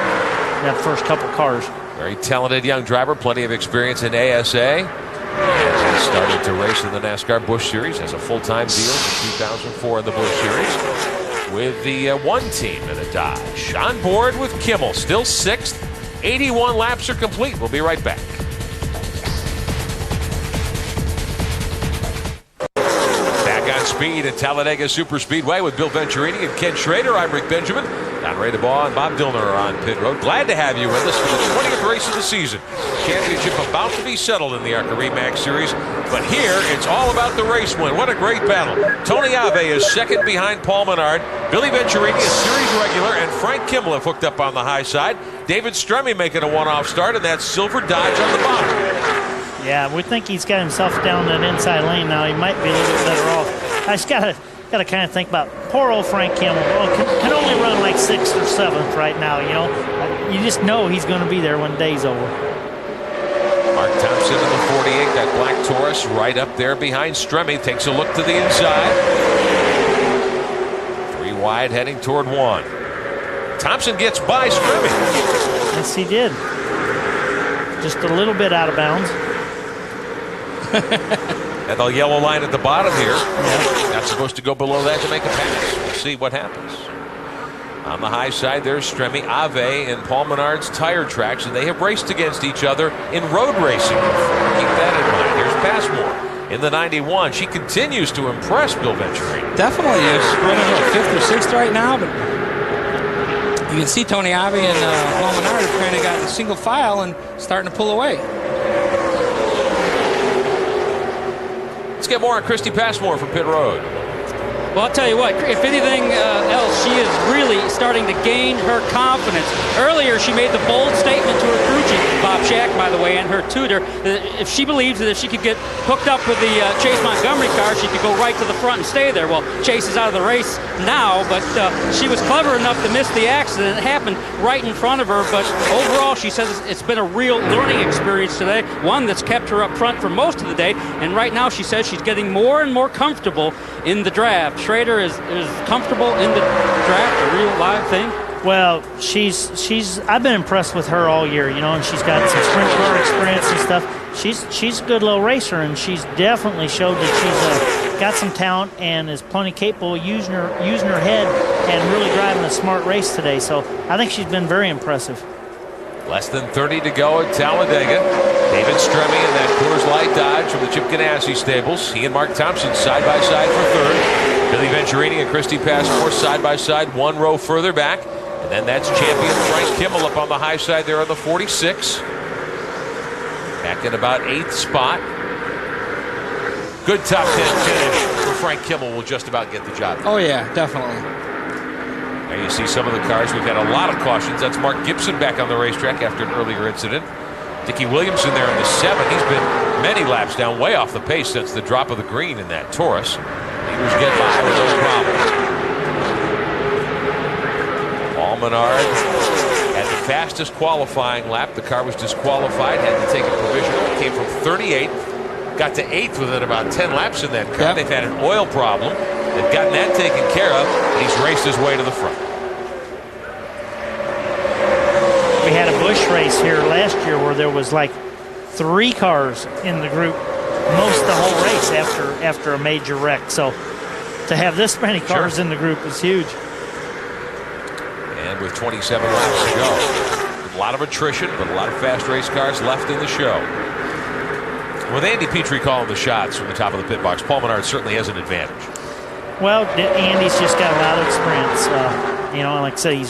that first couple cars. Very talented young driver, plenty of experience in ASA. He started to race in the NASCAR Busch Series, has a full-time deal in 2004 in the Busch Series with the 1 team in a Dodge. On board with Kimmel, still 6th. 81 laps are complete. We'll be right back. Speed at Talladega Superspeedway with Bill Venturini and Ken Schrader. I'm Rick Benjamin. Don Ray DeBaugh and Bob Dillner are on pit road. Glad to have you with us for the 20th race of the season. Championship about to be settled in the ARCA Re Series. But here, it's all about the race win. What a great battle. Tony Ave is second behind Paul Menard. Billy Venturini, a series regular, and Frank Kimmel have hooked up on the high side. David Stremme making a one-off start, and that silver Dodge on the bottom. Yeah, we think he's got himself down that inside lane now. He might be a little bit better off. I just got to kind of think about poor old Frank Kimmel. Can only run like 6th or 7th right now, you know. You just know he's going to be there when the day's over. Mark Thompson in the 48, that black Taurus right up there behind Stremme. Takes a look to the inside. 3 wide heading toward 1. Thompson gets by Stremme. Yes, he did. Just a little bit out of bounds. And the yellow line at the bottom here. Yeah. Not supposed to go below that to make a pass. We'll see what happens. On the high side, there's Stremme, Ave, and Paul Menard's tire tracks, and they have raced against each other in road racing before. Keep that in mind. Here's Passmore in the 91. She continues to impress Bill Venturini. Definitely is. Running 5th or 6th right now, but you can see Tony Ave and Paul Menard have kind of got a single file and starting to pull away. Let's get more on Christy Passmore from pit road. Well, I'll tell you what, if anything else, she is really starting to gain her confidence. Earlier, she made the bold statement to her crew chief, Bob Shack, by the way, and her tutor, that if she believes that if she could get hooked up with the Chase Montgomery car, she could go right to the front and stay there. Well, Chase is out of the race now, but she was clever enough to miss the accident. It happened right in front of her, but overall, she says it's been a real learning experience today, one that's kept her up front for most of the day, and right now she says she's getting more and more comfortable in the draft. Schrader is comfortable in the draft, a real live thing. Well, I've been impressed with her all year, you know, and she's got some sprint car experience and stuff. She's a good little racer, and she's definitely showed that she's got some talent and is plenty capable of using her head and really driving a smart race today. So I think she's been very impressive. Less than 30 to go at Talladega. David Stremme in that Coors Light Dodge from the Chip Ganassi stables. He and Mark Thompson side by side for 3rd. Billy Venturini and Christy Passmore side by side 1 row further back. And then that's champion Frank Kimmel up on the high side there on the 46. Back in about 8th spot. Good top 10 finish for Frank Kimmel. Will just about get the job done. Oh yeah, definitely. There you see some of the cars. We've had a lot of cautions. That's Mark Gibson back on the racetrack after an earlier incident. Dickie Williamson there in the 7. He's been many laps down, way off the pace since the drop of the green in that Taurus. Leaders get by with no problems. Paul Paul Menard had the fastest qualifying lap. The car was disqualified, had to take a provisional. Came from 38th, got to 8th within about 10 laps in that car. Yep. They've had an oil problem. They've gotten that taken care of, and he's raced his way to the front. We had a Busch race here last year where there was like 3 cars in the group most of the whole race after a major wreck. So to have this many cars in the group is huge. And with 27 laps to go, a lot of attrition, but a lot of fast race cars left in the show. With Andy Petrie calling the shots from the top of the pit box, Paul Menard certainly has an advantage. Well, Andy's just got a lot of experience. You know, like I said, he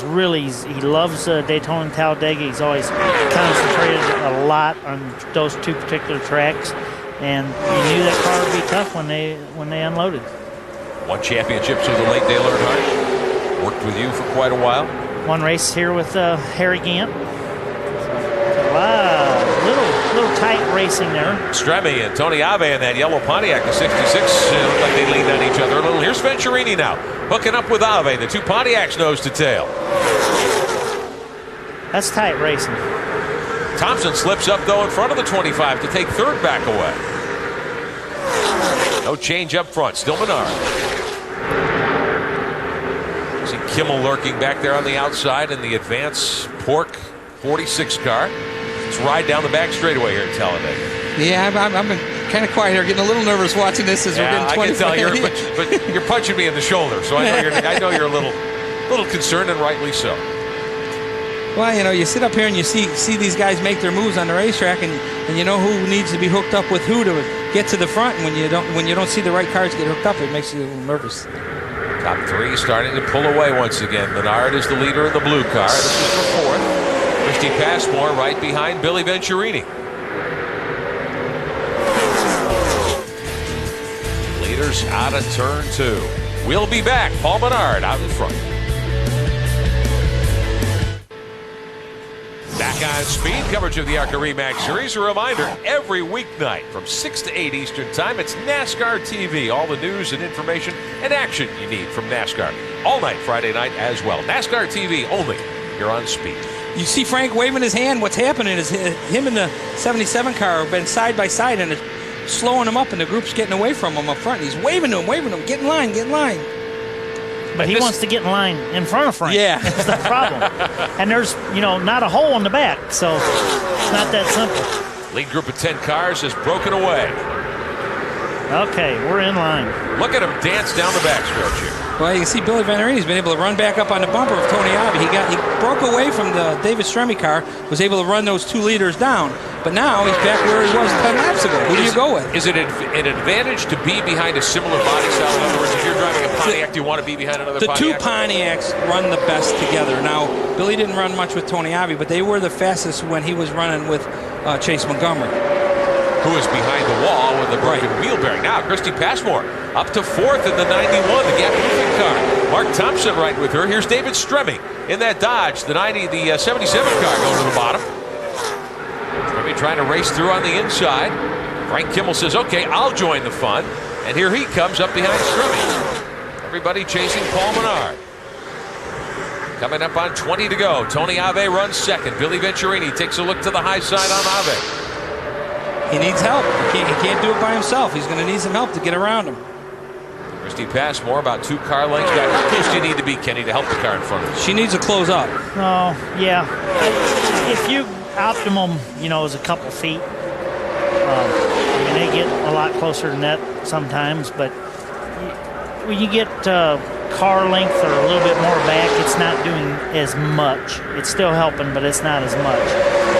loves Daytona and Talladega. He's always concentrated a lot on those 2 particular tracks, and you knew that car would be tough when they unloaded. Won championships with the late Dale Earnhardt. Worked with you for quite a while. One race here with Harry Gant. Little tight racing there. Stremme and Tony Ave in that yellow Pontiac, the 66. Looked like they leaned on each other a little. Here's Venturini now, hooking up with Ave. The 2 Pontiacs nose to tail. That's tight racing. Thompson slips up, though, in front of the 25 to take 3rd back away. No change up front. Still Menard. See Kimmel lurking back there on the outside in the Advance Pork 46 car. Let's ride down the back straightaway here at Talladega. Yeah, I've been kind of quiet here, getting a little nervous watching this as we're getting 25. I can tell but you're punching me in the shoulder, so I know you're a little concerned, and rightly so. Well, you know, you sit up here and you see these guys make their moves on the racetrack, and you know who needs to be hooked up with who to get to the front. And when you don't see the right cars get hooked up, it makes you a little nervous. Top 3 starting to pull away once again. Menard is the leader in the blue car. This is for 4th. Christy Passmore right behind Billy Venturini. Leaders out of turn 2. We'll be back. Paul Menard out in front. Back on Speed, coverage of the ARCA Re Series. A reminder, every weeknight from 6 to 8 Eastern Time, it's NASCAR TV. All the news and information and action you need from NASCAR. All night, Friday night as well. NASCAR TV only here on Speed. You see Frank waving his hand. What's happening is him and the 77 car have been side by side, and it's slowing him up, and the group's getting away from him up front. He's waving to him, get in line, get in line. But he wants to get in line in front of Frank. Yeah. That's the problem. And there's, not a hole in the back, so it's not that simple. Lead group of 10 cars has broken away. Okay, we're in line. Look at him dance down the backstretch here. Well, you can see Billy Venturini's been able to run back up on the bumper of Tony Ave. He broke away from the David Stremme car, was able to run those 2 leaders down. But now he's back where he was 10 laps ago. Who do you go with? Is it an advantage to be behind a similar body style? In other words, if you're driving a Pontiac, do you want to be behind another Pontiac? The 2 Pontiacs run the best together. Now, Billy didn't run much with Tony Ave, but they were the fastest when he was running with Chase Montgomery. Who is behind the wall with the broken wheel bearing. Now, Christy Passmore up to 4th in the 91, the gap moving car. Mark Thompson right with her. Here's David Stremme in that Dodge, the 77 car going to the bottom. Stremme trying to race through on the inside. Frank Kimmel says, okay, I'll join the fun. And here he comes up behind Stremme. Everybody chasing Paul Menard. Coming up on 20 to go. Tony Ave runs 2nd. Billy Venturini takes a look to the high side on Ave. He needs help. He can't do it by himself. He's going to need some help to get around him. Christy Passmore about 2 car lengths back. How close do you need to be, Kenny, to help the car in front of you? She needs to close up. Oh, yeah. If you optimum, is a couple feet. They get a lot closer than that sometimes, but when you get car length or a little bit more back, it's not doing as much. It's still helping, but it's not as much.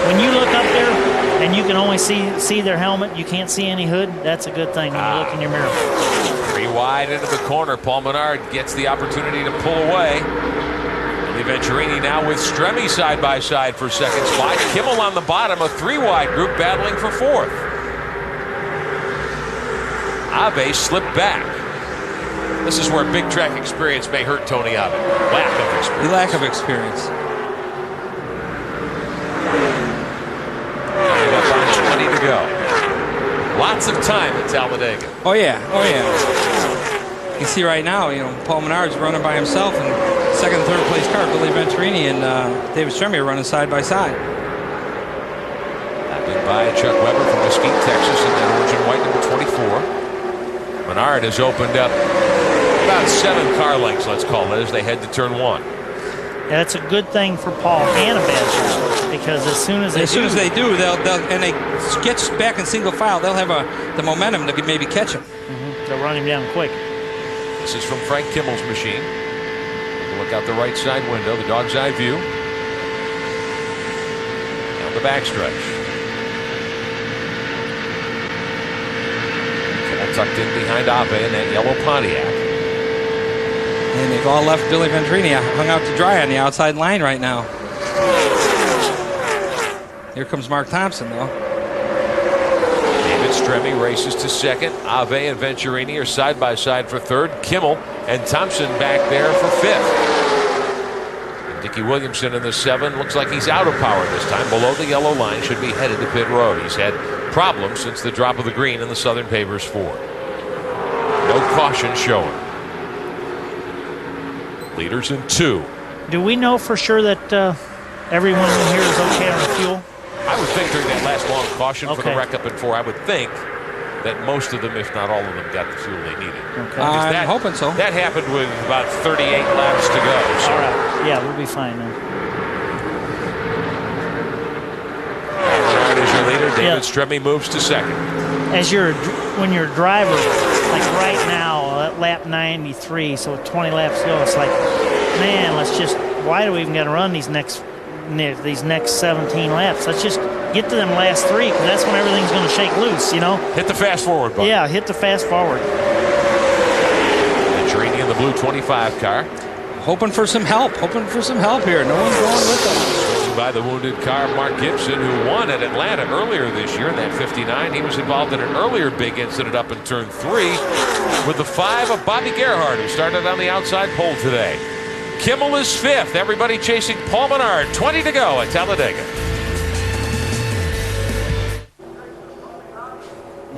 When you look up there and you can only see their helmet, you can't see any hood, that's a good thing when you look in your mirror. 3 wide into the corner. Paul Menard gets the opportunity to pull away. Billy Venturini now with Stremme side by side for 2nd spot. Kimmel on the bottom, a 3 wide group battling for 4th. Ave slipped back. This is where big track experience may hurt Tony Ave. Lack of experience. The lack of experience. Coming up on 20 to go. Lots of time at Talladega. Oh yeah. You see right now, Paul Menard's running by himself, and second and third place car, Billy Venturini and David Stremme are running side by side. Big by Chuck Weber from Mesquite, Texas, in that orange and white number 24. Menard has opened up about 7 car lengths, let's call it, as they head to turn 1. Yeah, that's a good thing for Paul and a bad thing, because as soon as they do, they'll and they get back in single file, they'll have the momentum to maybe catch him. They'll run him down quick. This is from Frank Kimmel's machine. Look out the right side window, the dog's eye view. Down the backstretch. Tucked in behind Ave in that yellow Pontiac. And they've all left Billy Venturini hung out to dry on the outside line right now. Here comes Mark Thompson, though. David Stremme races to second. Ave and Venturini are side by side for third. Kimmel and Thompson back there for fifth. And Dickie Williamson in the 7 looks like he's out of power this time. Below the yellow line, should be headed to pit road. He's had problems since the drop of the green in the Southern Pavers 4. No caution showing. Leaders in 2. Do we know for sure that everyone in here is okay on the fuel? I would think during that last long caution for the wreck up in 4, I would think that most of them, if not all of them, got the fuel they needed. Okay. I'm hoping so. That happened with about 38 laps to go. So. All right. Yeah, we'll be fine then. Menard is your leader. David Stremme moves to second. When you're a driver, like right now, at lap 93, so 20 laps to go, it's like, man, why do we even got to run these next 17 laps? Let's just get to them last 3, because that's when everything's going to shake loose, you know? Hit the fast forward button. Yeah, hit the fast forward. Venturini in the blue 25 car. Hoping for some help here. No one's going with them. Switching by the wounded car, Mark Gibson, who won at Atlanta earlier this year in that 59. He was involved in an earlier big incident up in turn 3 with the 5 of Bobby Gerhardt, who started on the outside pole today. Kimmel is 5th. Everybody chasing Paul Menard. 20 to go at Talladega.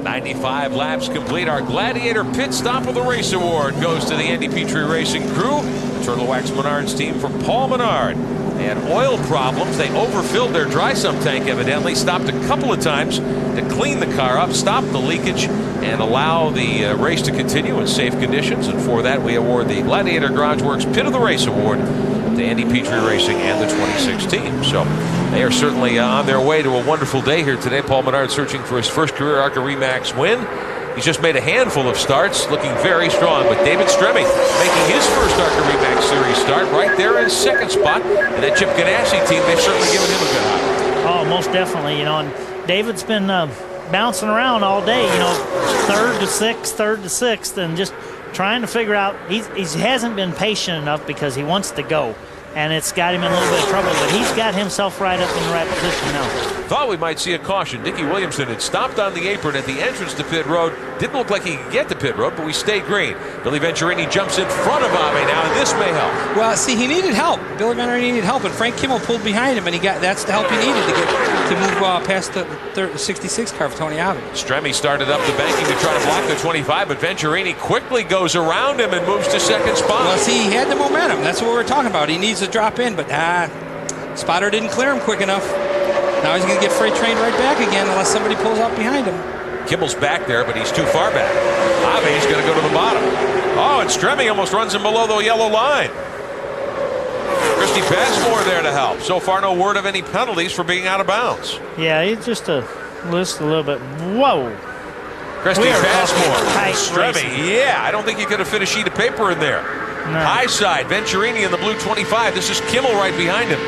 95 laps complete. Our Gladiator Pit Stop of the Race Award goes to the Andy Petrie Racing crew. The Turtle Wax Menards team for Paul Menard. They had oil problems. They overfilled their dry sump tank, evidently. Stopped a couple of times to clean the car up, stop the leakage, and allow the race to continue in safe conditions. And for that, we award the Gladiator Garage Works Pit of the Race Award to Andy Petrie Racing and the 26 team. So they are certainly on their way to a wonderful day here today. Paul Menard searching for his first career ARCA Remax win. He's just made a handful of starts, looking very strong. But David Stremme making his first ARCA Remax Series start right there in second spot. And that Chip Ganassi team, they've certainly given him a good high. Oh, most definitely, you know. And David's been bouncing around all day, you know, 3rd to 6th, and just trying to figure out. He hasn't been patient enough because he wants to go. And it's got him in a little bit of trouble, but he's got himself right up in the right position now. Thought we might see a caution. Dickie Williamson had stopped on the apron at the entrance to pit road. Didn't look like he could get to pit road, but we stayed green. Billy Venturini jumps in front of Ave now, and this may help. Well, see, he needed help. Billy Venturini needed help, and Frank Kimmel pulled behind him, and that's the help he needed to move past the 66 car for Tony Ave. Stremme started up the banking to try to block the 25, but Venturini quickly goes around him and moves to second spot. Well, see, he had the momentum. That's what we're talking about. He needs to drop in, but spotter didn't clear him quick enough. Now he's going to get freight trained right back again unless somebody pulls up behind him. Kimmel's back there, but he's too far back. Ave's going to go to the bottom. Oh, and Stremme almost runs him below the yellow line. Christy Passmore there to help. So far, no word of any penalties for being out of bounds. Yeah, he's just a little bit. Whoa. Christy Passmore. Stremme, racing. yeah, I don't think you could have fit a sheet of paper in there. No. High side, Venturini in the blue 25. This is Kimmel right behind him.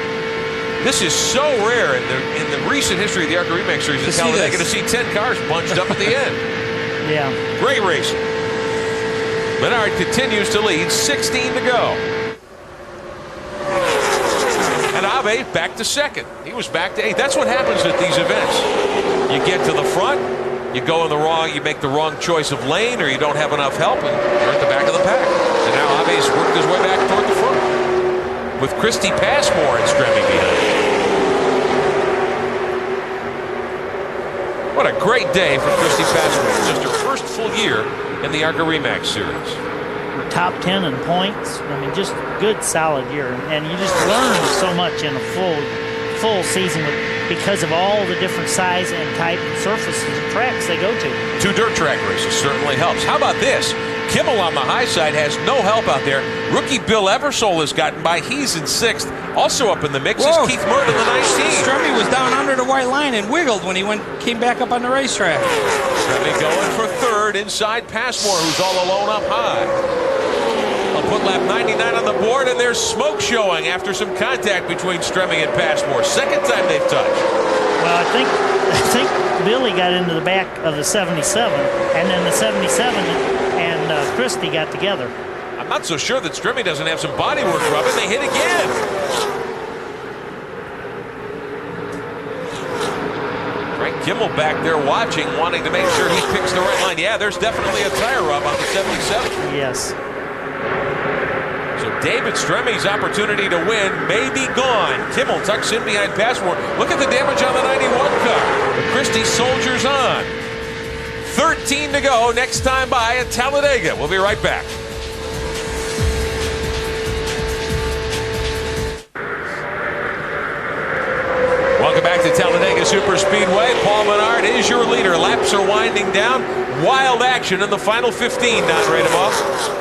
This is so rare in the recent history of the ARCA Remax Series. It's how they're going to see 10 cars bunched up at the end. Yeah. Great racing. Menard continues to lead, 16 to go. And Ave back to second. He was back to 8th. That's what happens at these events. You get to the front, you go in the wrong, you make the wrong choice of lane, or you don't have enough help, and you're at the back of the pack. And now Ave's worked his way back toward the front, with Christy Passmore and Stremme behind. What a great day for Christy Passmore. Just her first full year in the ARCA Remax Series. top 10 in points. I mean, just good, solid year. And you just learn so much in a full season because of all the different size and type surfaces and tracks they go to. 2 dirt track races certainly helps. How about this? Kimmel on the high side has no help out there. Rookie Bill Eversole has gotten by. He's in 6th. Also up in the mix is Keith Murd in the 19th. Stremme was down under the white line and wiggled when he came back up on the racetrack. Stremme going for 3rd inside Passmore, who's all alone up high. I'll put lap 99 on the board, and there's smoke showing after some contact between Stremme and Passmore. Second time they've touched. Well, I think Billy got into the back of the 77, and then the 77 and Christie got together. I'm not so sure that Stremme doesn't have some bodywork rubbing. They hit again. Frank Kimmel back there watching, wanting to make sure he picks the right line. Yeah, there's definitely a tire rub on the 77. Yes. So David Stremme's opportunity to win may be gone. Kimmel tucks in behind Passmore. Look at the damage on the 91 car. Christie soldiers on. 13 to go next time by at Talladega. We'll be right back. Welcome back to Talladega Superspeedway. Paul Menard is your leader. Laps are winding down. Wild action in the final 15. Don Rademoff.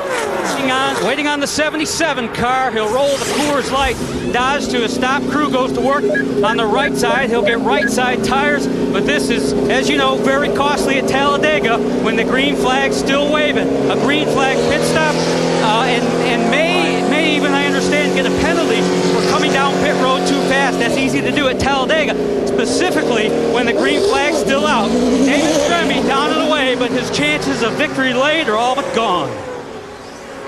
Waiting on the 77 car. He'll roll the Coors Light Dodge to a stop. Crew goes to work on the right side. He'll get right side tires, but this is, as you know, very costly at Talladega when the green flag's still waving. A green flag pit stop and may even, I understand, get a penalty for coming down pit road too fast. That's easy to do at Talladega, specifically when the green flag's still out. David Stremme down and away, but his chances of victory late are all but gone.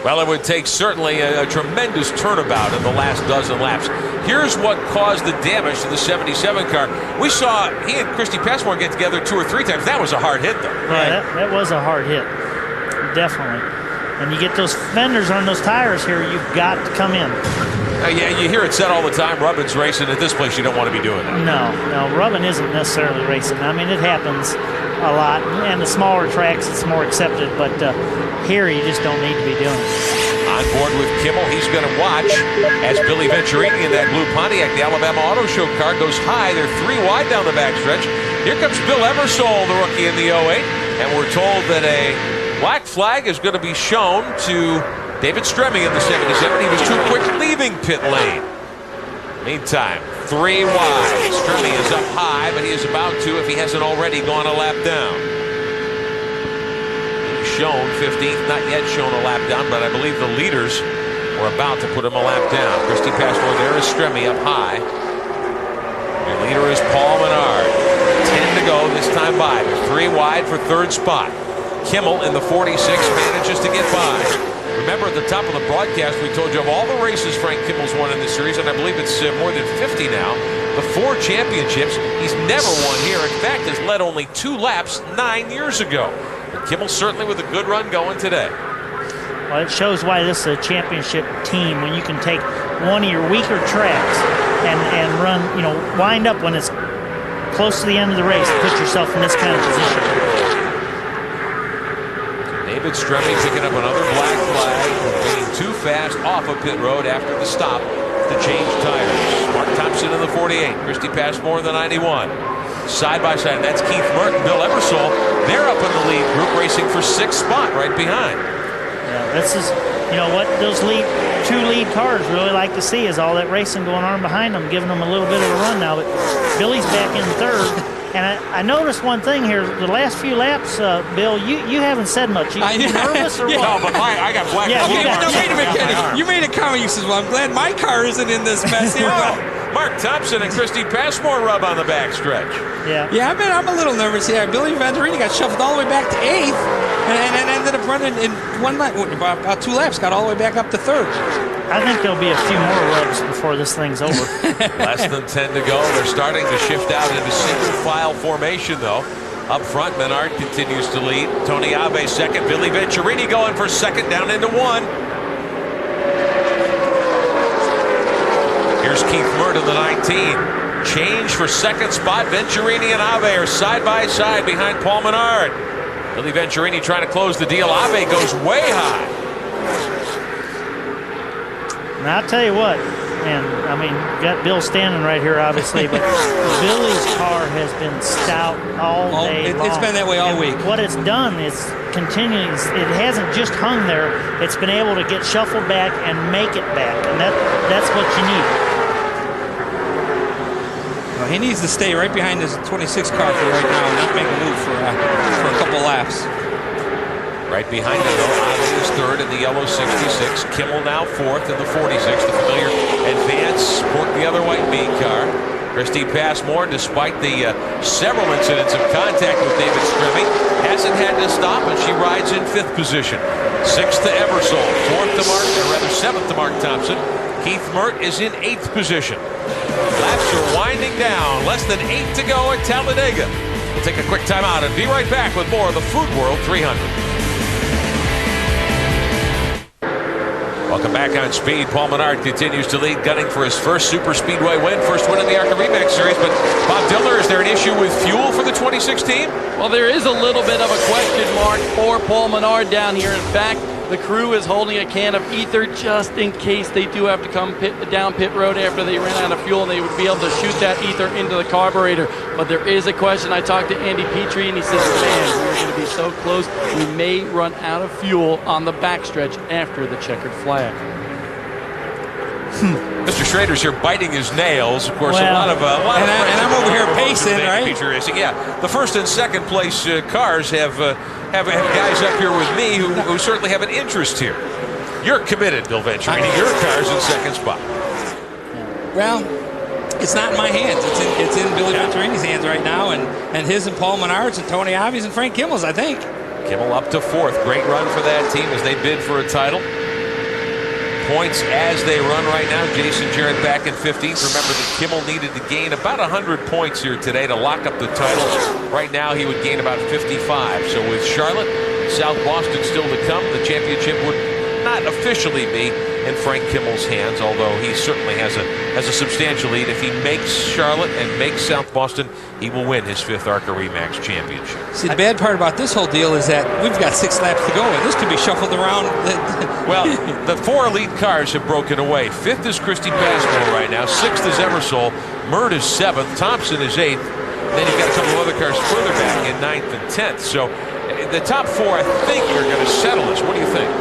Well, it would take certainly a tremendous turnabout in the last dozen laps. Here's what caused the damage to the 77 car. We saw he and Christie Passmore get together 2 or 3 times. That was a hard hit, though. Yeah, that was a hard hit. Definitely. And you get those fenders on those tires here, you've got to come in. Yeah, you hear it said all the time, Rubbin's racing. At this place, you don't want to be doing that. No, Rubbin isn't necessarily racing. I mean, it happens a lot. And the smaller tracks, it's more accepted. But here, you just don't need to be doing it. On board with Kimmel, he's going to watch as Billy Venturini in that blue Pontiac, the Alabama Auto Show car, goes high. They're 3 wide down the backstretch. Here comes Bill Eversole, the rookie in the 08. And we're told that a black flag is going to be shown to David Stremme in the 77. He was too quick leaving pit lane. Meantime, 3 wide. Stremme is up high, but he is about to if he hasn't already gone a lap down. He's shown 15th, not yet shown a lap down, but I believe the leaders were about to put him a lap down. Christie Passmore, there is Stremme up high. Your leader is Paul Menard. 10 to go this time by. They're 3 wide for 3rd spot. Kimmel in the 46 manages to get by. Remember at the top of the broadcast, we told you of all the races Frank Kimmel's won in this series, and I believe it's more than 50 now. The 4 championships, he's never won here. In fact, has led only 2 laps 9 years ago. But Kimmel certainly with a good run going today. Well, it shows why this is a championship team, when you can take one of your weaker tracks and run, wind up when it's close to the end of the race, put yourself in this kind of position. David Stremme picking up another black flag for being too fast off of pit road after the stop to change tires. Mark Thompson in the 48, Christie Passmore in the 91. Side by side, that's Keith Murd and Bill Eversole. They're up in the lead group, racing for 6th spot right behind. Yeah, this is, what those 2 lead cars really like to see is all that racing going on behind them, giving them a little bit of a run now. But Billy's back in 3rd. And I noticed one thing here. The last few laps, Bill, you haven't said much. You nervous or what? No, but I got black. Yeah, okay, now wait a minute, Kenny. You made a comment. You said, well, I'm glad my car isn't in this mess here. Mark Thompson and Christie Passmore rub on the backstretch. Yeah, I'm a little nervous here. Billy Venturini got shuffled all the way back to 8th and ended up running in 1 lap, about 2 laps, got all the way back up to 3rd. I think there'll be a few more rubs before this thing's over. Less than 10 to go. They're starting to shift out into single file formation, though. Up front, Menard continues to lead. Tony Ave 2nd. Billy Venturini going for 2nd, down into 1. Here's Keith Murd in the 19. Change for 2nd spot. Venturini and Ave are side by side behind Paul Menard. Billy Venturini trying to close the deal. Ave goes way high. And I'll tell you what, and I mean, got Bill standing right here, obviously, but Billy's car has been stout all day long. It's been that way all week. What it's done is continues. It hasn't just hung there. It's been able to get shuffled back and make it back, and that's what you need. Well, he needs to stay right behind his 26 car for right now and not make a move for a couple laps. Right behind him, though, Ave is third in the yellow 66. Kimmel now fourth in the 46, the familiar Advance. Pork the other white bean car. Christy Passmore, despite the several incidents of contact with David Strimmy, hasn't had to stop, and she rides in fifth position. Sixth to Eversole, seventh to Mark Thompson. Keith Mert is in eighth position. Laps are winding down. Less than 8 to go at Talladega. We'll take a quick timeout and be right back with more of the Food World 300. Welcome back on Speed. Paul Menard continues to lead, gunning for his first Super Speedway win. First win in the ARCA Re Series. But Bob Dillner, is there an issue with fuel for the 2016? Well, there is a little bit of a question mark for Paul Menard down here. In fact, the crew is holding a can of ether just in case they do have to come down pit road after they ran out of fuel, and they would be able to shoot that ether into the carburetor. But there is a question. I talked to Andy Petrie, and he says, man, we're going to be so close. We may run out of fuel on the backstretch after the checkered flag. Mr. Schrader's here biting his nails. Of course, well, a lot of and I'm over here pacing, right? Racing. Yeah, the first and second place cars have guys up here with me who certainly have an interest here. You're committed, Bill Venturini. Your car's in second spot. Well, it's not in my hands. It's in Billy Venturini's hands right now, and his and Paul Menard's and Tony Avi's and Frank Kimmel's, I think. Kimmel up to fourth. Great run for that team as they bid for a title. Points as they run right now. Jason Jarrett back in 15th. Remember that Kimmel needed to gain about 100 points here today to lock up the title. Right now he would gain about 55. So with Charlotte, South Boston still to come, the championship would not officially be in Frank Kimmel's hands, although he certainly has a substantial lead. If he makes Charlotte and makes South Boston, he will win his fifth ARCA Remax championship. See, the bad part about this whole deal is that we've got 6 laps to go, and this could be shuffled around. Well, the 4 elite cars have broken away. Fifth is Christy Passmore right now. Sixth is Eversole. Mert is 7th. Thompson is 8th. And then you've got a couple of other cars further back in 9th and 10th. So the top 4, I think, are going to settle this. What do you think?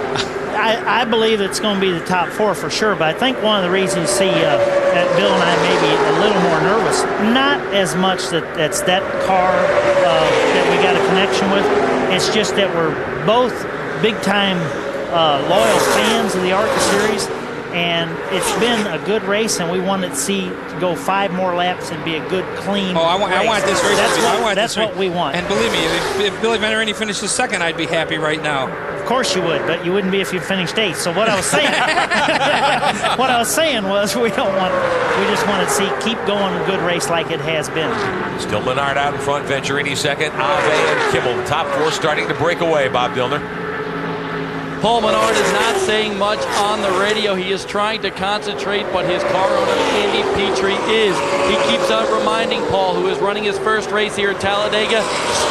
I believe it's going to be the top 4 for sure, but I think one of the reasons you see that Bill and I may be a little more nervous, not as much that it's that car that we got a connection with, it's just that we're both big-time loyal fans of the ARCA Series, and it's been a good race, and we wanted to see go 5 more laps and be a good, clean race. I want this race. That's what we want. And believe me, if Billy Venturini finishes second, I'd be happy right now. Of course you would, but you wouldn't be if you finished 8th. So what I was saying, was we just want to keep going a good race like it has been. Still Menard out in front, Venturini second, Ave and Kimmel. The top 4 starting to break away, Bob Dillner. Paul Menard is not saying much on the radio. He is trying to concentrate, but his car owner, Andy Petrie, is. He keeps on reminding Paul, who is running his first race here at Talladega,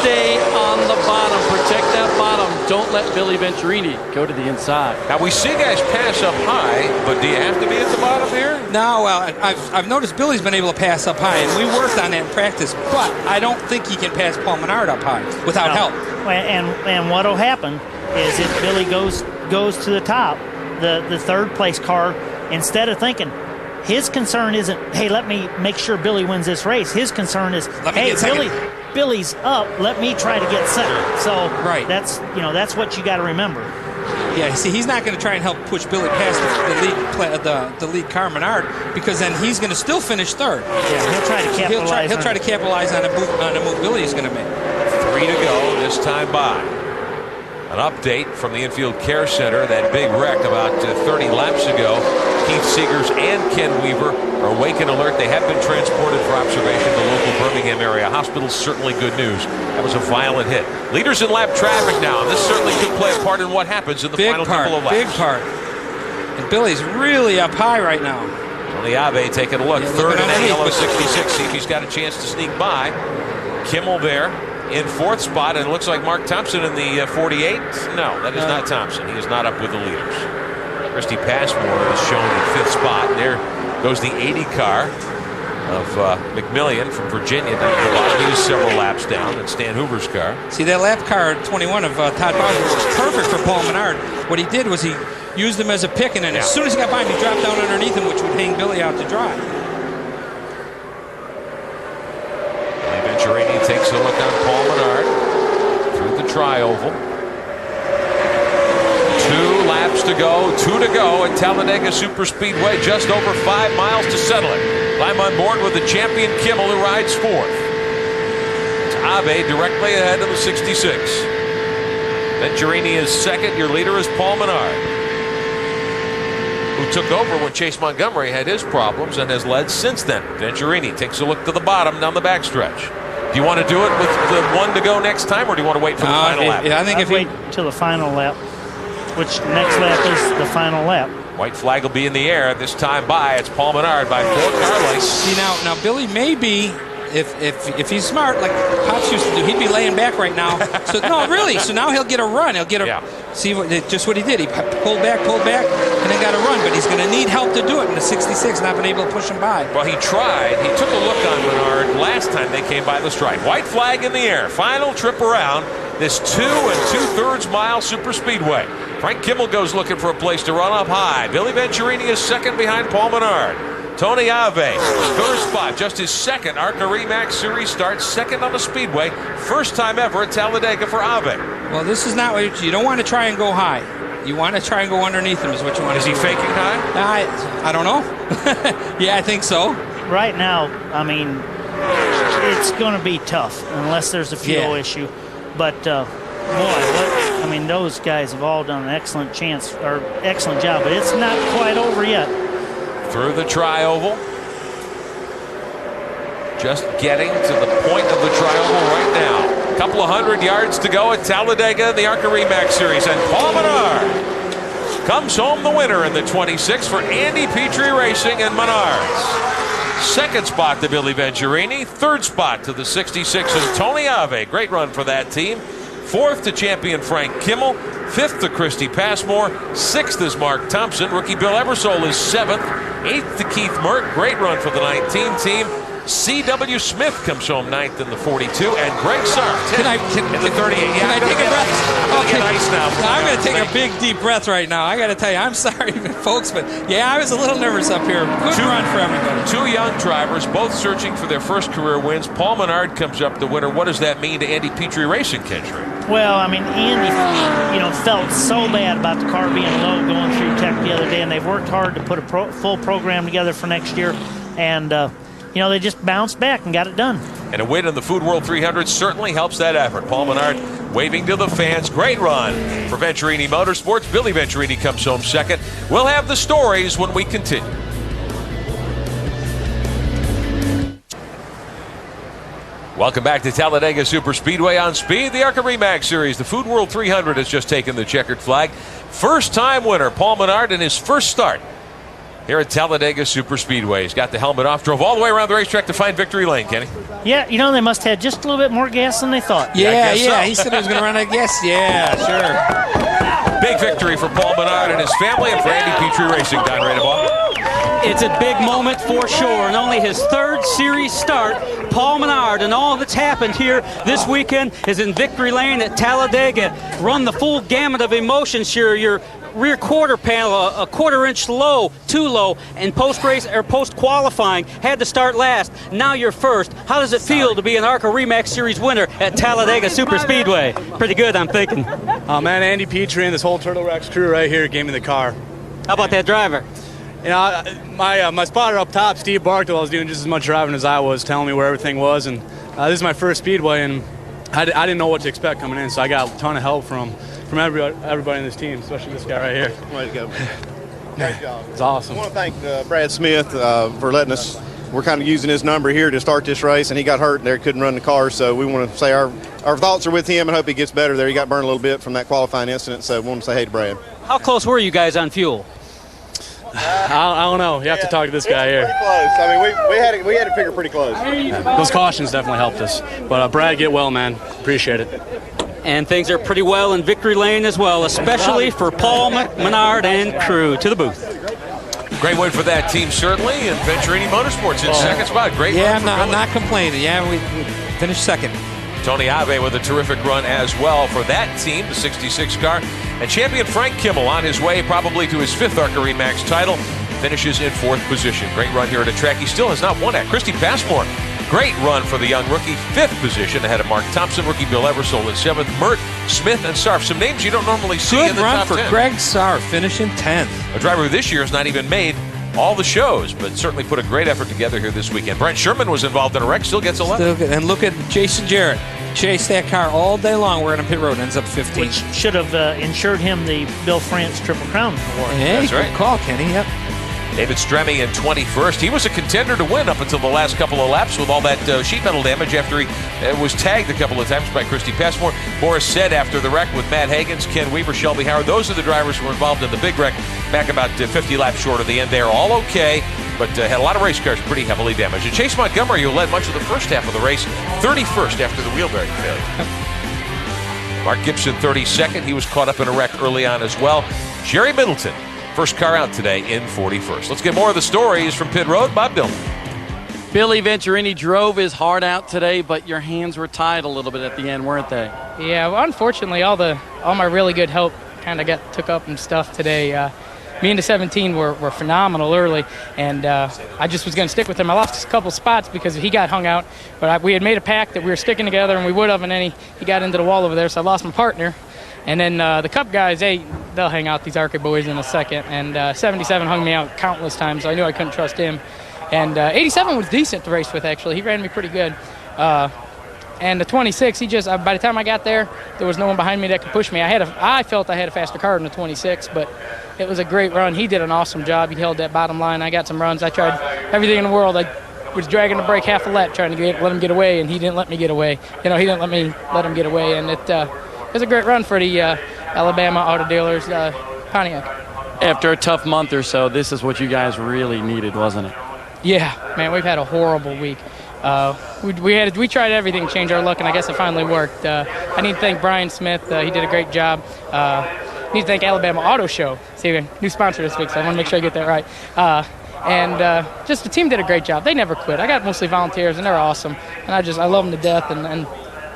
stay on the bottom, protect that bottom. Don't let Billy Venturini go to the inside. Now, we see guys pass up high, but do you have to be at the bottom here? No, well, I've noticed Billy's been able to pass up high, and we worked on that in practice, but I don't think he can pass Paul Menard up high without help. And what will happen is if Billy goes to the top, the third place car, instead of thinking, his concern isn't, hey, let me make sure Billy wins this race. His concern is, hey, Billy's up, let me try to get second. So that's what you got to remember. Yeah, see, he's not going to try and help push Billy past the lead car, Menard, because then he's going to still finish third. Yeah, he'll try to capitalize. He'll try to capitalize on a move Billy is going to make. 3 to go this time by. An update from the Infield Care Center. That big wreck about 30 laps ago. Keith Seegers and Ken Weaver are awake and alert. They have been transported for observation to the local Birmingham area hospital. Certainly good news. That was a violent hit. Leaders in lap traffic now. And this certainly could play a part in what happens in the final couple of laps. Big part. And Billy's really up high right now. Tony Ave taking a look. Third in that yellow 66. See if he's got a chance to sneak by. Kimmel there. in 4th spot, and it looks like Mark Thompson in the 48. No, that is not Thompson. He is not up with the leaders. Christy Passmore is shown in 5th spot. There goes the 80 car of McMillian from Virginia down to the bottom. He was several laps down, and Stan Hoover's car. See, that lap car 21 of Todd Bowser was perfect for Paul Menard. What he did was he used him as a pick, and then as soon as he got by him, he dropped down underneath him, which would hang Billy out to dry. Venturini takes a look on Paul Menard through the tri-oval. 2 laps to go, 2 to go at Talladega Superspeedway. Just over 5 miles to settle it. Climb on board with the champion Kimmel, who rides 4th. It's Ave directly ahead of the 66. Venturini is 2nd. Your leader is Paul Menard, who took over when Chase Montgomery had his problems and has led since then. Venturini takes a look to the bottom down the backstretch. Do you want to do it with the 1 to go next time, or do you want to wait for the final lap? I think if we wait till the final lap, which next lap is the final lap. White flag will be in the air this time by. It's Paul Menard by 4 car lengths. See, now Billy may be, if he's smart, like Pops used to do, he'd be laying back right now. So no, really. So now he'll get a run. He'll get a see just what he did. He pulled back, and then got a run. But he's going to need help to do it. And the 66 not been able to push him by. Well, he tried. He took a look on Menard last time they came by the stripe. White flag in the air. Final trip around this 2 2/3 mile super speedway. Frank Kimmel goes looking for a place to run up high. Billy Venturini is 2nd behind Paul Menard. Tony Ave, 3rd spot, just his 2nd ARCA Re Max Series start, 2nd on the Speedway, 1st time ever at Talladega for Ave. Well, this is not what you don't want to try and go high. You want to try and go underneath him is what you want to do. Is he faking high? I don't know. Yeah, I think so. Right now, I mean, it's going to be tough unless there's a fuel issue. But, I mean, those guys have all done an excellent job, but it's not quite over yet. Through the tri-oval. Just getting to the point of the tri-oval right now. A couple of 100 yards to go at Talladega, the ARCA Re Max Series. And Paul Menard comes home the winner in the 26 for Andy Petrie Racing and Menards. 2nd spot to Billy Venturini. 3rd spot to the 66 and Tony Ave. Great run for that team. 4th to champion Frank Kimmel. 5th to Christy Passmore. 6th is Mark Thompson. Rookie Bill Ebersole is 7th. 8th to Keith Mert. Great run for the 19 team. C.W. Smith comes home 9th in the 42, and Greg Sark 10th in the 38. Can I take a breath? Okay. Ice now I'm going to take a big, deep breath right now. I got to tell you, I'm sorry, folks, but yeah, I was a little nervous up here. Good run for everybody. 2 young drivers, both searching for their first career wins. Paul Menard comes up the winner. What does that mean to Andy Petrie Racing, Kendrick? Well, I mean, Andy, felt so bad about the car being low going through tech the other day, and they've worked hard to put a full program together for next year, and they just bounced back and got it done. And a win in the Food World 300 certainly helps that effort. Paul Menard waving to the fans. Great run for Venturini Motorsports. Billy Venturini comes home 2nd. We'll have the stories when we continue. Welcome back to Talladega Superspeedway on Speed, the ARCA Re Max Series. The Food World 300 has just taken the checkered flag. First-time winner, Paul Menard, in his first start here at Talladega Superspeedway. He's got the helmet off, drove all the way around the racetrack to find victory lane, Kenny. Yeah, they must have just a little bit more gas than they thought. Yeah. He said he was going to run out of gas. Yeah, sure. Big victory for Paul Menard and his family and for Andy Petrie Racing. Don Radebaugh. It's a big moment for sure, and only his 3rd series start. Paul Menard and all that's happened here this weekend is in victory lane at Talladega. Run the full gamut of emotions here. Your rear quarter panel a quarter-inch low, too low, and post-race or post-qualifying had to start last. Now you're first. How does it feel to be an ARCA Re Max Series winner at Talladega Superspeedway? Pretty good, I'm thinking. Oh man, Andy Petrie and this whole Turtle Rex crew right here gave me the car. How about that driver? My spotter up top, Steve Barkdale, was doing just as much driving as I was, telling me where everything was. And this is my first speedway, and I didn't know what to expect coming in, so I got a ton of help from everybody in this team, especially this guy right here. Way to go. Great job. It's awesome. I want to thank Brad Smith for letting us. We're kind of using his number here to start this race, and he got hurt there, couldn't run the car, so we want to say our thoughts are with him and hope he gets better there. He got burned a little bit from that qualifying incident, so we want to say hey to Brad. How close were you guys on fuel? I don't know. You have to talk to this guy here. Pretty close. I mean, we had it figured pretty close. Those cautions definitely helped us. But Brad, get well, man. Appreciate it. And things are pretty well in victory lane as well, especially for Paul Menard and crew. To the booth. Great win for that team, certainly, and Venturini Motorsports in second spot. Great run. I'm not complaining. Yeah, we finished second. Tony Ave with a terrific run as well for that team, the 66 car. And champion Frank Kimmel on his way probably to his 5th ARCA Re Max title, finishes in 4th position. Great run here at a track he still has not won at. Christy Passmore, great run for the young rookie, 5th position ahead of Mark Thompson, rookie Bill Eversole in 7th, Mert, Smith, and Sarf. Some names you don't normally see in the top 10. Good run for Greg Sarf, finishing 10th. A driver who this year has not even made all the shows, but certainly put a great effort together here this weekend. Brent Sherman was involved in a wreck, still gets 11. And look at Jason Jarrett. Chased that car all day long. We're on a pit road, ends up 15. Which should have insured him the Bill France Triple Crown Award. Hey, that's right. Good call, Kenny. Yep. David Stremme in 21st. He was a contender to win up until the last couple of laps with all that sheet metal damage after he was tagged a couple of times by Christy Passmore. Boris said after the wreck with Matt Hagens, Ken Weaver, Shelby Howard, those are the drivers who were involved in the big wreck back about 50 laps short of the end. They're all okay, but had a lot of race cars pretty heavily damaged. And Chase Montgomery, who led much of the first half of the race, 31st after the wheel bearing failure. Mark Gibson, 32nd. He was caught up in a wreck early on as well. Jerry Middleton, first car out today in 41st. Let's get more of the stories from pit road. Bob Dillon. Billy Venturini drove his heart out today, but your hands were tied a little bit at the end, weren't they? Yeah, well, unfortunately, all my really good help kind of got took up and stuff today. Me and the 17 were phenomenal early, and I just was going to stick with him. I lost a couple spots because he got hung out, but we had made a pact that we were sticking together, and we would have, and then he got into the wall over there, so I lost my partner. And then the Cup guys, they'll hang out, these ARCA boys, in a second. And 77 hung me out countless times, so I knew I couldn't trust him. And 87 was decent to race with, actually. He ran me pretty good. And the 26, by the time I got there was no one behind me that could push me. I felt I had a faster car than the 26, but it was a great run. He did an awesome job. He held that bottom line. I got some runs. I tried everything in the world. I was dragging the brake half a lap trying to let him get away, and he didn't let me get away. He didn't let me let him get away, and it was a great run for the Alabama Auto Dealers Pontiac. After a tough month or so, this is what you guys really needed, wasn't it? Yeah, man, we've had a horrible week. We tried everything to change our luck, and I guess it finally worked. I need to thank Brian Smith. He did a great job. I need to thank Alabama Auto Show. See, new sponsor this week, so I want to make sure I get that right. And just the team did a great job. They never quit. I got mostly volunteers, and they're awesome. And I love them to death, and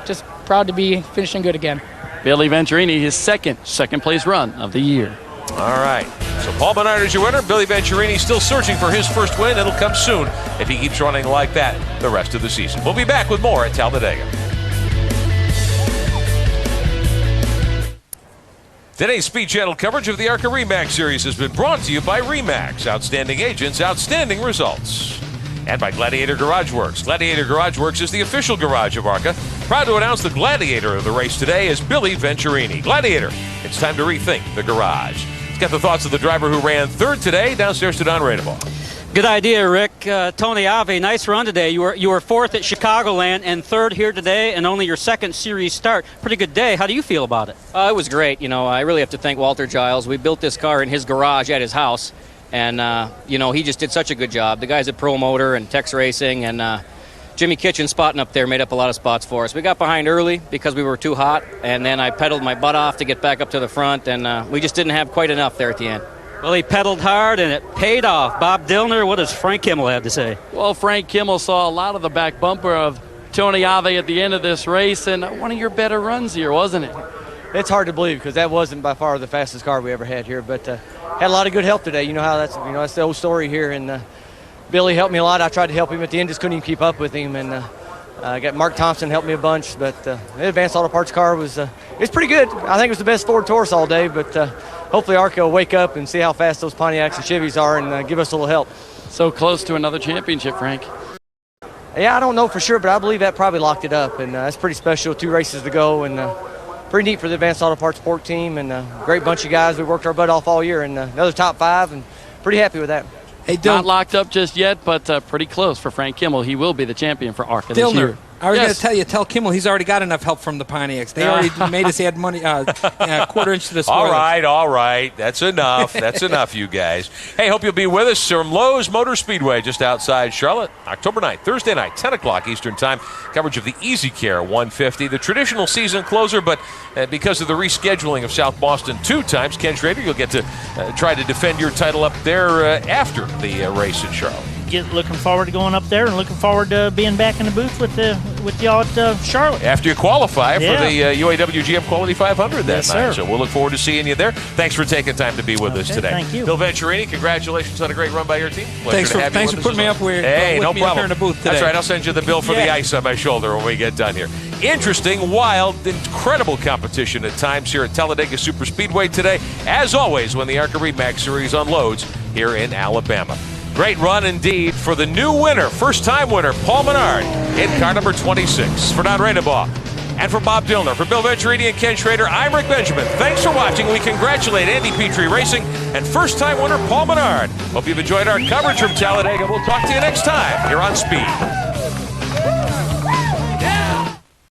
just proud to be finishing good again. Billy Venturini, his second place run of the year. All right. So Paul Menard is your winner. Billy Venturini still searching for his first win. It'll come soon if he keeps running like that the rest of the season. We'll be back with more at Talladega. Today's Speed Channel coverage of the ARCA Re-Max Series has been brought to you by Re-Max. Outstanding agents, outstanding results. And by Gladiator Garage Works. Gladiator Garage Works is the official garage of ARCA. Proud to announce the gladiator of the race today is Billy Venturini. Gladiator, it's time to rethink the garage. Let's get the thoughts of the driver who ran third today. Downstairs to Don Radebaugh. Good idea, Rick. Tony Ave, nice run today. You were fourth at Chicagoland and third here today, and only your second series start. Pretty good day. How do you feel about it? It was great. I really have to thank Walter Giles. We built this car in his garage at his house, and he just did such a good job. The guys at Pro Motor and Tex Racing and Jimmy Kitchen spotting up there made up a lot of spots for us. We got behind early because we were too hot, and then I pedaled my butt off to get back up to the front, and we just didn't have quite enough there at the end. Well, he pedaled hard, and it paid off. Bob Dillner, what does Frank Kimmel have to say? Well, Frank Kimmel saw a lot of the back bumper of Tony Ave at the end of this race, and one of your better runs here, wasn't it? It's hard to believe because that wasn't by far the fastest car we ever had here, but had a lot of good help today. You know how that's the old story here, and Billy helped me a lot. I tried to help him at the end, just couldn't even keep up with him, and I got Mark Thompson helped me a bunch, but the Advanced Auto Parts car was it's pretty good. I think it was the best Ford Taurus all day, but hopefully ARCA will wake up and see how fast those Pontiacs and Chevys are and give us a little help. So close to another championship, Frank. Yeah, I don't know for sure, but I believe that probably locked it up, and that's pretty special. 2 races to go, and pretty neat for the Advanced Auto Parts Sport team, and great bunch of guys. We worked our butt off all year, and another top 5, and pretty happy with that. Hey, not locked up just yet, but pretty close for Frank Kimmel. He will be the champion for ARCA this year. I was going to tell you, tell Kimmel he's already got enough help from the Pontiacs. They already made us add money, quarter inch to the spoilers. All right. That's enough. That's enough, you guys. Hey, hope you'll be with us from Lowe's Motor Speedway just outside Charlotte, October 9th, Thursday night, 10 o'clock Eastern Time. Coverage of the Easy Care 150, the traditional season closer, but because of the rescheduling of South Boston 2 times, Ken Schrader, you'll get to try to defend your title up there after the race in Charlotte. Looking forward to going up there and looking forward to being back in the booth with y'all at Charlotte. After you qualify for the UAW GM Quality 500 that night. Sir. So we'll look forward to seeing you there. Thanks for taking time to be with us today. Thank you. Bill Venturini, congratulations on a great run by your team. Thanks for putting me up with no me problem. up here in the booth today. That's right. I'll send you the bill for the ice on my shoulder when we get done here. Interesting, wild, incredible competition at times here at Talladega Superspeedway today. As always, when the ARCA Re Series unloads here in Alabama. Great run indeed for the new winner, first-time winner, Paul Menard, in car number 26. For Don Radebaugh and for Bob Dillner, for Bill Venturini and Ken Schrader, I'm Rick Benjamin. Thanks for watching. We congratulate Andy Petrie Racing and first-time winner Paul Menard. Hope you've enjoyed our coverage from Talladega. We'll talk to you next time here on Speed.